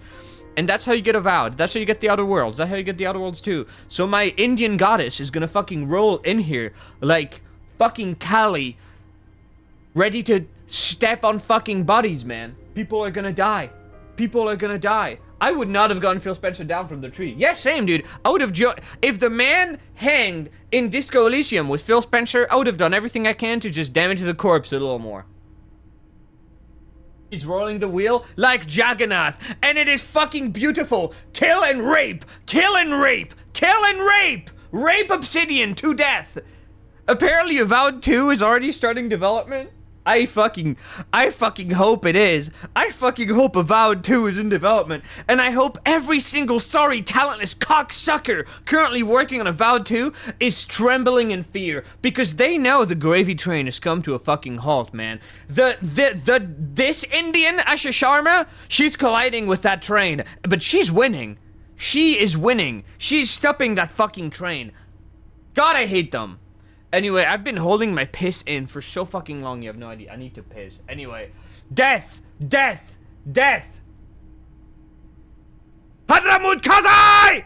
And that's how you get Avowed. That's how you get the Outer Worlds. That's how you get the Outer Worlds too. So my Indian goddess is gonna fucking roll in here like fucking Kali, ready to step on fucking bodies, man. People are gonna die. People are gonna die. I would not have gotten Phil Spencer down from the tree. Yeah, same, dude. I would have if the man hanged in Disco Elysium with Phil Spencer, I would have done everything I can to just damage the corpse a little more. He's rolling the wheel like Jagannath, and it is fucking beautiful. Kill and rape. Kill and rape. Kill and rape. Rape Obsidian to death. Apparently Avowed 2 is already starting development. I fucking hope it is. I fucking hope Avowed 2 is in development. And I hope every single sorry, talentless cocksucker currently working on Avowed 2 is trembling in fear. Because they know the gravy train has come to a fucking halt, man. This Indian, Asha Sharma, she's colliding with that train. But she's winning. She is winning. She's stopping that fucking train. God, I hate them. Anyway, I've been holding my piss in for so fucking long, you have no idea. I need to piss. Anyway, death! Death! Death! Hadramut Kazai!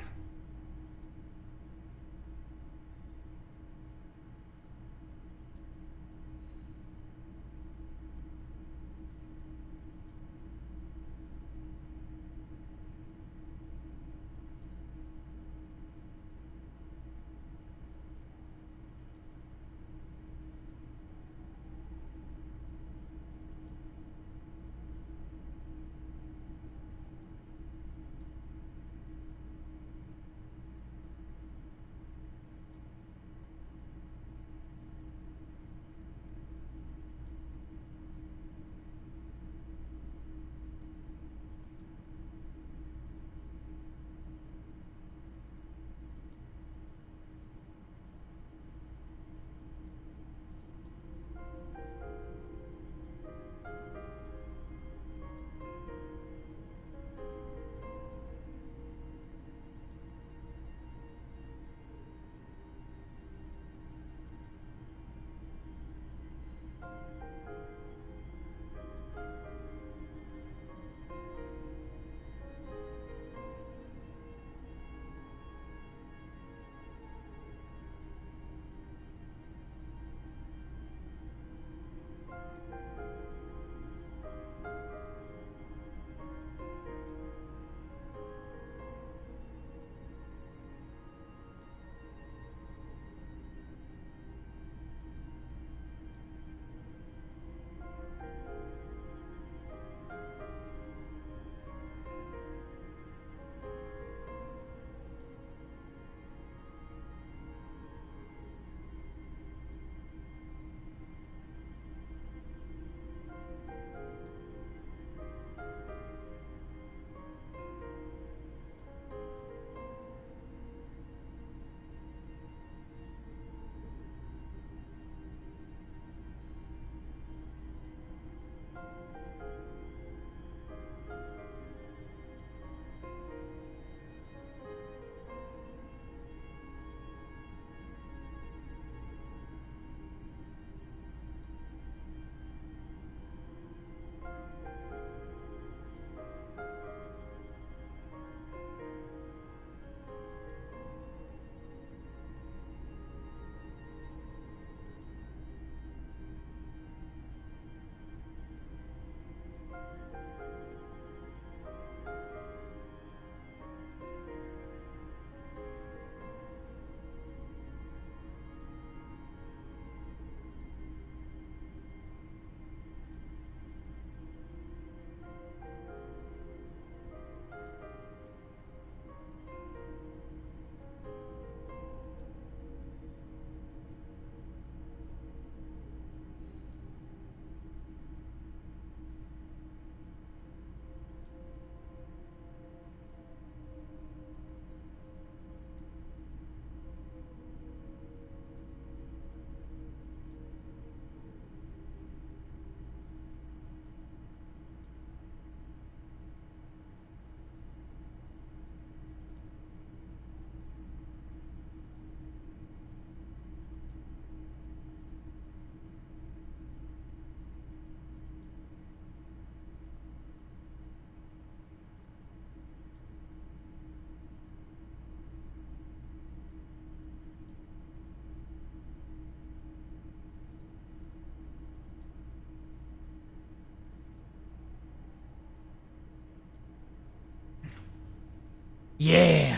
Yeah.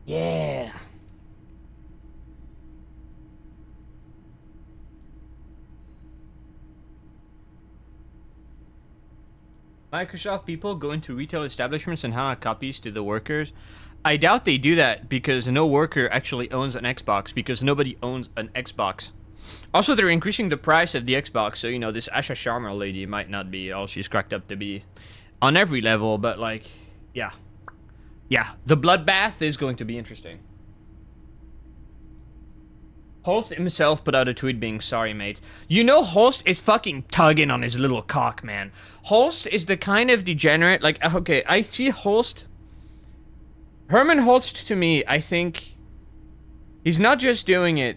Yeah. Microsoft people go into retail establishments and hand out copies to the workers. I doubt they do that because no worker actually owns an Xbox because nobody owns an Xbox. Also, they're increasing the price of the Xbox, so, you know, this Asha Sharma lady might not be all she's cracked up to be on every level, but, like, yeah. Yeah, the bloodbath is going to be interesting. Holst himself put out a tweet being sorry, mate. You know Holst is fucking tugging on his little cock, man. Holst is the kind of degenerate, like, okay, I see Holst. Herman Holst, to me, I think, he's not just doing it,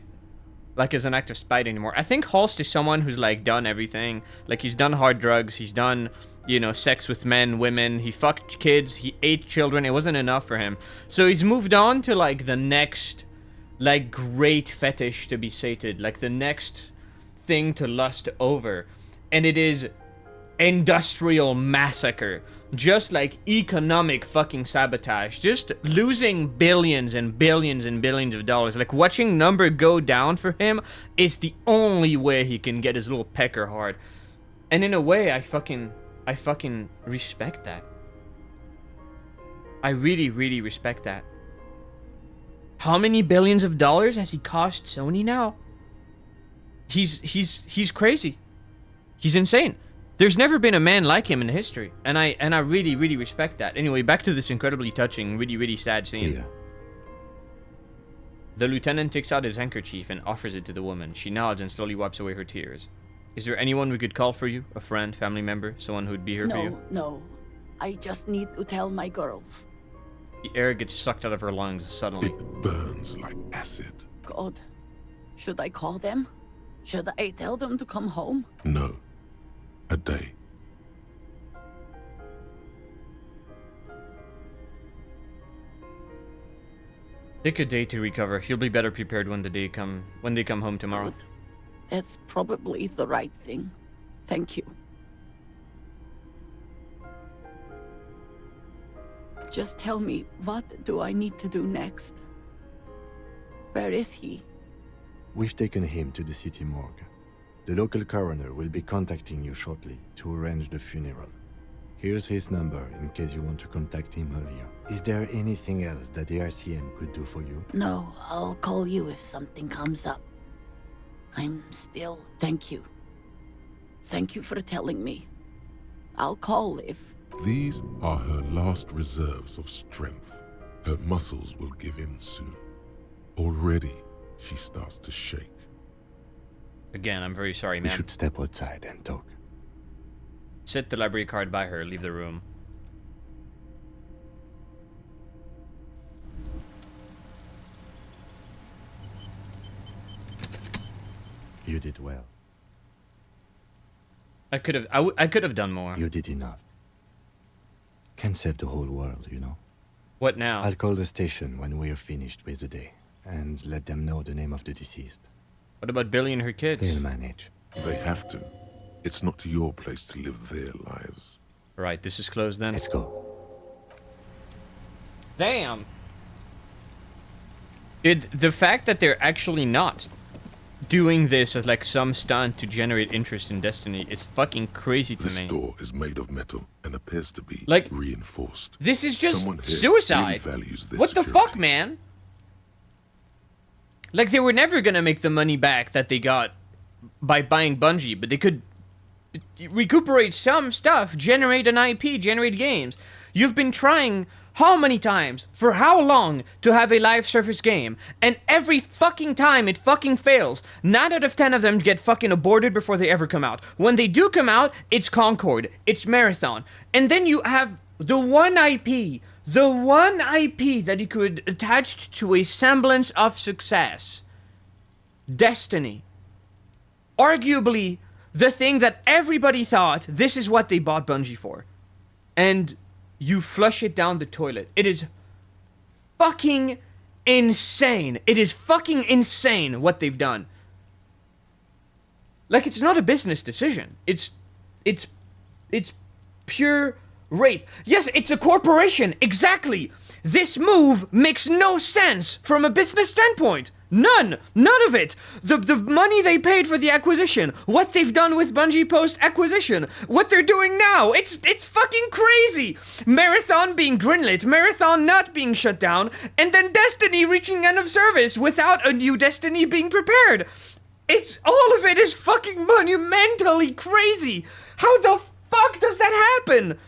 like, as an act of spite anymore. I think Holst is someone who's, like, done everything. Like, he's done hard drugs, he's done, you know, sex with men, women, he fucked kids, he ate children, it wasn't enough for him. So he's moved on to, like, the next, like, great fetish to be sated, like, the next thing to lust over. And it is industrial massacre. Just like economic fucking sabotage. Just losing billions and billions and billions of dollars. Like, watching number go down for him is the only way he can get his little pecker hard. And in a way, I fucking respect that. I really, really respect that. How many billions of dollars has he cost Sony now? He's crazy. He's insane. There's never been a man like him in history, and I really, really respect that. Anyway, back to this incredibly touching, really, really sad scene. Here. The lieutenant takes out his handkerchief and offers it to the woman. She nods and slowly wipes away her tears. Is there anyone we could call for you? A friend, family member, someone who'd be here for you? No. I just need to tell my girls. The air gets sucked out of her lungs suddenly. It burns like acid. God. Should I call them? Should I tell them to come home? No. A day. Take a day to recover. You'll be better prepared when they come home tomorrow. Good. That's probably the right thing. Thank you. Just tell me, what do I need to do next? Where is he? We've taken him to the city morgue. The local coroner will be contacting you shortly to arrange the funeral. Here's his number in case you want to contact him earlier. Is there anything else that the RCM could do for you? No, I'll call you if something comes up. Thank you. Thank you for telling me. I'll call if... These are her last reserves of strength. Her muscles will give in soon. Already, she starts to shake. Again, I'm very sorry, man. We should step outside and talk. Set the library card by her. Leave the room. You did well. I could have done more. You did enough. Can save the whole world, you know. What now? I'll call the station when we're finished with the day and let them know the name of the deceased. What about Billy and her kids? They'll manage. They have to. It's not your place to live their lives. Right, this is closed then. Let's go. Damn. Dude, the fact that they're actually not doing this as like some stunt to generate interest in Destiny is fucking crazy to me. This door is made of metal and appears to be like reinforced. This is just Someone here suicide. really values their what security. the fuck, man? Like, they were never gonna make the money back that they got by buying Bungie, but they could recuperate some stuff, generate an IP, generate games. You've been trying how many times, for how long, to have a live service game, and every fucking time it fucking fails. 9 out of 10 of them get fucking aborted before they ever come out. When they do come out, it's Concord, it's Marathon, and then you have the one IP that you could attach to a semblance of success. Destiny. Arguably, the thing that everybody thought this is what they bought Bungie for. And you flush it down the toilet. It is fucking insane. It is fucking insane what they've done. Like, it's not a business decision. It's pure rape. Yes, it's a corporation. Exactly. This move makes no sense from a business standpoint. None of it. The money they paid for the acquisition, what they've done with Bungie post-acquisition, what they're doing now, it's fucking crazy. Marathon being greenlit, Marathon not being shut down, and then Destiny reaching end of service without a new Destiny being prepared. All of it is fucking monumentally crazy. How the fuck does that happen?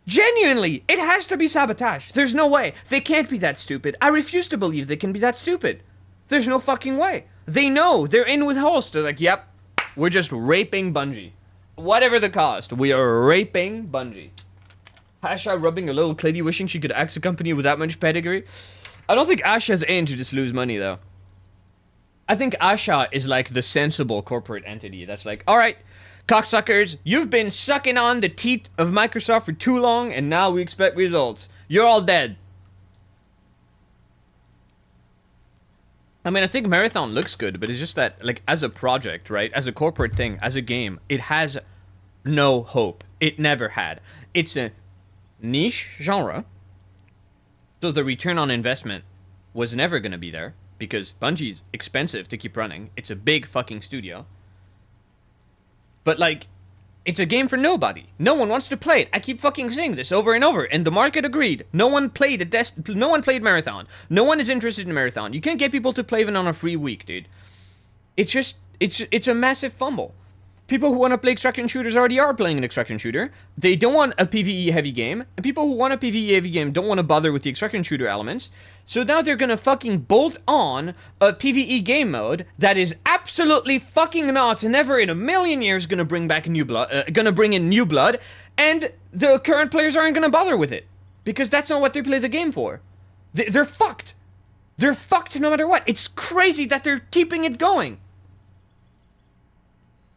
Genuinely, it has to be sabotage. There's no way. They can't be that stupid. I refuse to believe they can be that stupid. There's no fucking way. They know. They're in with Holst. They're like, yep, we're just raping Bungie. Whatever the cost, we are raping Bungie. Asha rubbing a little clitty wishing she could axe a company with that much pedigree. I don't think Asha's in to just lose money, though. I think Asha is like the sensible corporate entity that's like, alright, cocksuckers, you've been sucking on the teat of Microsoft for too long, and now we expect results. You're all dead. I mean, I think Marathon looks good, but it's just that, like, as a project, right? As a corporate thing, as a game, it has no hope. It never had. It's a niche genre, so the return on investment was never going to be there, because Bungie's expensive to keep running. It's a big fucking studio. But, like, it's a game for nobody. No one wants to play it. I keep fucking saying this over and over, and the market agreed. No one played Marathon. No one is interested in Marathon. You can't get people to play even on a free week, dude. It's just, it's a massive fumble. People who want to play extraction shooters already are playing an extraction shooter. They don't want a PvE heavy game. And people who want a PvE heavy game don't want to bother with the extraction shooter elements. So now they're gonna fucking bolt on a PvE game mode that is absolutely fucking not, never in a million years gonna bring back new blood, bring in new blood, and the current players aren't gonna bother with it. Because that's not what they play the game for. They're fucked. They're fucked no matter what. It's crazy that they're keeping it going.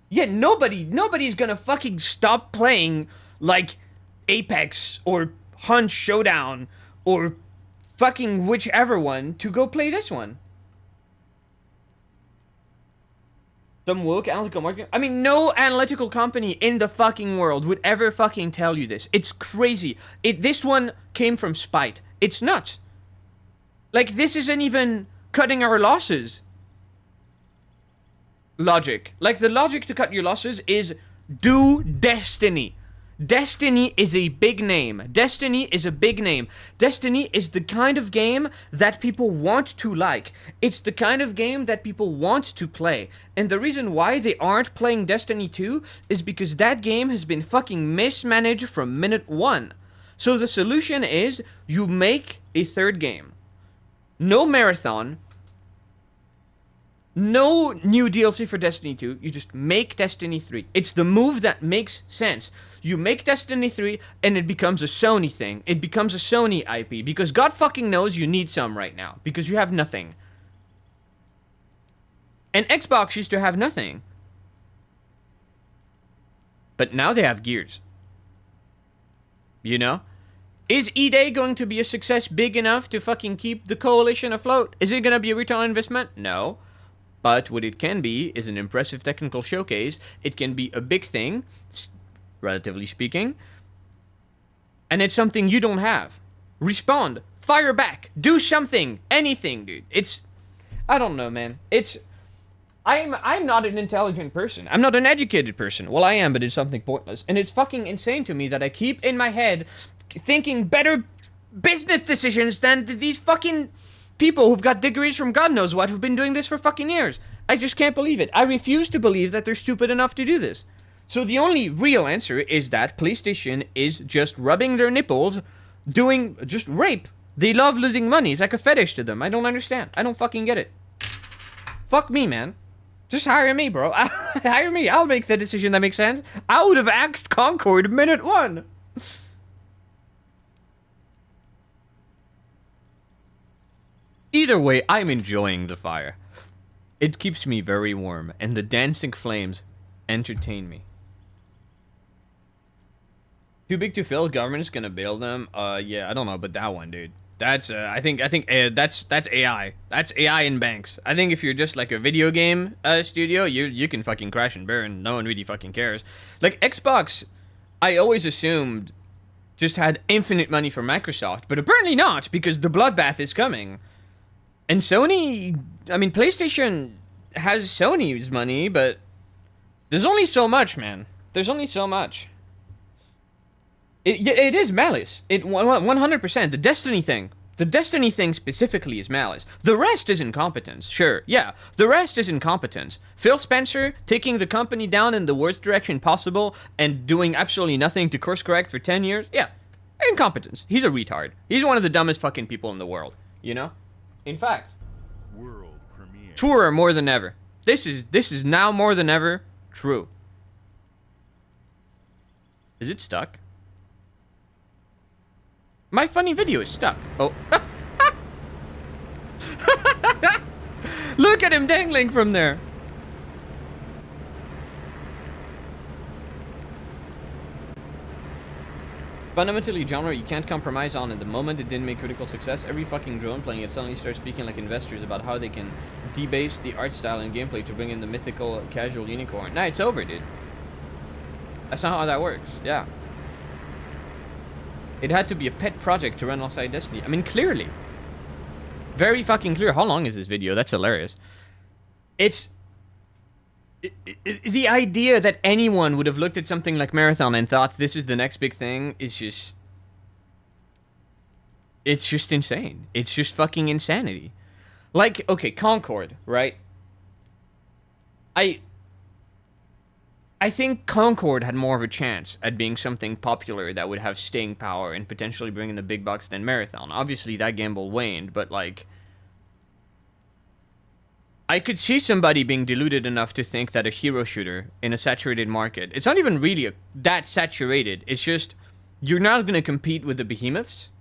Yeah, nobody's gonna fucking stop playing, like, Apex, or Hunt Showdown, or fucking whichever one, to go play this one. Some woke analytical marketing. I mean, no analytical company in the fucking world would ever fucking tell you this. It's crazy. This one came from spite. It's nuts. Like, this isn't even cutting our losses. Logic. Like, the logic to cut your losses is do Destiny. Destiny is a big name. Destiny is a big name. Destiny is the kind of game that people want to like. It's the kind of game that people want to play. And the reason why they aren't playing Destiny 2 is because that game has been fucking mismanaged from minute one. So the solution is you make a third game. No Marathon. No new DLC for Destiny 2. You just make Destiny 3. It's the move that makes sense. You make Destiny 3 and it becomes a Sony thing. It becomes a Sony IP because God fucking knows you need some right now because you have nothing. And Xbox used to have nothing. But now they have Gears. You know? Is E-Day going to be a success big enough to fucking keep the coalition afloat? Is it going to be a return on investment? No. But what it can be is an impressive technical showcase. It can be a big thing, relatively speaking. And it's something you don't have. Respond. Fire back. Do something. Anything, dude. I don't know, man. I'm not an intelligent person. I'm not an educated person. Well, I am, but it's something pointless. And it's fucking insane to me that I keep in my head thinking better business decisions than these fucking people who've got degrees from God knows what who've been doing this for fucking years. I just can't believe it. I refuse to believe that they're stupid enough to do this. So the only real answer is that PlayStation is just rubbing their nipples, doing just rape. They love losing money. It's like a fetish to them. I don't understand. I don't fucking get it. Fuck me, man. Just hire me, bro. Hire me. I'll make the decision that makes sense. I would have axed Concord minute one. Either way, I'm enjoying the fire. It keeps me very warm, and the dancing flames entertain me. Too big to fail, government's gonna bail them? Yeah, I don't know about that one, dude. That's, I think that's AI. That's AI in banks. I think if you're just like a video game studio, you can fucking crash and burn. No one really fucking cares. Like, Xbox, I always assumed just had infinite money from Microsoft, but apparently not, because the bloodbath is coming. And Sony, I mean, PlayStation has Sony's money, but there's only so much, man. There's only so much. It is malice. 100%. The Destiny thing specifically is malice. The rest is incompetence. Sure, yeah. The rest is incompetence. Phil Spencer taking the company down in the worst direction possible and doing absolutely nothing to course correct for 10 years. Yeah, incompetence. He's a retard. He's one of the dumbest fucking people in the world. You know? In fact, world premiere. Truer more than ever. This is now more than ever true. Is it stuck? My funny video is stuck. Oh. Look at him dangling from there. Fundamentally, genre you can't compromise on. At the moment it didn't make critical success, every fucking drone playing it suddenly starts speaking like investors about how they can debase the art style and gameplay to bring in the mythical casual unicorn. Nah, it's over, dude. That's not how that works. Yeah. It had to be a pet project to run alongside Destiny. I mean, clearly. Very fucking clear. How long is this video? That's hilarious. It's... the idea that anyone would have looked at something like Marathon and thought this is the next big thing is just... it's just insane. It's just fucking insanity. Like, okay, Concord, right? I think Concord had more of a chance at being something popular that would have staying power and potentially bring in the big bucks than Marathon. Obviously, that gamble waned, but like... I could see somebody being deluded enough to think that a hero shooter in a saturated market... It's not even really that saturated. It's just, you're not going to compete with the behemoths.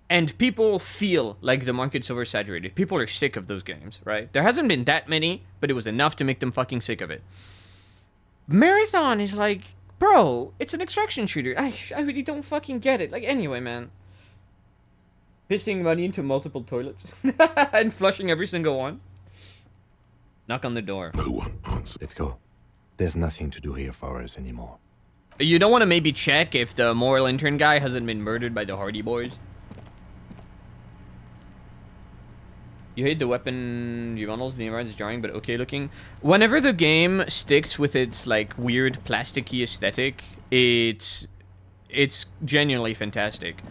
And people feel like the market's oversaturated. People are sick of those games, right? There hasn't been that many, but it was enough to make them fucking sick of it. Marathon is like, bro, it's an extraction shooter. I really don't fucking get it. Like, anyway, man. Pissing money into multiple toilets. And flushing every single one. Knock on the door. No one answers. Let's go. There's nothing to do here for us anymore. You don't want to maybe check if the moral intern guy hasn't been murdered by the Hardy Boys? You hate the weapon bundles, the environment is jarring but okay looking. Whenever the game sticks with its like weird plasticky aesthetic, it's genuinely fantastic.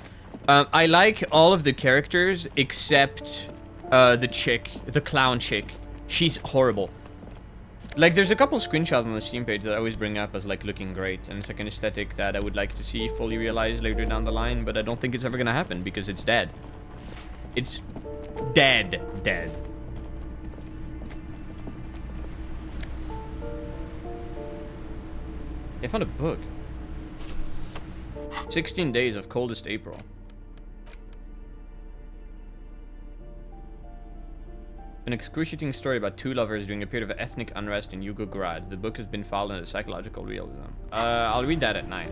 I like all of the characters except the chick, the clown chick. She's horrible. Like, there's a couple screenshots on the Steam page that I always bring up as like looking great, and it's like an aesthetic that I would like to see fully realized later down the line, but I don't think it's ever gonna happen because it's dead. It's dead. I found a book. 16 Days of Coldest April. An excruciating story about two lovers during a period of ethnic unrest in Yugograd. The book has been filed under psychological realism. I'll read that at 9.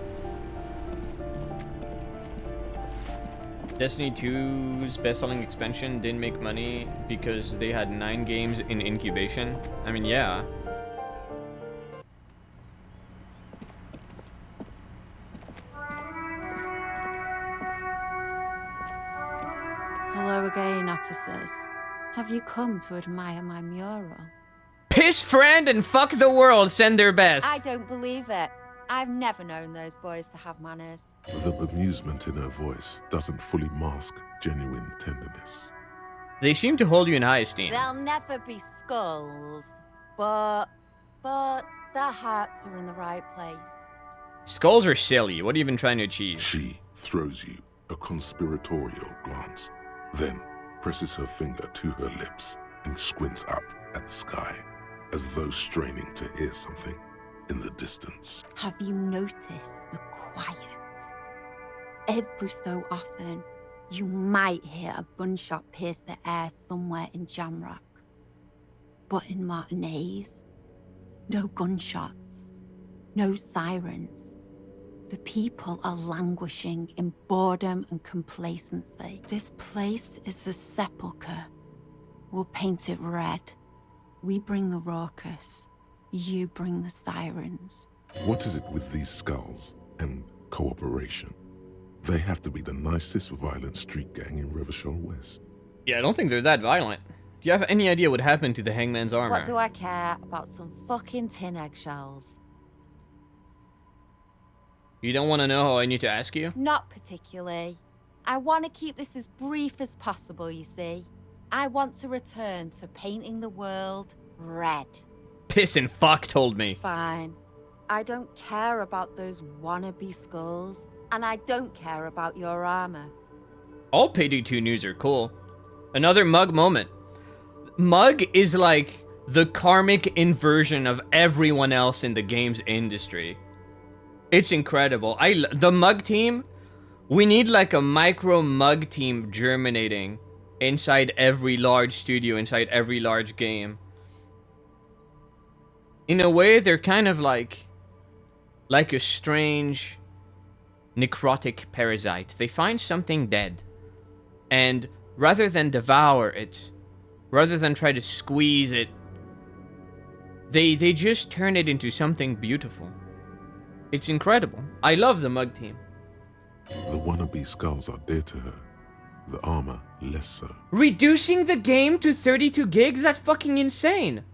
Destiny 2's best-selling expansion didn't make money because they had 9 games in incubation. I mean, yeah. Hello again, officers. Have you come to admire my mural? Piss friend and fuck the world send their best. I don't believe it. I've never known those boys to have manners. The bemusement in her voice doesn't fully mask genuine tenderness. They seem to hold you in high esteem. They'll never be skulls, but their hearts are in the right place. Skulls are silly. What are you even trying to achieve? She throws you a conspiratorial glance, then presses her finger to her lips and squints up at the sky, as though straining to hear something in the distance. Have you noticed the quiet? Every so often, you might hear a gunshot pierce the air somewhere in Jamrock. But in Martinez, no gunshots, no sirens. The people are languishing in boredom and complacency. This place is a sepulchre. We'll paint it red. We bring the raucous. You bring the sirens. What is it with these skulls and cooperation. They have to be the nicest violent street gang in Rivershore West. Yeah, I don't think they're that violent. Do you have any idea what happened to the hangman's armor? What do I care about some fucking tin eggshells? You don't want to know how I need to ask you? Not particularly. I want to keep this as brief as possible, you see. I want to return to painting the world red. Piss and fuck told me. Fine. I don't care about those wannabe skulls, and I don't care about your armor. All Payday 2 news are cool. Another Mug moment. Mug is like the karmic inversion of everyone else in the games industry. It's incredible. The Mug team, we need like a micro Mug team germinating inside every large studio, inside every large game. In a way, they're kind of like a strange necrotic parasite. They find something dead, and rather than devour it, rather than try to squeeze it, they just turn it into something beautiful. It's incredible. I love the Mug team. The wannabe skulls are dear to her. The armor, less so. Reducing the game to 32 gigs? That's fucking insane.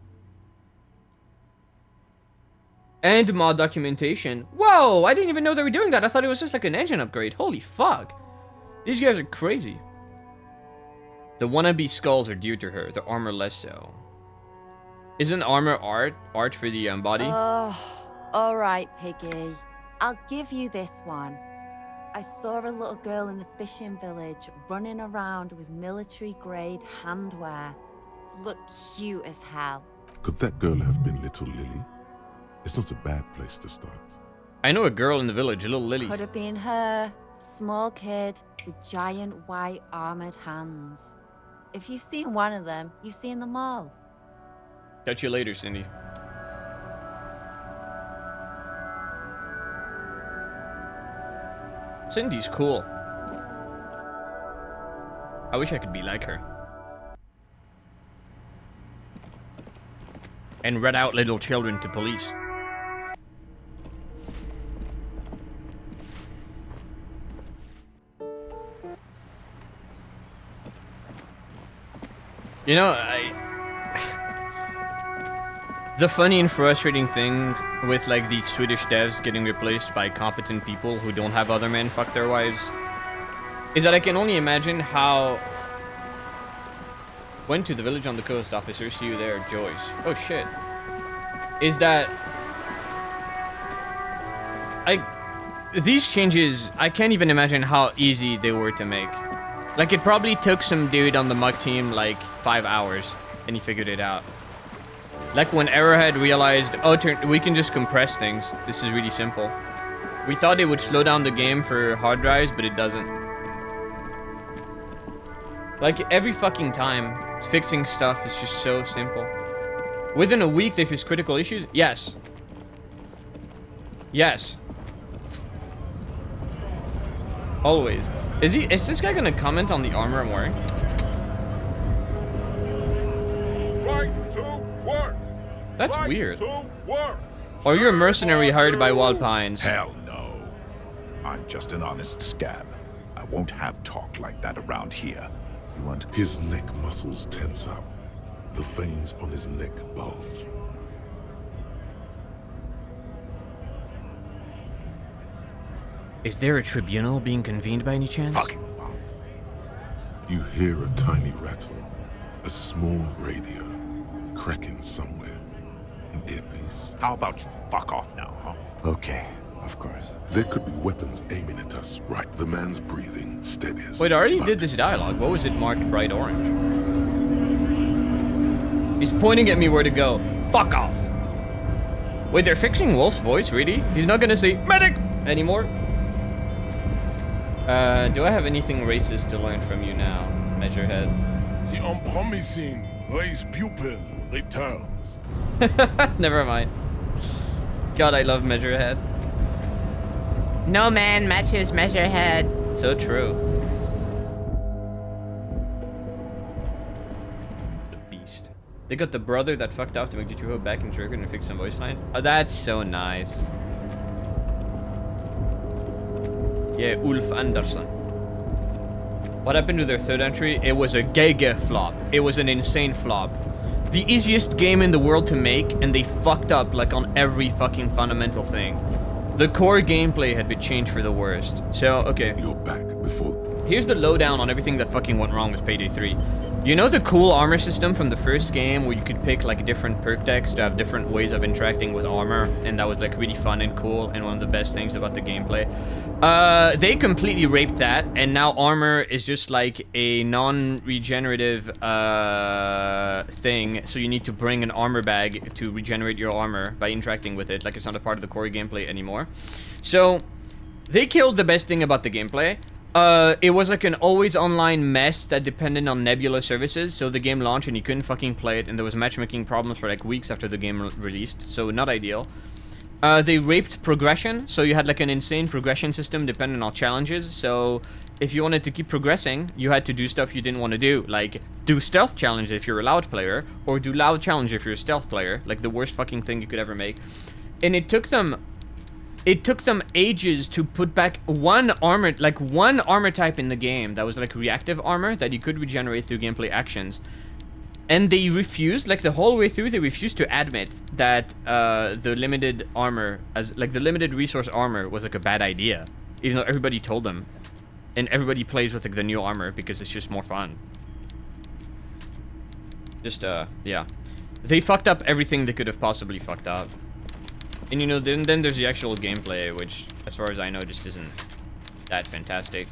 And mod documentation. Whoa, I didn't even know they were doing that. I thought it was just like an engine upgrade. Holy fuck. These guys are crazy. The wannabe skulls are due to her, the armor less so. Isn't armor art for the body? All right, Piggy. I'll give you this one. I saw a little girl in the fishing village running around with military-grade handwear. Looked cute as hell. Could that girl have been Little Lily? It's not a bad place to start. I know a girl in the village, Little Lily. Could have been her. Small kid with giant white armored hands. If you've seen one of them, you've seen them all. Catch you later, Cindy. Cindy's cool. I wish I could be like her. And rat out little children to police. You know, the funny and frustrating thing with like these Swedish devs getting replaced by competent people who don't have other men fuck their wives is that I can only imagine how... Went to the village on the coast, officer. See you there, Joyce. Oh shit. Is that... These changes, I can't even imagine how easy they were to make. Like, it probably took some dude on the Mug team like 5 hours, and he figured it out. Like when Arrowhead realized, oh, we can just compress things. This is really simple. We thought it would slow down the game for hard drives, but it doesn't. Like, every fucking time, fixing stuff is just so simple. Within a week, they fix critical issues? Yes. Yes. Always. Is this guy gonna comment on the armor I'm wearing? Right to work. That's right weird. To work. Or you're a mercenary hired by Wild Pines. Hell no. I'm just an honest scab. I won't have talk like that around here. You want... His neck muscles tense up. The veins on his neck bulge. Is there a tribunal being convened by any chance? Fucking wow. You hear a tiny rattle. A small radio. Cracking somewhere. An earpiece. How about you fuck off now, huh? Okay, of course. There could be weapons aiming at us, right? The man's breathing steady as... Wait, I already did this dialogue. What was it marked bright orange? He's pointing at me where to go. Fuck off. Wait, they're fixing Wolf's voice, really? He's not gonna say medic anymore? Do I have anything racist to learn from you now, Measurehead? The unpromising race pupil returns. Never mind. God, I love Measurehead. No man matches Measurehead. So true. The beast. They got the brother that fucked off to make the trio back in Trigger and fix some voice lines. Oh, that's so nice. Yeah, Ulf Andersson. What happened to their third entry? It was a giga flop. It was an insane flop. The easiest game in the world to make, and they fucked up like on every fucking fundamental thing. The core gameplay had been changed for the worst. So, okay. You're back before. Here's the lowdown on everything that fucking went wrong with Payday 3. You know the cool armor system from the first game where you could pick like different perk decks to have different ways of interacting with armor, and that was like really fun and cool and one of the best things about the gameplay. They completely raped that, and now armor is just like a non-regenerative thing, so you need to bring an armor bag to regenerate your armor by interacting with it, like it's not a part of the core gameplay anymore. So they killed the best thing about the gameplay. It was like an always online mess that depended on Nebula services, so the game launched and you couldn't fucking play it, and there was matchmaking problems for like weeks after the game released, so not ideal. They raped progression, so you had like an insane progression system dependent on challenges, so if you wanted to keep progressing, you had to do stuff you didn't want to do, like do stealth challenge if you're a loud player, or do loud challenge if you're a stealth player, like the worst fucking thing you could ever make. And it took them ages to put back one armor type in the game that was like reactive armor that you could regenerate through gameplay actions. And they refused, like the whole way through, they refused to admit that the limited armor, the limited resource armor was like a bad idea. Even though everybody told them. And everybody plays with like the new armor because it's just more fun. Just, yeah. They fucked up everything they could have possibly fucked up. And you know, then there's the actual gameplay, which, as far as I know, just isn't that fantastic.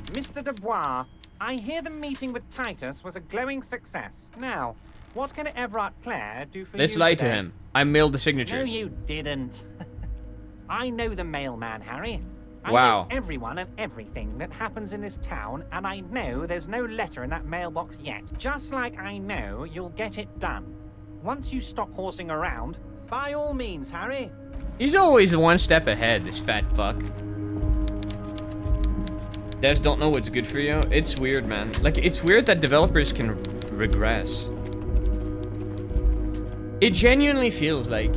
Mr. Dubois, I hear the meeting with Titus was a glowing success. Now, what can Everard Clare do for you Let's lie to today? him. I mailed the signatures. No, you didn't. I know the mailman, Harry. I Wow. know everyone and everything that happens in this town, and I know there's no letter in that mailbox yet. Just like I know you'll get it done. Once you stop horsing around, by all means, Harry. He's always one step ahead, this fat fuck. Devs don't know what's good for you. It's weird, man. Like, it's weird that developers can regress. It genuinely feels like...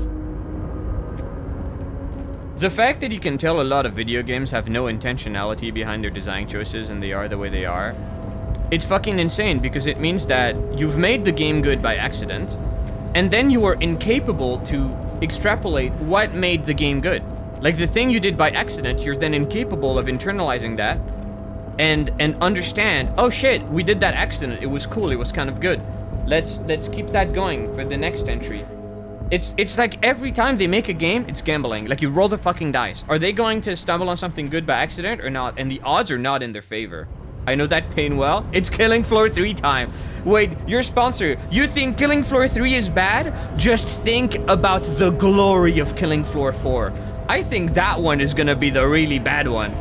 The fact that you can tell a lot of video games have no intentionality behind their design choices and they are the way they are, it's fucking insane, because it means that you've made the game good by accident, and then you are incapable to extrapolate what made the game good. Like, the thing you did by accident, you're then incapable of internalizing that and understand, oh shit, we did that accident, it was cool, it was kind of good. Let's keep that going for the next entry. It's like every time they make a game, it's gambling. Like, you roll the fucking dice. Are they going to stumble on something good by accident or not? And the odds are not in their favor. I know that pain well. It's Killing Floor 3 time. Wait, your sponsor, you think Killing Floor 3 is bad? Just think about the glory of Killing Floor 4. I think that one is gonna be the really bad one.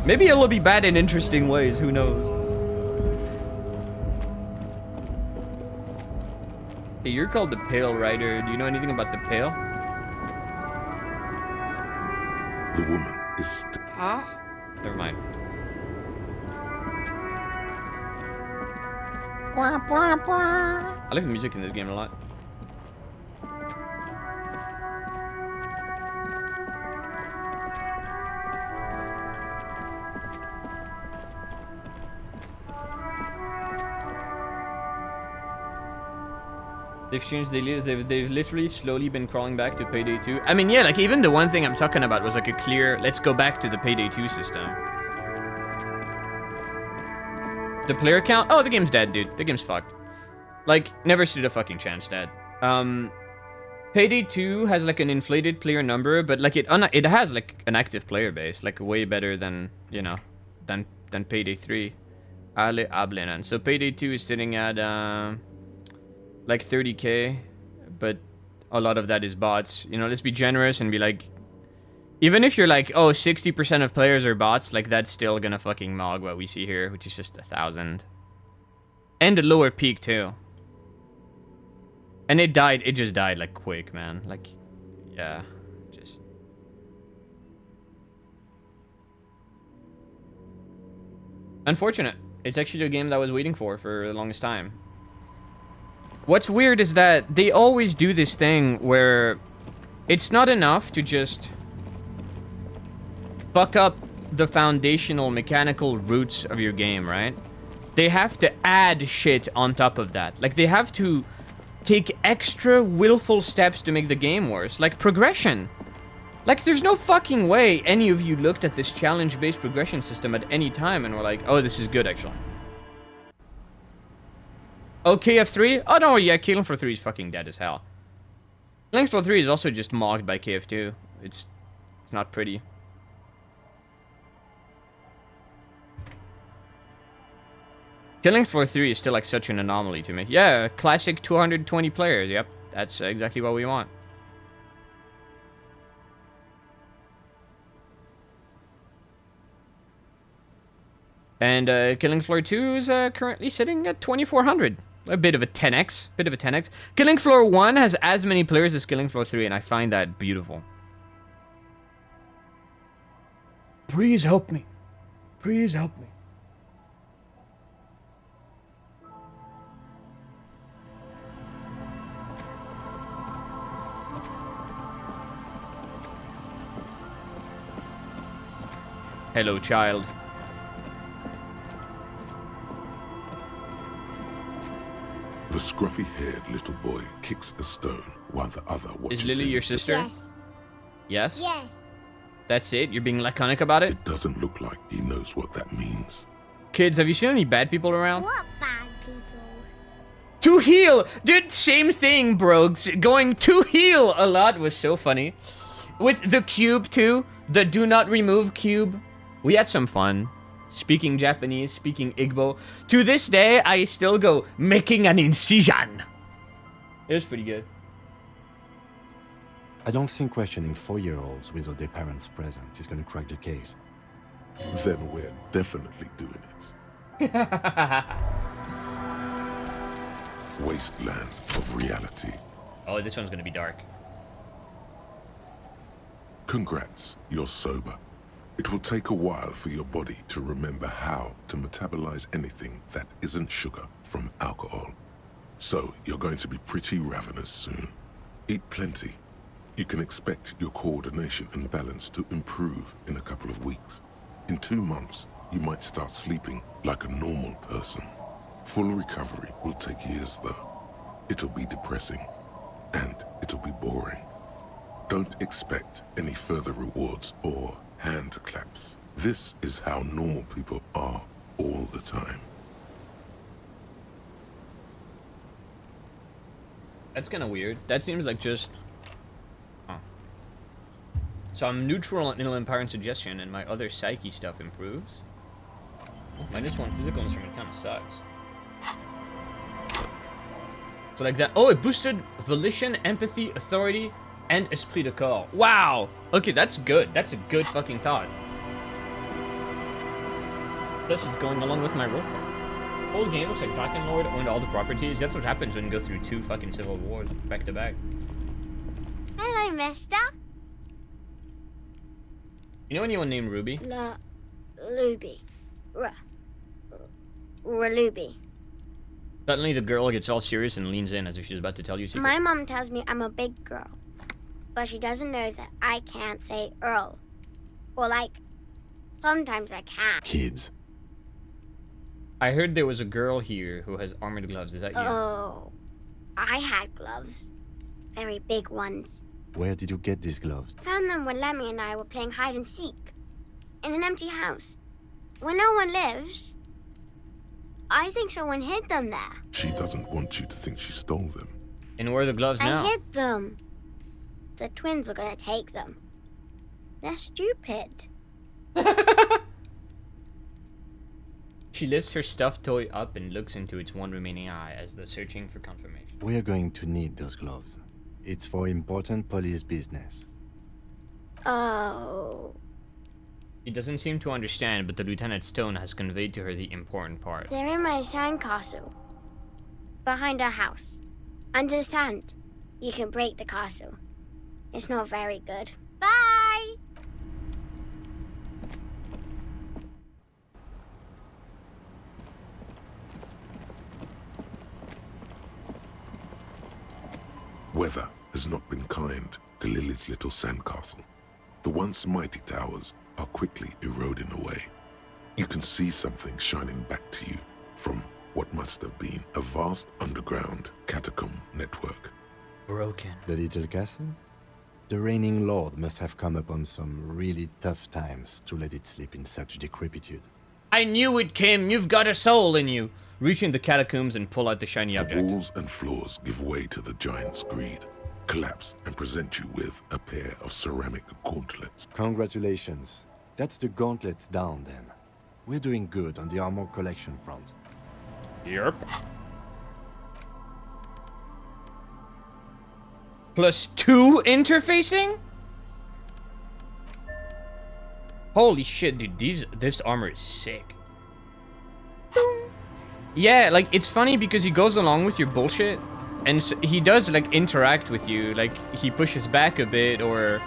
Maybe it'll be bad in interesting ways, who knows? Hey, you're called the Pale Rider. Do you know anything about the Pale? The woman is Huh? Never mind. Blah, blah, blah. I like the music in this game a lot. They've changed, they've literally slowly been crawling back to Payday 2. I mean, yeah, like, even the one thing I'm talking about was like a clear, let's go back to the Payday 2 system. The player count? Oh, the game's dead, dude. The game's fucked. Like, never stood a fucking chance, Dad. Payday 2 has like an inflated player number, but like it has like an active player base, like way better than, you know, than Payday 3. Ale Ablenan. So Payday 2 is sitting at like 30k, but a lot of that is bots. You know, let's be generous and be like, even if you're like, oh, 60% of players are bots, like that's still gonna fucking mog what we see here, which is just 1,000. And a lower peak too. And it just died like quick, man. Like, yeah, just. Unfortunate. It's actually a game that I was waiting for the longest time. What's weird is that they always do this thing where it's not enough to just fuck up the foundational mechanical roots of your game, right? They have to add shit on top of that. Like, they have to take extra willful steps to make the game worse. Like, progression. Like, there's no fucking way any of you looked at this challenge-based progression system at any time and were like, oh, this is good, actually. Oh, KF3? Oh, no, yeah, Killing Floor 3 is fucking dead as hell. Killing Floor 3 is also just mocked by KF2. It's not pretty. Killing Floor 3 is still like such an anomaly to me. Yeah, classic 220 players. Yep, that's exactly what we want. And Killing Floor 2 is currently sitting at 2,400. A bit of a 10x. Killing Floor 1 has as many players as Killing Floor 3, and I find that beautiful. Please help me. Please help me. Hello, child. The scruffy-haired little boy kicks a stone while the other watches. Is Lily him. your sister? Yes. Yes? Yes. That's it? You're being laconic about it? It doesn't look like he knows what that means. Kids, have you seen any bad people around? What bad people? To heal! Dude, same thing, bro. Going to heal a lot was so funny. With the cube, too. The do not remove cube. We had some fun. Speaking Japanese, speaking Igbo. To this day, I still go, making an incision. It was pretty good. I don't think questioning 4-year-olds without their parents present is gonna crack the case. Then we're definitely doing it. Wasteland of reality. Oh, this one's gonna be dark. Congrats, you're sober. It will take a while for your body to remember how to metabolize anything that isn't sugar from alcohol. So you're going to be pretty ravenous soon. Eat plenty. You can expect your coordination and balance to improve in a couple of weeks. In 2 months, you might start sleeping like a normal person. Full recovery will take years though. It'll be depressing, and it'll be boring. Don't expect any further rewards or hand claps. This is how normal people are all the time. That's kind of weird. That seems like just... Huh. So I'm neutral on inland power and suggestion, and my other psyche stuff improves. -1 physical instrument kind of sucks. So like that... Oh, it boosted volition, empathy, authority, and esprit de corps. Wow! Okay, that's good. That's a good fucking thought. Plus, it's going along with my role card. Whole game looks like Drakenlord owned all the properties. That's what happens when you go through 2 fucking civil wars back to back. Hello, mister. You know anyone named Ruby? Ruby. Ruby. Suddenly the girl gets all serious and leans in as if she's about to tell you a secret. My mom tells me I'm a big girl, but she doesn't know that I can't say Earl. Or like, sometimes I can. Kids. I heard there was a girl here who has armored gloves. Is that you? Oh, I had gloves. Very big ones. Where did you get these gloves? Found them when Lemmy and I were playing hide and seek. In an empty house. Where no one lives. I think someone hid them there. She doesn't want you to think she stole them. And where are the gloves now? I hid them. The twins were gonna take them. They're stupid. She lifts her stuffed toy up and looks into its one remaining eye as though searching for confirmation. We are going to need those gloves. It's for important police business. Oh. She doesn't seem to understand, but the Lieutenant's tone has conveyed to her the important part. They're in my sandcastle. Behind our house. Under the sand. You can break the castle. It's not very good. Bye! Weather has not been kind to Lily's little sandcastle. The once mighty towers are quickly eroding away. You can see something shining back to you from what must have been a vast underground catacomb network. Broken. The little castle? The reigning lord must have come upon some really tough times to let it sleep in such decrepitude. I knew it, Kim. You've got a soul in you. Reach in the catacombs and pull out the shiny The object. walls and floors give way to the giant's greed, collapse and present you with a pair of ceramic gauntlets. Congratulations. That's the gauntlets down then. We're doing good on the armor collection front. Yep. +2 interfacing? Holy shit, dude, this armor is sick. Yeah, like, it's funny because he goes along with your bullshit, and so he does, like, interact with you. Like, he pushes back a bit, or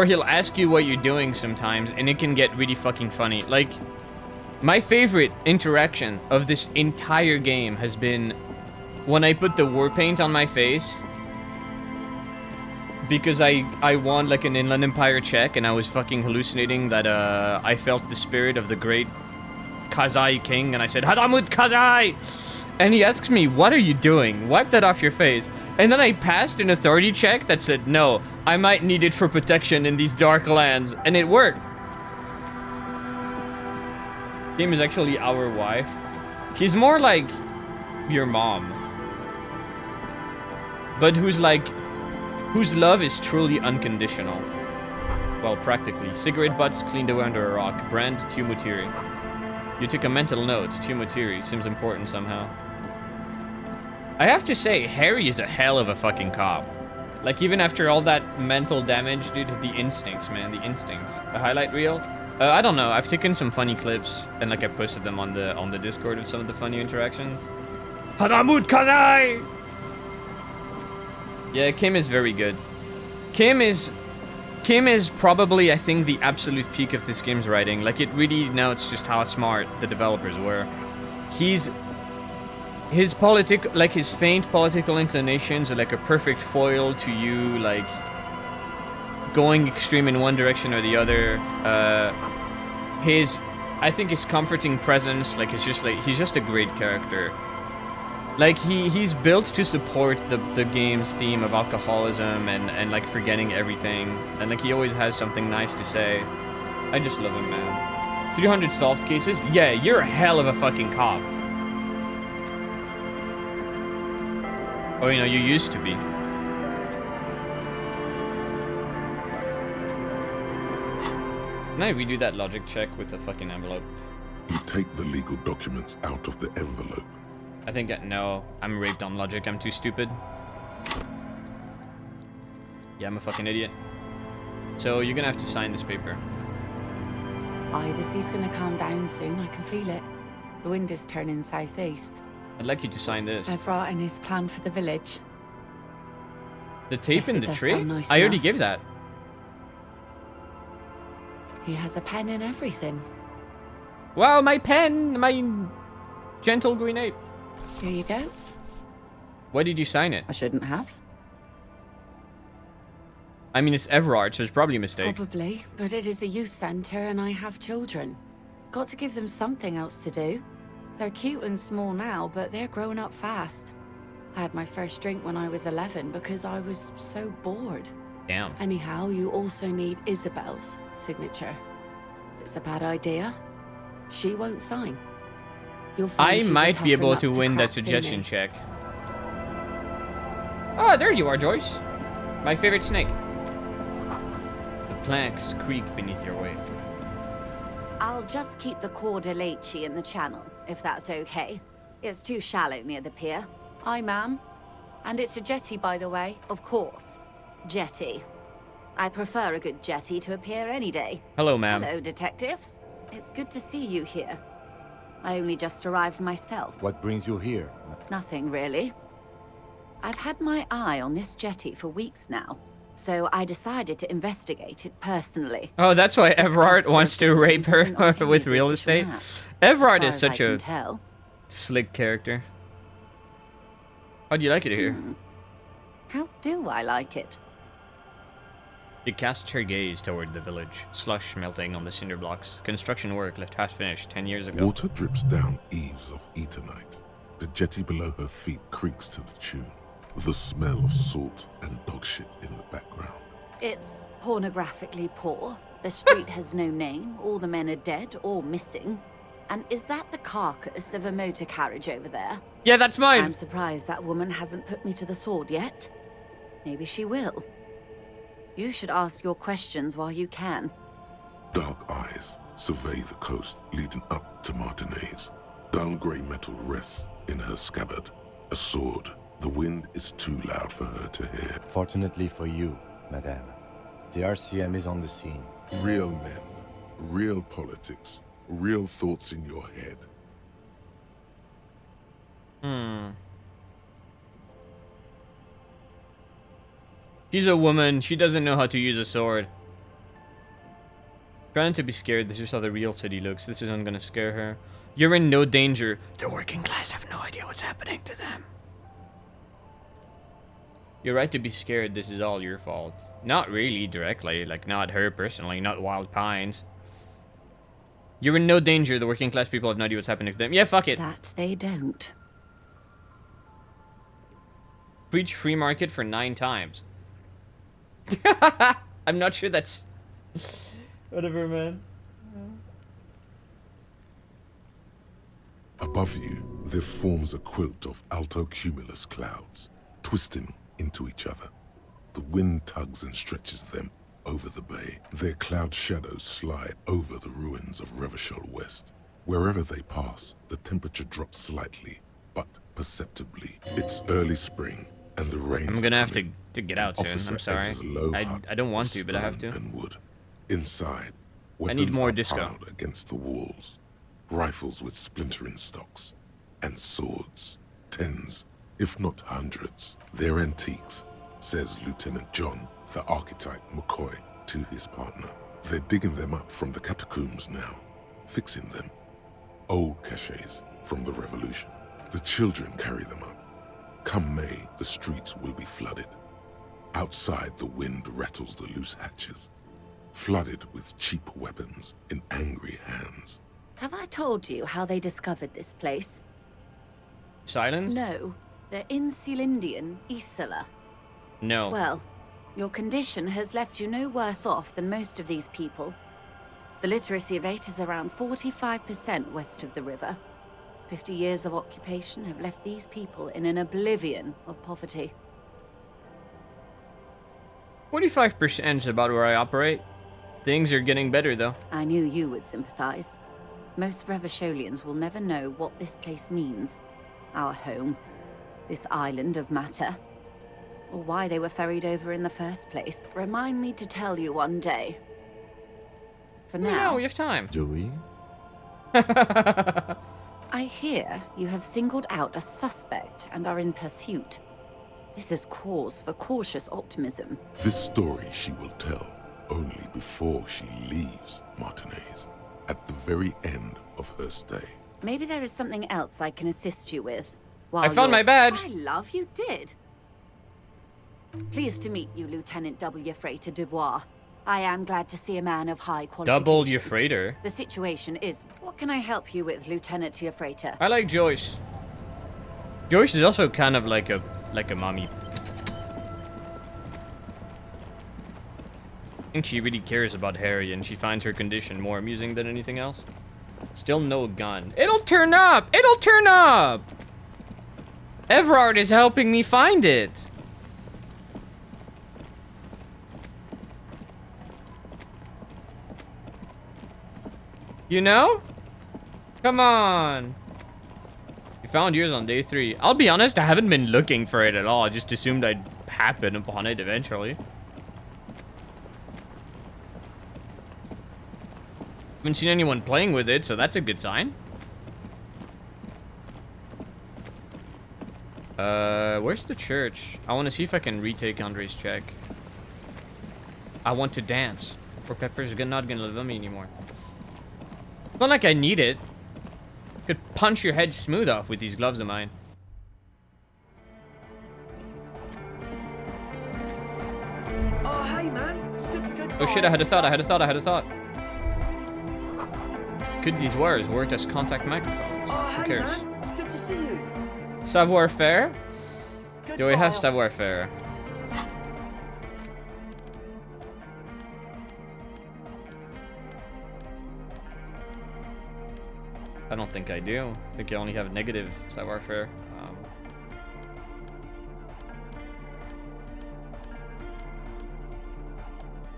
he'll ask you what you're doing sometimes, and it can get really fucking funny. Like, my favorite interaction of this entire game has been when I put the war paint on my face, because I won like an Inland Empire check and I was fucking hallucinating that I felt the spirit of the great Kazai king, and I said, Hadamut Kazai! And he asks me, what are you doing? Wipe that off your face. And then I passed an authority check that said, no, I might need it for protection in these dark lands. And it worked. Kim is actually our wife. She's more like your mom. But whose love is truly unconditional. Well, practically. Cigarette butts cleaned away under a rock. Brand Tumutiri. You took a mental note. Tumutiri seems important somehow. I have to say, Harry is a hell of a fucking cop. Like, even after all that mental damage, dude, the instincts, man, the instincts. The highlight reel? I don't know. I've taken some funny clips and like I posted them on the Discord of some of the funny interactions. Hadamut Kazai! Yeah, Kim is very good. Kim is probably, I think, the absolute peak of this game's writing. Like, it really notes just how smart the developers were. His faint political inclinations are like a perfect foil to you, like, going extreme in one direction or the other. I think his comforting presence, like, he's just a great character. Like, he's built to support the game's theme of alcoholism and like forgetting everything, and like he always has something nice to say. I just love him, man. 300 solved cases? Yeah, you're a hell of a fucking cop. Oh, you know, you used to be. Can I redo that logic check with the fucking envelope? You take the legal documents out of the envelope. I think, no, I'm raped on logic. I'm too stupid. Yeah, I'm a fucking idiot. So you're gonna have to sign this paper. Aye, the sea's gonna calm down soon. I can feel it. The wind is turning southeast. I'd like you to sign this. Everard and his plan for the village. The tape Yes, in it the does tree? sound nice I already enough. gave that. He has a pen and everything. Wow, my pen! My gentle green ape. Here you go. Why did you sign it? I shouldn't have. I mean, it's Everard, so it's probably a mistake. Probably, but it is a youth centre and I have children. Got to give them something else to do. They're cute and small now, but they're growing up fast. I had my first drink when I was 11 because I was so bored. Damn. Anyhow, you also need Isabel's signature. It's a bad idea. She won't sign. You'll find I she's a might be tougher able nut to win that crack than suggestion me. check. Ah, there you are, Joyce. My favorite snake. The planks creak beneath your weight. I'll just keep the Cordelici in the channel, if that's okay. It's too shallow near the pier. Aye, ma'am. And it's a jetty, by the way. Of course. Jetty. I prefer a good jetty to a pier any day. Hello, ma'am. Hello, detectives. It's good to see you here. I only just arrived myself. What brings you here? Nothing, really. I've had my eye on this jetty for weeks now, so I decided to investigate it personally. Oh, that's why Everard wants to rape her isn't with on real any estate. map, Everard as is far as such I a can tell. slick character. How do you like it here? How do I like it? She casts her gaze toward the village, slush melting on the cinder blocks. Construction work left half finished 10 years ago. Water drips down eaves of Eternite. The jetty below her feet creaks to the tune. The smell of salt and dog shit in the background. It's pornographically poor. The street has no name. All the men are dead or missing. And is that the carcass of a motor carriage over there? Yeah, that's mine. I'm surprised that woman hasn't put me to the sword yet. Maybe she will. You should ask your questions while you can. Dark eyes survey the coast leading up to Martinez. Dull grey metal rests in her scabbard. A sword. The wind is too loud for her to hear. Fortunately for you, madame, the RCM is on the scene. Real men, real politics, real thoughts in your head. She's a woman. She doesn't know how to use a sword. Trying to be scared. This is how the real city looks. This isn't gonna scare her. You're in no danger. The working class have no idea what's happening to them. You're right to be scared. This is all your fault. Not really directly. Like, not her personally. Not Wild Pines. You're in no danger. The working class people have no idea what's happening to them. Yeah, fuck it. That they don't. Preach free market for 9 times. I'm not sure that's... Whatever, man. Above you, there forms a quilt of altocumulus clouds, twisting into each other. The wind tugs and stretches them over the bay. Their cloud shadows slide over the ruins of Revachol West. Wherever they pass, the temperature drops slightly, but perceptibly. It's early spring, and the rains I'm gonna have to get out soon. I'm sorry. I don't want to, but I have to. And wood. Inside, I need more are disco. piled against the walls. Rifles with splintering stocks. And swords. Tens, if not hundreds. They're antiques, says Lieutenant John, the archetype McCoy, to his partner. They're digging them up from the catacombs now. Fixing them. Old caches from the revolution. The children carry them up. Come May, the streets will be flooded. Outside, the wind rattles the loose hatches, flooded with cheap weapons in angry hands. Have I told you how they discovered this place? Silent? No. They're in Celindian, Isla. No. Well, your condition has left you no worse off than most of these people. The literacy rate is around 45% west of the river. 50 years of occupation have left these people in an oblivion of poverty. 45% is about where I operate. Things are getting better, though. I knew you would sympathize. Most Revacholians will never know what this place means. Our home. This island of matter. Or why they were ferried over in the first place. Remind me to tell you one day. For now... No, we have time. Do we? I hear you have singled out a suspect and are in pursuit. This is cause for cautious optimism. This story she will tell only before she leaves Martinez, at the very end of her stay. Maybe there is something else I can assist you with. I found my badge. I love you did. Pleased to meet you, Lieutenant W. Freighter Dubois. I am glad to see a man of high qualification. Double your freighter. The situation is, what can I help you with, Lieutenant Freighter? I like Joyce. Joyce is also kind of like a mommy. I think she really cares about Harry, and she finds her condition more amusing than anything else. Still no gun. It'll turn up! It'll turn up! Everard is helping me find it. You know? Come on. You found yours on day 3. I'll be honest, I haven't been looking for it at all. I just assumed I'd happen upon it eventually. Haven't seen anyone playing with it, so that's a good sign. Where's the church? I want to see if I can retake Andre's check. I want to dance, or Pepper's not gonna love me anymore. It's not like I need it. Could punch your head smooth off with these gloves of mine. Oh, hey, man. It's good Oh shit, I had a thought. Could these wires work as contact microphones? Who cares? Man. It's good to see you. Savoir-faire? Do we have savoir-faire? I don't think I do. I think I only have negative savoir-faire.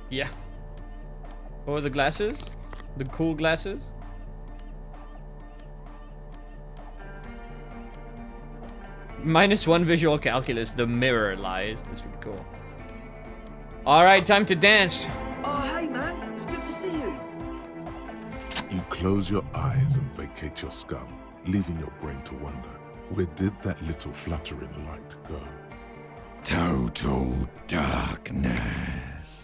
Yeah. What were the glasses? The cool glasses? -1 visual calculus. The mirror lies. That's pretty cool. Alright, time to dance. Oh, hey, man. It's good to see you. You close your eyes and vacate your skull, leaving your brain to wonder, where did that little fluttering light go? Total darkness.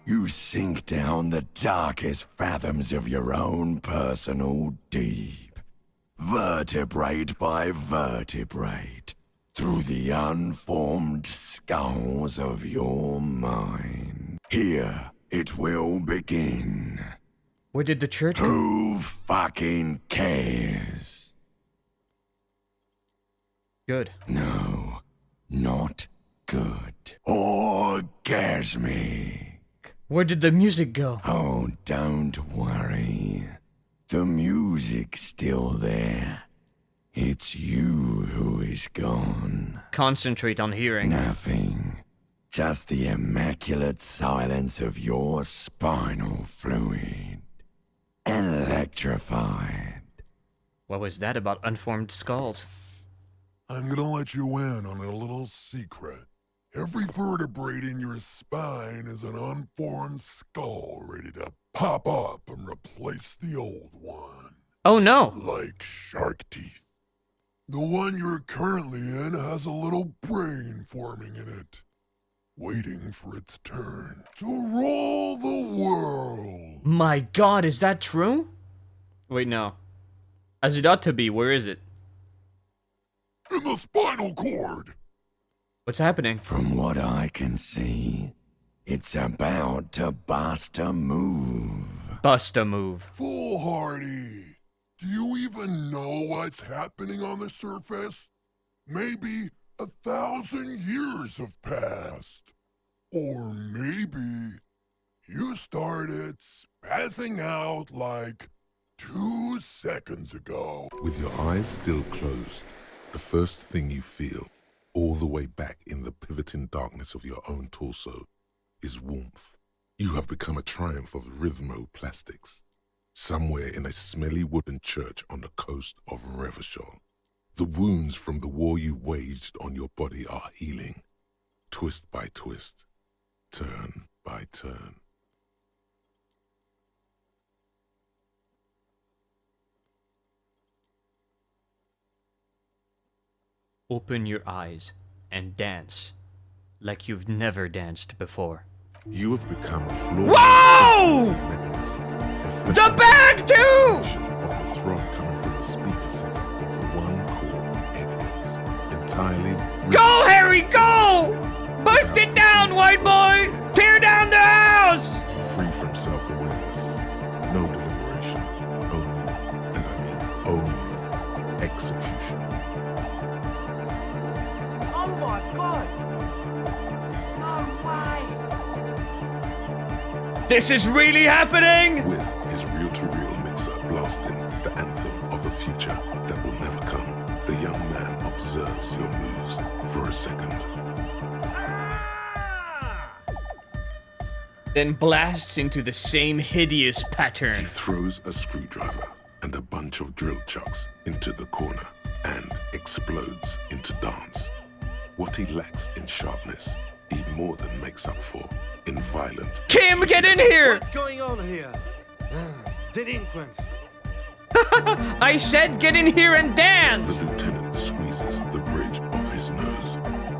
You sink down the darkest fathoms of your own personal deep, vertebrate by vertebrate, through the unformed skulls of your mind. Here it will begin. Where did the church go? Who fucking cares? Good. No, not good. Orgasmic. Where did the music go? Oh, don't worry. The music's still there. It's you who is gone. Concentrate on hearing. Nothing. Just the immaculate silence of your spinal fluid. Electrified. What was that about unformed skulls? I'm gonna let you in on a little secret. Every vertebrae in your spine is an unformed skull ready to pop up and replace the old one. Oh no! Like shark teeth. The one you're currently in has a little brain forming in it, waiting for its turn to rule the world. My god, is that true? Wait, no. As it ought to be, where is it? In the spinal cord. What's happening? From what I can see, it's about to bust a move. Bust a move. Foolhardy. Do you even know what's happening on the surface? Maybe 1,000 years have passed. Or maybe you started spazzing out like 2 seconds ago. With your eyes still closed, the first thing you feel, all the way back in the pivoting darkness of your own torso, is warmth. You have become a triumph of rhythmoplastics, somewhere in a smelly wooden church on the coast of Revachol. The wounds from the war you waged on your body are healing, twist by twist, turn by turn. Open your eyes and dance like you've never danced before. You have become a flawed Whoa! mechanism. The bag too! Of the throb coming from the speaker setup of the one called Eggheads. Entirely. Go, Harry, go! Bust it down, white boy! Tear down the house! Free from self-awareness. No deliberation. Only, and I mean only, execution. Oh my god! No way! This is really happening! With his reel-to-reel mixer blasting the anthem of a future that will never come, the young man observes your moves for a second. Then blasts into the same hideous pattern. He throws a screwdriver and a bunch of drill chucks into the corner and explodes into dance. What he lacks in sharpness, he more than makes up for in violent... Kim, get in here! What's going on here? Delinquents. I said get in here and dance! The lieutenant squeezes the bridge of his nose.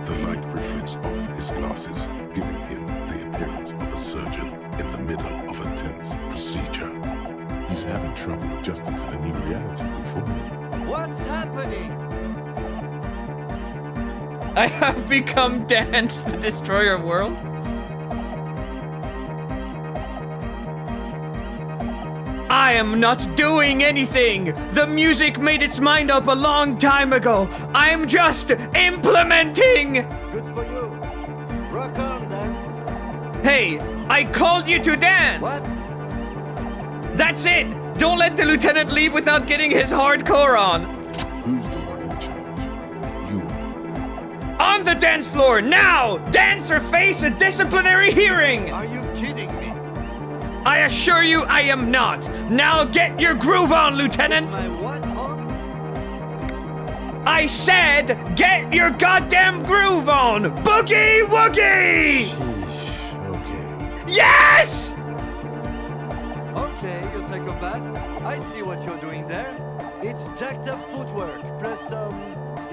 The light reflects off his glasses, giving him the appearance of a surgeon in the middle of a tense procedure. He's having trouble adjusting to the new reality before him. What's happening? I have become Dance, the destroyer of world. I am not doing anything. The music made its mind up a long time ago. I'm just implementing. Good for you. Rock on, then. Hey, I called you to dance. What? That's it. Don't let the lieutenant leave without getting his hardcore on. Who's the one in charge? You are. On the dance floor, now! Dance or face a disciplinary hearing! Are you kidding me? I assure you I am not. Now get your groove on, Lieutenant! My what on? I said, get your goddamn groove on! Boogie woogie! Sheesh, okay. Yes! Okay, you psychopath. I see what you're doing there. It's jacked up footwork, plus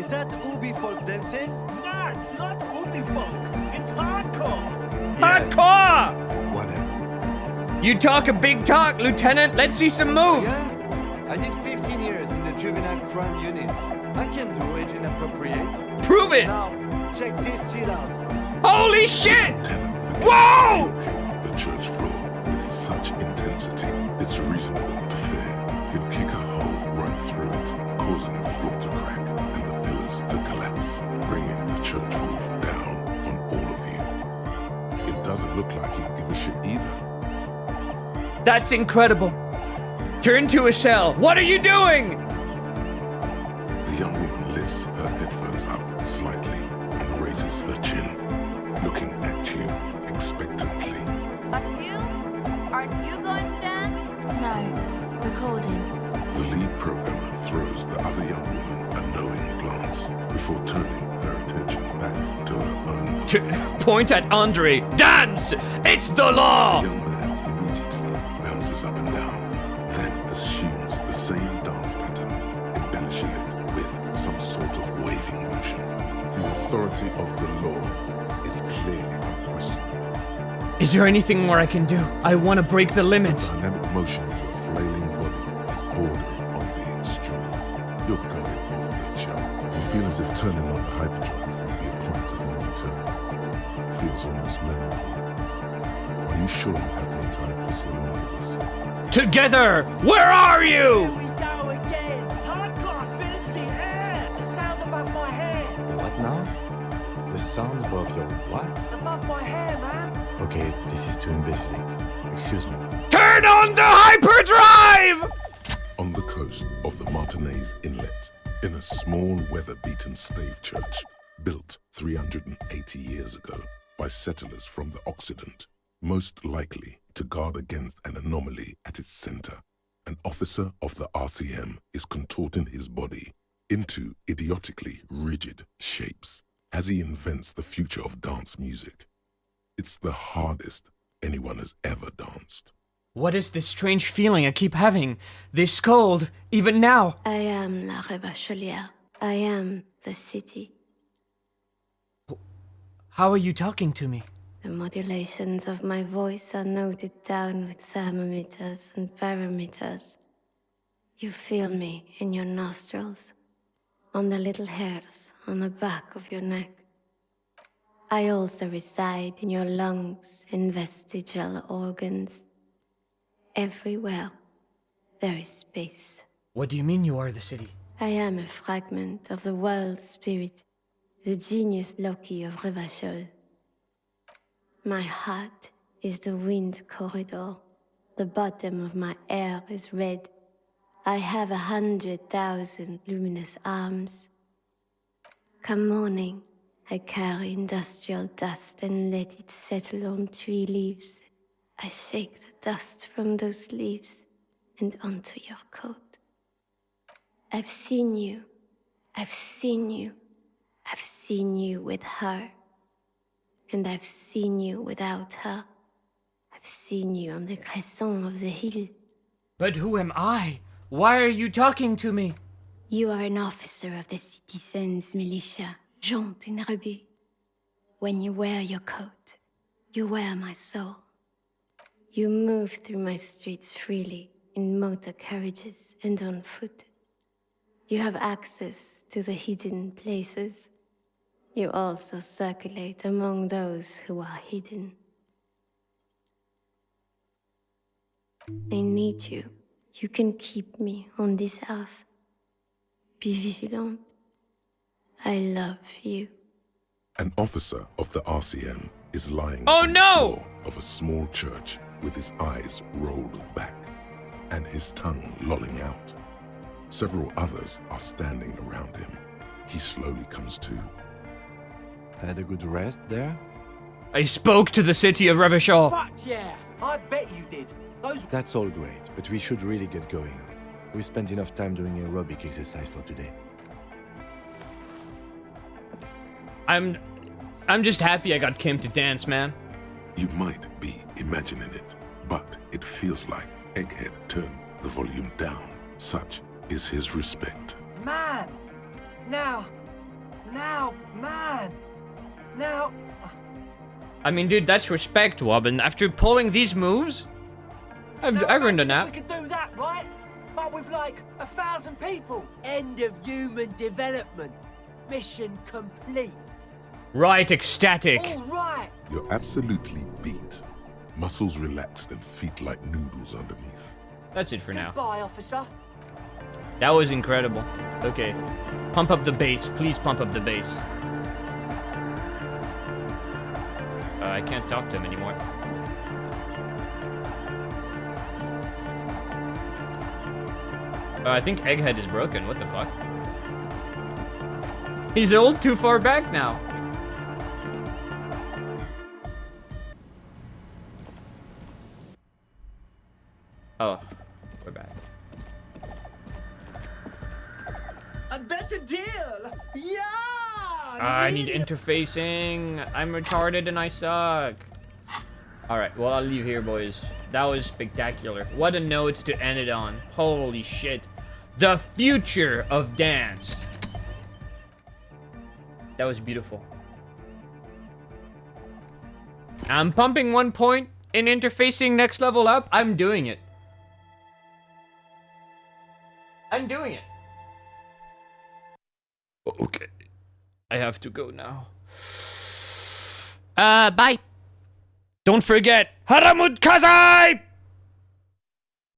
is that Ubi folk dancing? No, it's not Ubi folk. It's hardcore. Hardcore! Whatever. You talk a big talk, Lieutenant. Let's see some moves. Yeah? I did 15 years in the juvenile crime unit. I can do age inappropriate. Prove it! Now, check this shit out. Holy shit! Lieutenant, Whoa! the church floor with such intensity, it's reasonable to fear he'll kick a hole right through it, causing the floor to crack and the pillars to collapse, bringing the church roof down on all of you. It doesn't look like he'd give a shit either. That's incredible. Turn to a cell. What are you doing? The young woman lifts her headphones up slightly and raises her chin, looking at you expectantly. Basil, aren't you going to dance? No, recording. The lead programmer throws the other young woman a knowing glance before turning her attention back to her own. Point at Andre. Dance! It's the law! The young man immediately bounces up and down, then assumes the same dance pattern, embellishing it with some sort of waving motion. The authority of the law is clearly unquestionable. Is there anything more I can do? I want to break the limit. The dynamic motion of your flailing body is bordering on the extreme. You're going off the chart. You feel as if turning on the hyperdrive will be a point of no return. Feels almost memorable. Are you sure you have the entire posse along for this? Together! Where are you? Here we go again. Hardcore fills the air. The sound above my head. What now? The sound above your what? Above my hair, man. Okay, this is too imbecilic. Excuse me. Turn on the hyperdrive! On the coast of the Martinez Inlet, in a small weather-beaten stave church built 380 years ago by settlers from the Occident, most likely to guard against an anomaly at its center, an officer of the RCM is contorting his body into idiotically rigid shapes as he invents the future of dance music. It's the hardest anyone has ever danced. What is this strange feeling I keep having? This cold, even now. I am La Rebachelière. I am the city. How are you talking to me? The modulations of my voice are noted down with thermometers and barometers. You feel me in your nostrils, on the little hairs on the back of your neck. I also reside in your lungs and vestigial organs. Everywhere there is space. What do you mean you are the city? I am a fragment of the world spirit, the genius Loki of Revachol. My heart is the wind corridor. The bottom of my air is red. I have 100,000 luminous arms. Come morning, I carry industrial dust and let it settle on tree leaves. I shake the dust from those leaves and onto your coat. I've seen you. I've seen you. I've seen you with her. And I've seen you without her. I've seen you on the crescent of the hill. But who am I? Why are you talking to me? You are an officer of the citizens' militia, Jante and Rebut. When you wear your coat, you wear my soul. You move through my streets freely, in motor carriages and on foot. You have access to the hidden places. You also circulate among those who are hidden. I need you. You can keep me on this earth. Be vigilant. I love you. An officer of the RCM is lying Oh, on the no! floor of a small church with his eyes rolled back and his tongue lolling out. Several others are standing around him. He slowly comes to. Had a good rest there? I spoke to the city of Revachol. Fuck yeah! I bet you did. Those. That's all great, but we should really get going. We spent enough time doing aerobic exercise for today. I'm just happy I got Kim to dance, man. You might be imagining it, but it feels like Egghead turned the volume down. Such is his respect. Man! Now, man! Now... I mean, dude, that's respect, Wobbin. After pulling these moves, I've earned a nap. We could do that, right? But with like 1,000 people. End of human development. Mission complete. Right, ecstatic. All right. You're absolutely beat. Muscles relaxed and feet like noodles underneath. That's it for now. Goodbye, officer. That was incredible. Okay. Pump up the bass. Please pump up the bass. I can't talk to him anymore. I think Egghead is broken. What the fuck? He's old too far back now. Oh, we're back. A better deal! Yeah! I need interfacing. I'm retarded and I suck. Alright, well, I'll leave here, boys. That was spectacular. What a note to end it on. Holy shit. The future of dance. That was beautiful. I'm pumping 1 point in interfacing next level up. I'm doing it. I'm doing it. Okay. I have to go now. Bye. Don't forget, Haramud Kazai!